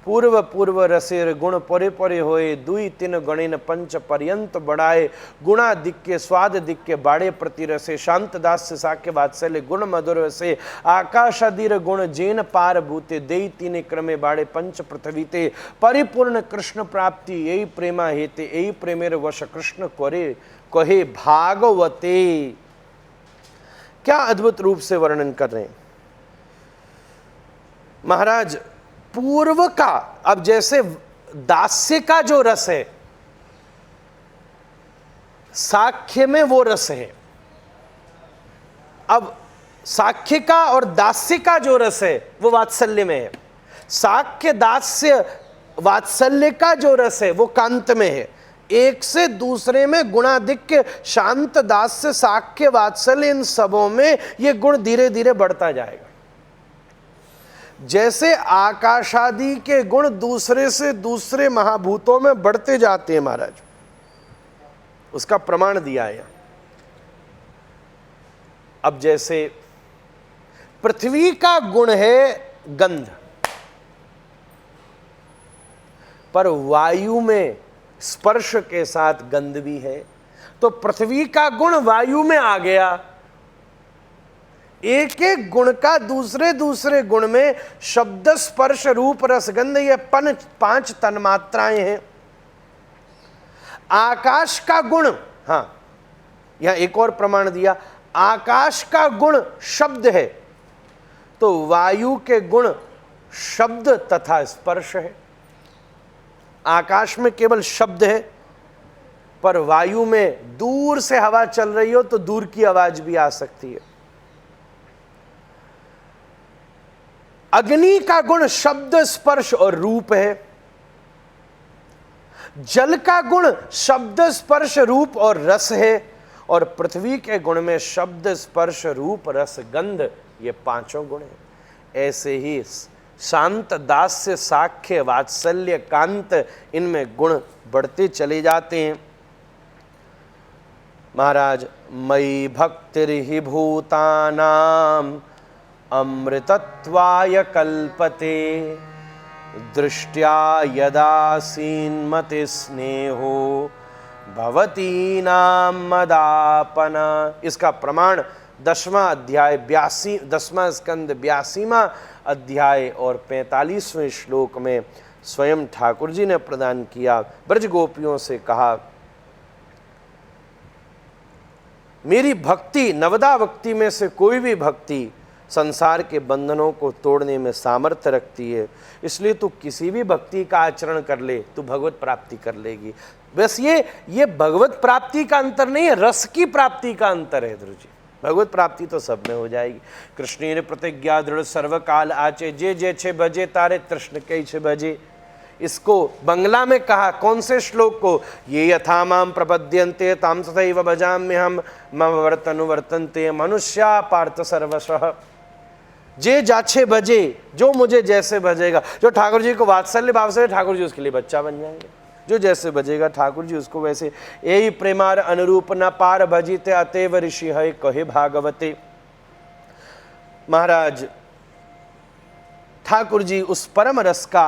पूर्व पूर्व रसेर गुण परे परे होए, दुई तीन गणिन पंच पर्यंत बढ़ाए, गुणा दिक्के स्वाद दिक्के बाड़े प्रति रसे, शांत दास्य साक्य वात्सल्य गुण मधुर रसे, आकाशादीर गुण जेन पार भूते, देई तीन क्रमे बाड़े पंच पृथ्वीते, परिपूर्ण कृष्ण प्राप्ति यही प्रेमा हेते, यही प्रेमेर वश कृष्ण करे कहे भागवते। क्या अद्भुत रूप से वर्णन कर रहे हैं महाराज। पूर्व का, अब जैसे दास्य का जो रस है साख्य में वो रस है, अब साख्य का और दास्य का जो रस है वो वात्सल्य में है, साख्य दास्य वात्सल्य का जो रस है वो कांत में है। एक से दूसरे में गुणाधिक्य शांत दास्य साख्य वात्सल्य इन सबों में ये गुण धीरे धीरे बढ़ता जाएगा। जैसे आकाशादि के गुण दूसरे से दूसरे महाभूतों में बढ़ते जाते हैं महाराज, उसका प्रमाण दिया है। अब जैसे पृथ्वी का गुण है गंध, पर वायु में स्पर्श के साथ गंध भी है, तो पृथ्वी का गुण वायु में आ गया। एक एक गुण का दूसरे दूसरे गुण में शब्द स्पर्श रूप रस गंध, ये पांच तन्मात्राएं हैं। आकाश का गुण, हाँ यहां एक और प्रमाण दिया, आकाश का गुण शब्द है, तो वायु के गुण शब्द तथा स्पर्श है। आकाश में केवल शब्द है, पर वायु में दूर से हवा चल रही हो तो दूर की आवाज भी आ सकती है। अग्नि का गुण शब्द स्पर्श और रूप है। जल का गुण शब्द स्पर्श रूप और रस है, और पृथ्वी के गुण में शब्द स्पर्श रूप रस गंध, ये पांचों गुण हैं। ऐसे ही शांत दास्य साख्य वात्सल्य कांत, इनमें गुण बढ़ते चले जाते हैं महाराज। मयि भक्तिर्हि भूतानाम अमृतत्वाय कल्पते, दृष्ट्या यदासीन्मति स्नेहो भवती नाम मदापना। इसका प्रमाण 10वां अध्याय 10वां स्कंद 82वां अध्याय और 45वें श्लोक में स्वयं ठाकुर जी ने प्रदान किया। ब्रज गोपियों से कहा, मेरी भक्ति नवदा भक्ति में से कोई भी भक्ति संसार के बंधनों को तोड़ने में सामर्थ्य रखती है, इसलिए तू किसी भी भक्ति का आचरण कर ले, तू भगवत प्राप्ति कर लेगी। बस ये भगवत प्राप्ति का अंतर नहीं है, रस की प्राप्ति का अंतर है ध्रुव जी। भगवत प्राप्ति तो सब में हो जाएगी। कृष्ण ने प्रतिज्ञा दृढ़ सर्वकाल आचे, जे जे छे भजे तारे तृष्ण कई छे भजे। इसको बंगला में कहा, कौन से श्लोक को, ये यथा माम प्रपद्यन्ते ताम तथैव भजाम्यहम मम वर्तनुवर्तन्ते मनुष्या पार्थ सर्वशः। जे जाछे भजे, जो मुझे जैसे भजेगा, जो ठाकुर जी को वात्सल्य भाव से, ठाकुर जी उसके लिए बच्चा बन जाएंगे। जो जैसे भजेगा ठाकुर जी उसको वैसे। यही प्रेमार अनुरूप न पार भजिते अतएव ऋषि है कहे भागवते। महाराज ठाकुर जी उस परम रस का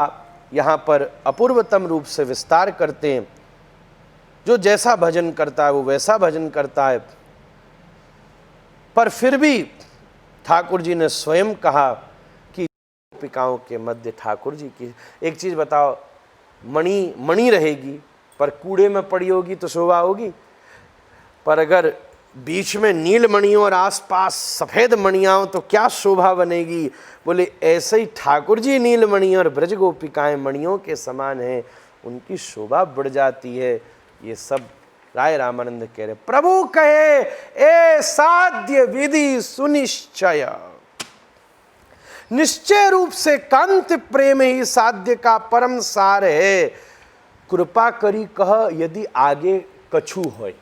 यहाँ पर अपूर्वतम रूप से विस्तार करते हैं। जो जैसा भजन करता है वो वैसा भजन करता है, पर फिर भी ठाकुर जी ने स्वयं कहा कि गोपिकाओं के मध्य ठाकुर जी की एक चीज बताओ, मणि रहेगी पर कूड़े में पड़ी होगी तो शोभा होगी, पर अगर बीच में नील मणियों और आसपास सफेद मणियां हो तो क्या शोभा बनेगी। बोले ऐसे ही ठाकुर जी नील मणि और ब्रज गोपिकाएं मणियों के समान हैं, उनकी शोभा बढ़ जाती है। ये सब राय रामानंद कह रहे। प्रभु कहे ए साध्य विधि सुनिश्चय, निश्चय रूप से कांति प्रेम ही साध्य का परम सार है। कृपा करी कह यदि आगे कछु होय,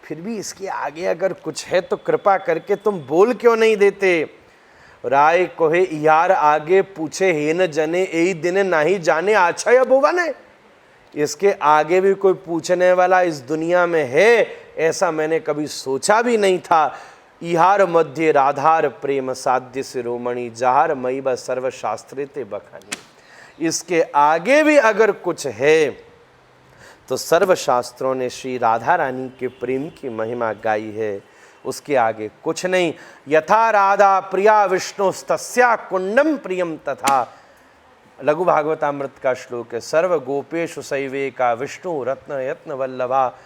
फिर भी इसके आगे अगर कुछ है तो कृपा करके तुम बोल क्यों नहीं देते। राय कोहे यार आगे पूछे हे न जने यही दिन नहीं जाने आछय भुवन है। इसके आगे भी कोई पूछने वाला इस दुनिया में है, ऐसा मैंने कभी सोचा भी नहीं था। इहार मध्य राधार प्रेम साध्य शिरोमणि, जहार मई ब सर्वशास्त्रे ते बखानी। इसके आगे भी अगर कुछ है तो सर्वशास्त्रों ने श्री राधा रानी के प्रेम की महिमा गाई है, उसके आगे कुछ नहीं। यथा राधा प्रिया विष्णु तस्या कुंडम प्रियम तथा, लघु भागवतामृत का श्लोक है। सर्व गोपेशु सैवे का विष्णु रत्न यत्न वल्लभा।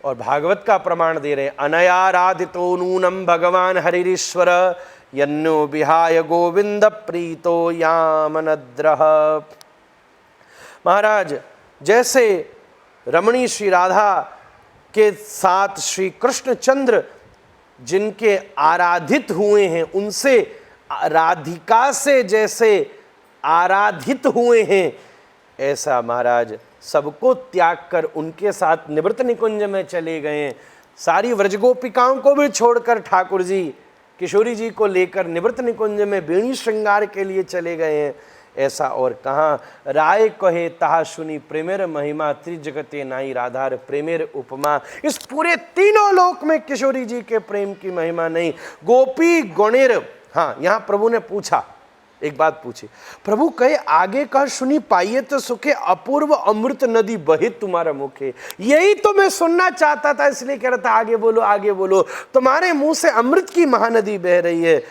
और भागवत का प्रमाण दे रहे, अनयाराधितो नूनम भगवान हरिरीश्वर, यन्नो विहाय गोविंद प्रीतो यामनद्रह। महाराज, जैसे रमणी श्री राधा के साथ श्री कृष्णचंद्र जिनके आराधित हुए हैं, उनसे राधिका से जैसे आराधित हुए हैं, ऐसा महाराज सबको त्याग कर उनके साथ निवृत्त निकुंज में चले गए। सारी व्रजगोपिकाओं को भी छोड़कर ठाकुर जी किशोरी जी को लेकर निवृत्त निकुंज में बेणी श्रृंगार के लिए चले गए हैं। ऐसा और कहाँ। राय कहे ताहा सुनी प्रेमेर महिमा, त्रिजगते नाई राधार प्रेमेर उपमा। इस पूरे तीनों लोक में किशोरी जी के प्रेम की महिमा नहीं। गोपी गणेर, हाँ, यहाँ प्रभु ने पूछा, एक बात पूछी, प्रभु कहे आगे कह सुनी पाइए तो सुखे, अपूर्व अमृत नदी बहे तुम्हारा मुखे। यही तो मैं सुनना चाहता था, इसलिए कह रहा था आगे बोलो आगे बोलो। तुम्हारे मुंह से अमृत की महानदी बह रही है।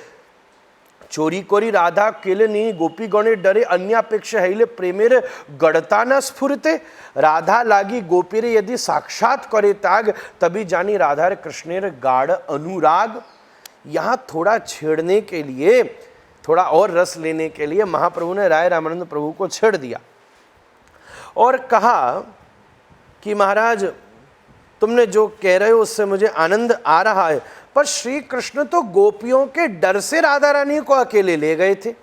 चोरी कोरी राधा केलनी गोपी गणे डरे, अन्यापेक्षा हिले प्रेमेर गड़ता न स्फुरते। राधा लागी गोपीर यदि साक्षात करे त्याग, तभी जानी राधार कृष्णेर गाढ़ अनुराग। यहाँ थोड़ा छेड़ने के लिए, थोड़ा और रस लेने के लिए महाप्रभु ने राय रामानंद प्रभु को छेड़ दिया और कहा कि महाराज तुमने जो कह रहे हो उससे मुझे आनंद आ रहा है, पर श्री कृष्ण तो गोपियों के डर से राधा रानी को अकेले ले गए थे।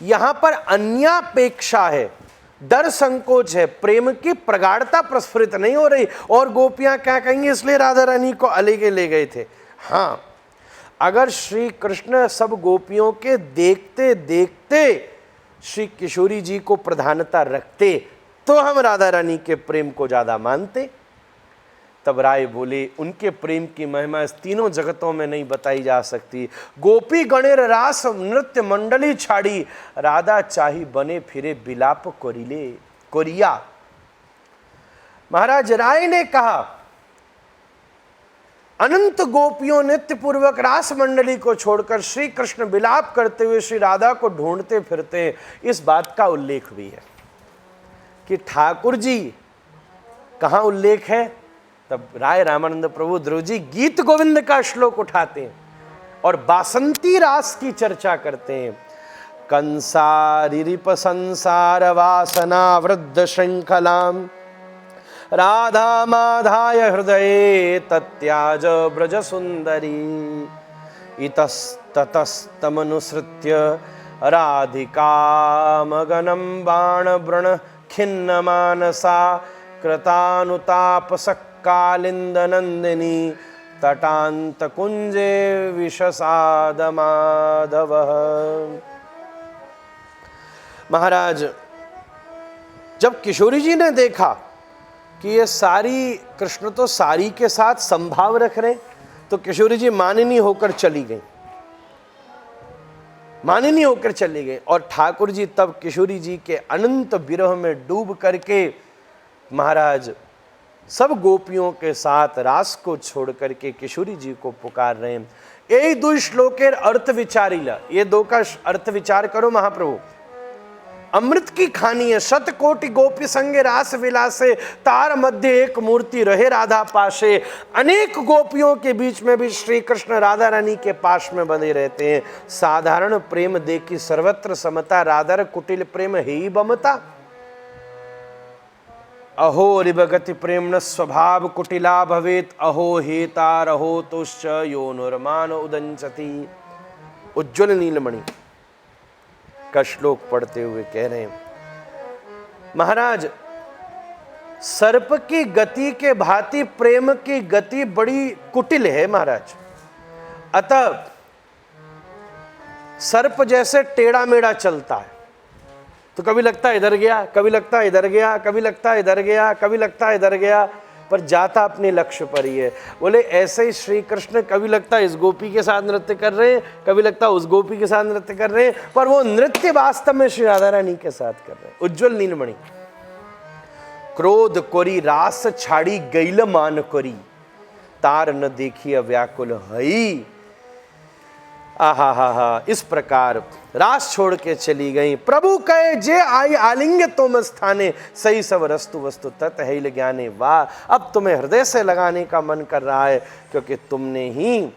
यहां पर अन्यापेक्षा है, डर संकोच है, प्रेम की प्रगाढ़ता प्रस्फुरित नहीं हो रही। और गोपियां क्या कहेंगी, इसलिए राधा रानी को अलग ले गए थे। हाँ, अगर श्री कृष्ण सब गोपियों के देखते देखते श्री किशोरी जी को प्रधानता रखते तो हम राधा रानी के प्रेम को ज्यादा मानते। तब राय बोले उनके प्रेम की महिमा इस तीनों जगतों में नहीं बताई जा सकती। गोपी गणेर रास नृत्य मंडली छाड़ी, राधा चाही बने फिरे बिलाप कोरिले कोरिया। महाराज राय ने कहा अनंत गोपियों नित्य पूर्वक रास मंडली को छोड़कर श्री कृष्ण विलाप करते हुए श्री राधा को ढूंढते फिरते। इस बात का उल्लेख भी है कि ठाकुर जी कहाँ उल्लेख है, तब राय रामानंद प्रभु ध्रुव जी गीत गोविंद का श्लोक उठाते हैं और बासंती रास की चर्चा करते हैं। कंसारिप संसार वासना वृद्ध श्रृंखलाम, राधा माधाय हृदये तत्याज ब्रज सुंदरी। इतस्ततस्तमनुसृत्य राधिका मगनम बाण व्रण खिन्न मानसा, कृतानुताप सक्कालिंद नंदिनी, तटांत कुंजे विषसाद माधव। महाराज जब किशोरी जी ने देखा कि ये सारी कृष्ण तो सारी के साथ संभाव रख रहे, तो किशोरी जी मानिनी होकर चली गई, मानिनी होकर चली गई। और ठाकुर जी तब किशोरी जी के अनंत विरह में डूब करके महाराज सब गोपियों के साथ रास को छोड़ करके किशोरी जी को पुकार रहे हैं। यही दो श्लोकेर अर्थ विचारिला, ये दो का अर्थ विचार करो महाप्रभु। अमृत की खानी है, शत कोटि गोपी संगे रास विलासे, तार मध्य एक मूर्ति रहे राधा पाशे। अनेक गोपियों के बीच में भी श्री कृष्ण राधा रानी के पास में बने रहते हैं। साधारण प्रेम देखी सर्वत्र समता, राधर कुटिल प्रेम ही बमता। अहो रिबगति प्रेमण स्वभाव कुटिला भवेत, अहो हेतार अहो तुश्च योनुर्मान उदंचति। उज्ज्वल नीलमणि का श्लोक पढ़ते हुए कह रहे हैं, महाराज सर्प की गति के भांति प्रेम की गति बड़ी कुटिल है महाराज। अतः सर्प जैसे टेढ़ा मेढ़ा चलता है, तो कभी लगता है इधर गया, कभी लगता है इधर गया, कभी लगता है इधर गया, कभी लगता है इधर गया, पर जाता अपने लक्ष्य पर ही है। बोले ऐसे ही श्री कृष्ण कभी लगता है इस गोपी के साथ नृत्य कर रहे हैं, कभी लगता है उस गोपी के साथ नृत्य कर रहे हैं, पर वो नृत्य वास्तव में श्री राधा रानी के साथ कर रहे हैं। उज्ज्वल नीलमणि क्रोध कोरी रास छाड़ी गैल मान कोरी, तार न देखिए व्याकुल हई। आहा हा हा, इस प्रकार रास छोड़ के चली गई। प्रभु कहे जे आई आलिंग तुम स्थाने, सही सब रस्तु वस्तु तत् है ज्ञाने। वाह, अब तुम्हें हृदय से लगाने का मन कर रहा है, क्योंकि तुमने ही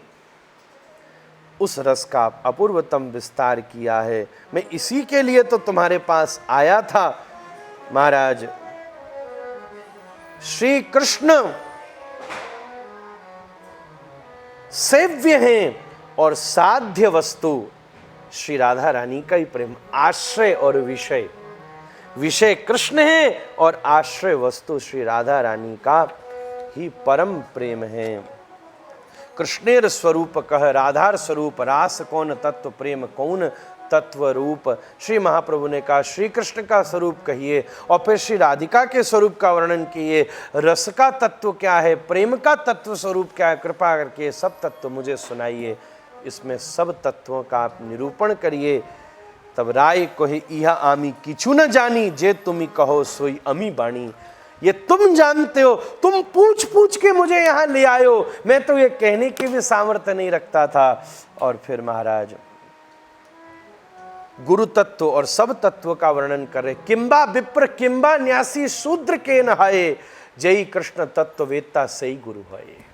उस रस का अपूर्वतम विस्तार किया है। मैं इसी के लिए तो तुम्हारे पास आया था महाराज। श्री कृष्ण सेव्य हैं और साध्य वस्तु श्री राधा रानी का ही प्रेम। आश्रय और विषय, विषय कृष्ण है और आश्रय वस्तु श्री राधा रानी का ही परम प्रेम है। कृष्णेर स्वरूप कह राधार स्वरूप, रास कौन तत्व प्रेम कौन तत्व रूप। श्री महाप्रभु ने कहा श्री कृष्ण का स्वरूप कहिए, और फिर श्री राधिका के स्वरूप का वर्णन किए। रस का तत्व क्या है, प्रेम का तत्व स्वरूप क्या है, कृपा करके सब तत्व मुझे सुनाइए। इसमें सब तत्वों का आप निरूपण करिए। तब राय कोहि इहा आमी किछु न जानी, जे तुमी कहो सोई अमी बाणी। ये तुम जानते हो, तुम पूछ पूछ के मुझे यहाँ ले आए हो, मैं तो ये कहने की भी सामर्थ्य नहीं रखता था। और फिर महाराज गुरु तत्व और सब तत्व का वर्णन कर रहे। किंबा विप्र किंबा न्यासी शूद्र के नहाए, जय कृष्ण तत्व वेत्ता सही गुरु है।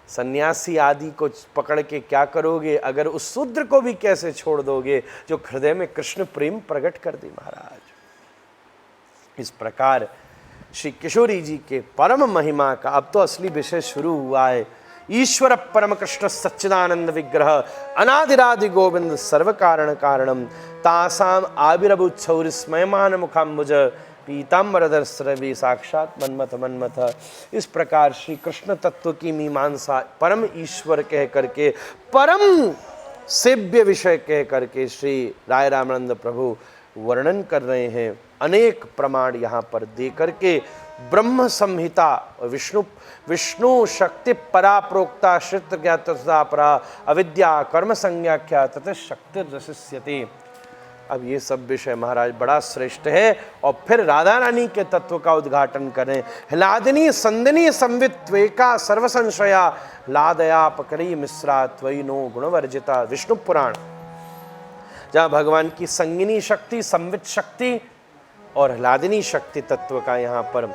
सन्यासी आदि को पकड़ के क्या करोगे, अगर उस शूद्र को भी कैसे छोड़ दोगे जो हृदय में कृष्ण प्रेम प्रकट कर दे महाराज। इस प्रकार श्री किशोरी जी के परम महिमा का अब तो असली विषय शुरू हुआ है। ईश्वर परम कृष्ण सच्चिदानंद विग्रह अनादिरादि गोविंद सर्व कारण कारणम, तासाम आविर्भूत स्मयमान मुखाम्बुज पीताम्बरधर स्रवि साक्षात मन्मथ मन्मथ। इस प्रकार श्री कृष्ण तत्व की मीमांसा परम ईश्वर कह करके, परम सेव्य विषय कह करके श्री राय रामानंद प्रभु वर्णन कर रहे हैं। अनेक प्रमाण यहाँ पर दे करके ब्रह्म संहिता विष्णु शक्ति परा प्रोक्ता श्रित ज्ञातता परा अविद्या कर्म संज्ञाख्या तथा शक्ति रसिष्यते। अब ये सब विषय महाराज बड़ा श्रेष्ठ है। और फिर राधा रानी के तत्व का उद्घाटन करें। लादिनी संदिनी संवित त्वेका सर्व संशया, लादया पकड़ी मिश्रा त्वयि नो गुणवर्जिता। विष्णु पुराण, जहाँ भगवान की संगिनी शक्ति, संवित शक्ति और लादिनी शक्ति तत्व का यहाँ पर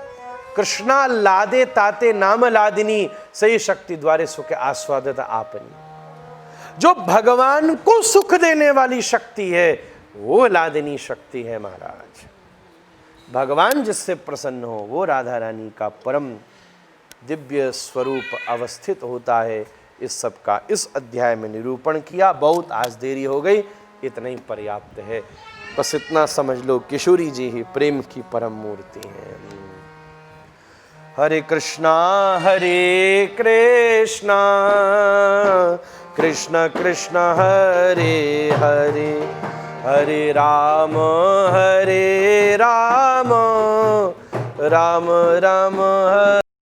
कृष्णा लादे ताते नाम लादिनी, सही शक्ति द्वारे सुख आस्वादित आपनी। जो भगवान को सुख देने वाली शक्ति है वो लादिनी शक्ति है महाराज। भगवान जिससे प्रसन्न हो वो राधा रानी का परम दिव्य स्वरूप अवस्थित होता है। इस सब का इस अध्याय में निरूपण किया। बहुत आज देरी हो गई, इतना ही पर्याप्त है। बस इतना समझ लो, किशोरी जी ही प्रेम की परम मूर्ति हैं। हरे कृष्णा कृष्ण कृष्ण हरे हरे, हरे राम राम राम हरे